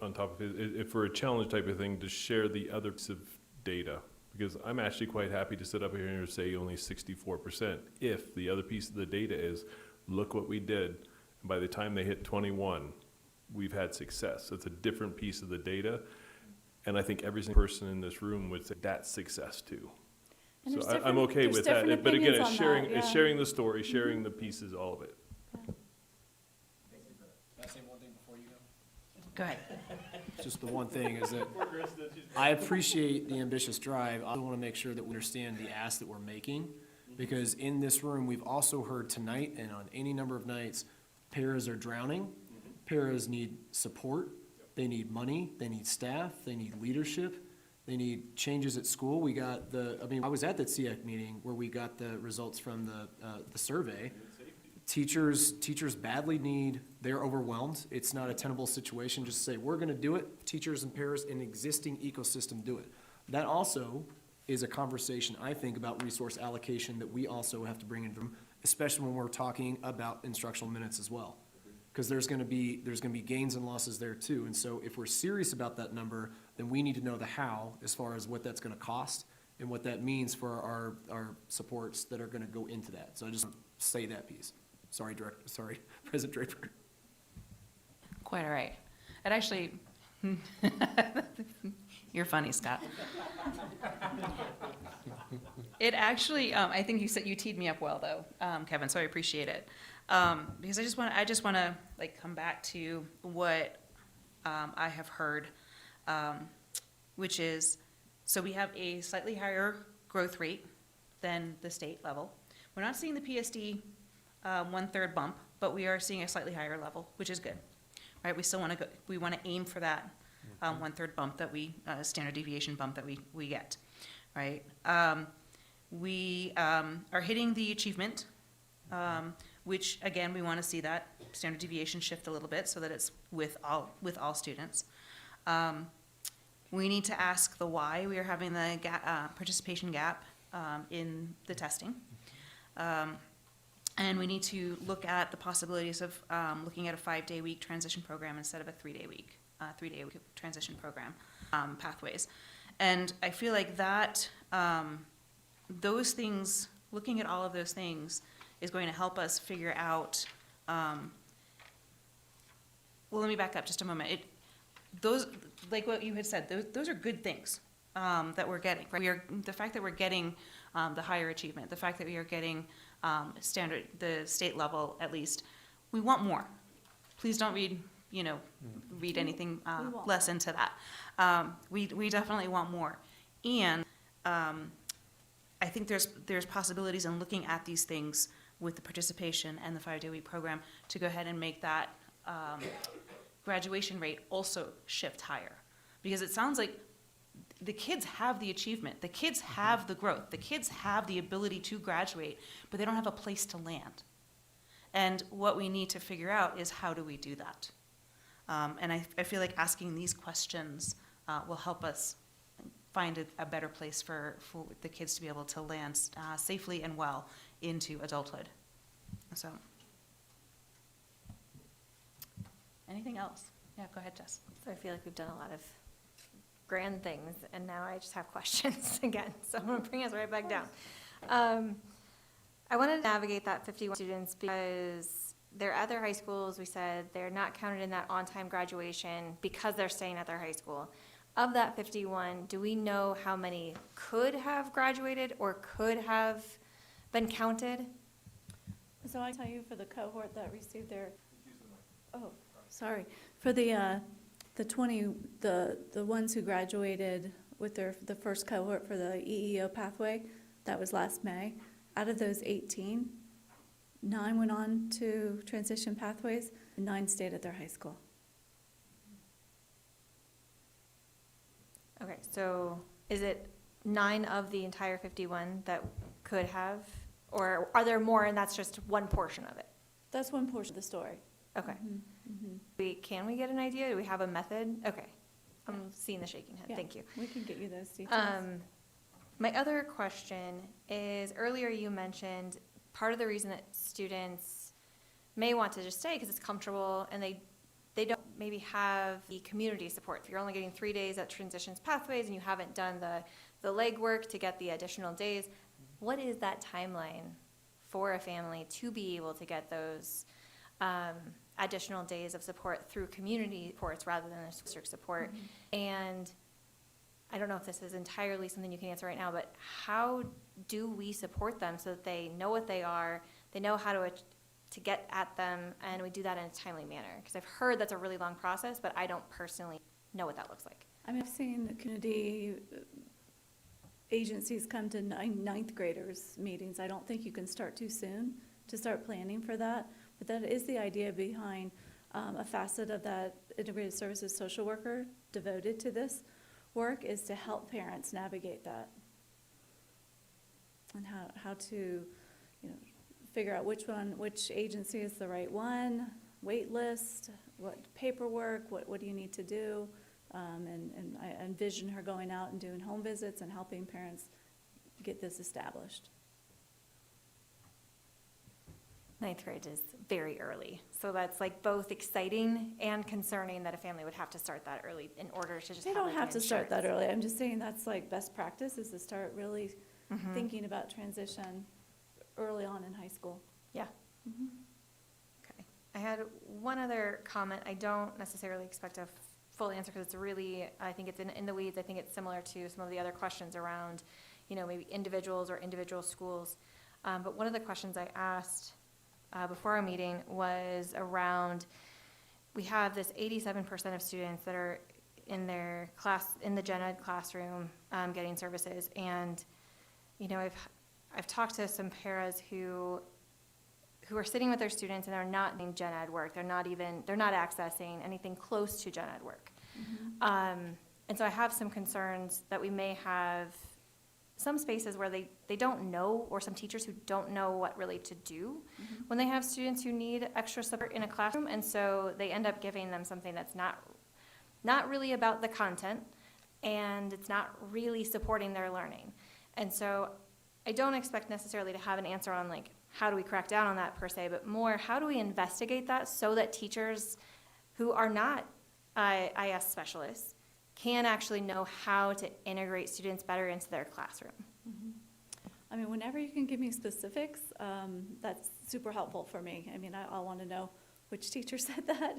on top of it, if for a challenge type of thing, to share the other piece of data, because I'm actually quite happy to sit up here and say only 64%. If the other piece of the data is, look what we did, and by the time they hit 21, we've had success. It's a different piece of the data, and I think every single person in this room would say that's success too. And So there's I'm okay different- with there's that, different but again, opinions it's on sharing, that, it's yeah. sharing the story, sharing the pieces, all of it. Can I say one thing before you go? Go ahead. Just the one thing is that I appreciate the ambitious drive. I want to make sure that we understand the ask that we're making, because in this room, we've also heard tonight and on any number of nights, paras are drowning. Paras need support. They need money. They need staff. They need leadership. They need changes at school. We got I was at that SEAC meeting where we got the results from the survey. Teachers badly need, they're overwhelmed. It's not a tenable situation just to say, we're gonna do it. Teachers and paras in existing ecosystem do it. That also is a conversation, I think, about resource allocation that we also have to bring in from, especially when we're talking about instructional minutes as well. Because there's gonna be gains and losses there too. And so if we're serious about that number, then we need to know the how as far as what that's gonna cost and what that means for our supports that are gonna go into that. So I just want to say that piece. Sorry, President Draper. Quite all right. It actually, you're funny, Scott. It actually, I think you teed me up well though, Kevin, so I appreciate it. Because I just want to like come back to what I have heard, which is, so we have a slightly higher growth rate than the state level. We're not seeing the PSD 1/3 bump, but we are seeing a slightly higher level, which is good, right? We still want to we want to aim for that 1/3 bump that standard deviation bump that we get, right? We are hitting the achievement, which again, we want to see that standard deviation shift a little bit so that it's with all students. We need to ask the why we are having the participation gap in the testing. And we need to look at the possibilities of looking at a 5-day week transition program instead of a 3-day week. 3-day transition program pathways. And I feel like that, those things, looking at all of those things is going to help us figure out, well, let me back up just a moment. Those, like what you had said, those are good things that we're getting. Right? The fact that we're getting the higher achievement, the fact that we are getting the state level at least, we want more. Please don't read anything less into that. We definitely want more. And I think there's possibilities in looking at these things with the participation and the 5-day week program to go ahead and make that graduation rate also shift higher. Because it sounds like the kids have the achievement, the kids have the growth, the kids have the ability to graduate, but they don't have a place to land. And what we need to figure out is how do we do that? And I feel like asking these questions will help us find a better place for the kids to be able to land safely and well into adulthood. So, anything else? Yeah, go ahead, Jess. So I feel like we've done a lot of grand things, and now I just have questions again. So I'm going to bring us right back down. I wanted to navigate that 51 students because they're at their high schools. We said they're not counted in that on-time graduation because they're staying at their high school. Of that 51, do we know how many could have graduated or could have been counted? So I tell you for the cohort that received their, for the 20, the ones who graduated with the first cohort for the EEO pathway, that was last May. Out of those 18, 9 went on to transition pathways, and 9 stayed at their high school. Okay, so is it 9 of the entire 51 that could have, or are there more and that's just one portion of it? That's one portion of the story. Okay. Can we get an idea? Do we have a method? Okay. I'm seeing the shaking head. Yeah, Thank you. We can get you those details. My other question is, earlier you mentioned part of the reason that students may want to just stay because it's comfortable and they don't maybe have the community support. If you're only getting 3 days at Transitions Pathways and you haven't done the legwork to get the additional days, what is that timeline for a family to be able to get those additional days of support through community supports rather than district support? And I don't know if this is entirely something you can answer right now, but how do we support them so that they know what they are, they know how to get at them, and we do that in a timely manner? Because I've heard that's a really long process, but I don't personally know what that looks like. I mean, I've seen the community agencies come to ninth graders meetings. I don't think you can start too soon to start planning for that, but that is the idea behind a facet of that integrated services social worker devoted to this work is to help parents navigate that and how to figure out which agency is the right one, wait list, what paperwork, what do you need to do, and I envision her going out and doing home visits and helping parents get this established. Ninth grade is very early, so that's like both exciting and concerning that a family would have to start that early in order to just They don't have to start that early. I'm just saying that's like best practice is to start really thinking about transition early on in high school. Yeah. Okay. I had one other comment. I don't necessarily expect a full answer because it's really, I think it's in the weeds. I think it's similar to some of the other questions around, maybe individuals or individual schools. But one of the questions I asked before our meeting was around, we have this 87% of students that are in their class, in the gen ed classroom, getting services. And, I've talked to some paras who are sitting with their students and they're not doing gen ed work. They're not accessing anything close to gen ed work. And so I have some concerns that we may have some spaces where they don't know, or some teachers who don't know what really to do when they have students who need extra support in a classroom. And so they end up giving them something that's not really about the content, and it's not really supporting their learning. And so I don't expect necessarily to have an answer on like, how do we crack down on that per se, but more, how do we investigate that so that teachers who are not IS specialists can actually know how to integrate students better into their classroom. I mean, whenever you can give me specifics, that's super helpful for me. I mean, I'll want to know which teacher said that,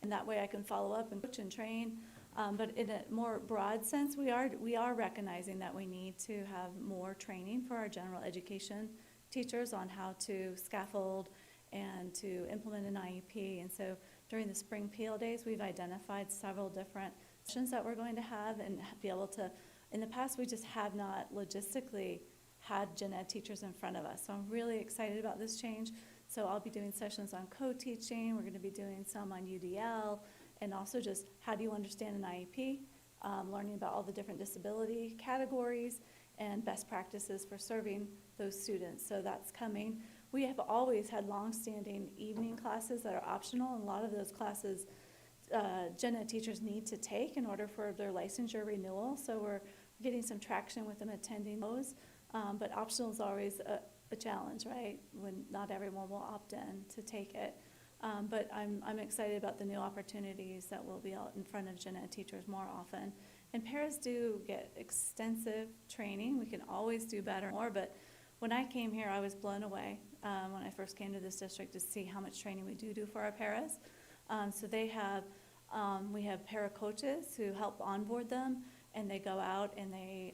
and that way I can follow up and coach and train. But in a more broad sense, we are recognizing that we need to have more training for our general education teachers on how to scaffold and to implement an IEP. And so during the spring PL days, we've identified several different sessions that we're going to have and be able to, in the past, we just have not logistically had gen ed teachers in front of us. So I'm really excited about this change. So I'll be doing sessions on co-teaching. We're going to be doing some on UDL, and also just how do you understand an IEP, learning about all the different disability categories and best practices for serving those students. So that's coming. We have always had longstanding evening classes that are optional, and a lot of those classes gen ed teachers need to take in order for their licensure renewal. So we're getting some traction with them attending those. But optional is always a challenge, right? When not everyone will opt in to take it. But I'm excited about the new opportunities that will be out in front of gen ed teachers more often. And paras do get extensive training. We can always do better more, but when I came here, I was blown away when I first came to this district to see how much training we do for our paras. So they have, we have para coaches who help onboard them, and they go out and they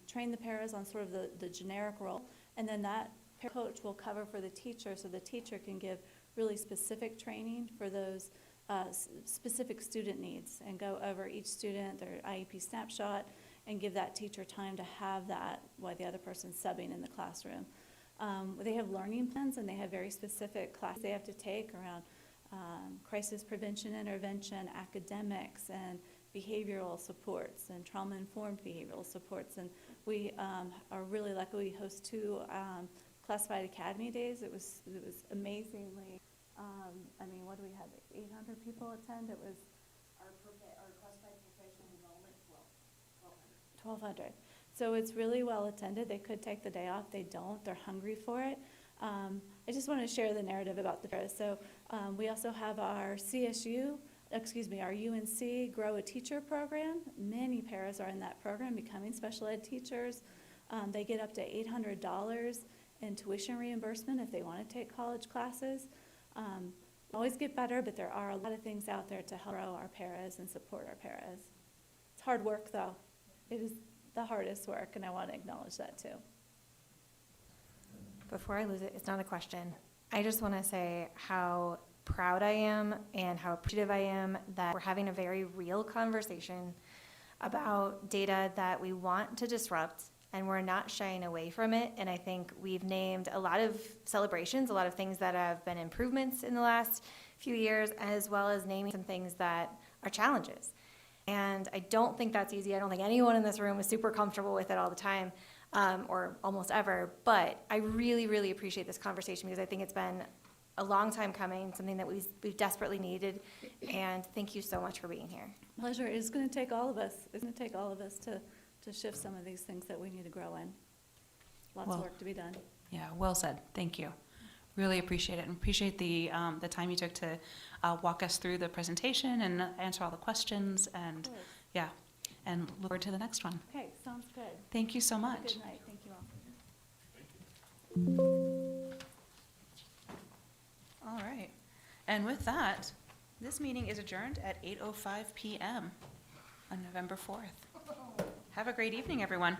train the paras on sort of the generic role, and then that para coach will cover for the teacher, so the teacher can give really specific training for those specific student needs and go over each student, their IEP snapshot, and give that teacher time to have that while the other person's subbing in the classroom. They have learning plans, and they have very specific classes they have to take around crisis prevention, intervention, academics, and behavioral supports, and trauma-informed behavioral supports. And we are really lucky. We host 2 classified academy days. It was amazingly, I mean, what do we have, 800 people attend? It was our classified professional enrollment, 1,200. So it's really well attended. They could take the day off. They don't. They're hungry for it. I just want to share the narrative about the paras. So we also have our our UNC Grow a Teacher program. Many paras are in that program, becoming special ed teachers. They get up to $800 in tuition reimbursement if they want to take college classes. Always get better, but there are a lot of things out there to help grow our paras and support our paras. It's hard work, though. It is the hardest work, and I want to acknowledge that, too. Before I lose it, it's not a question. I just want to say how proud I am and how appreciative I am that we're having a very real conversation about data that we want to disrupt, and we're not shying away from it. And I think we've named a lot of celebrations, a lot of things that have been improvements in the last few years, as well as naming some things that are challenges. And I don't think that's easy. I don't think anyone in this room is super comfortable with it all the time, or almost ever. But I really, really appreciate this conversation because I think it's been a long time coming, something that we've desperately needed. And thank you so much for being here. Pleasure. It's going to take all of us. It's going to take all of us to shift some of these things that we need to grow in. Lots of work to be done. Yeah, well said. Thank you. Really appreciate it, and appreciate the time you took to walk us through the presentation and answer all the questions, and yeah, and look forward to the next one. Okay, sounds good. Thank you so Have a much. good night. Thank you all. All right, and with that, this meeting is adjourned at 8:05 p.m. on November 4th. Have a great evening, everyone.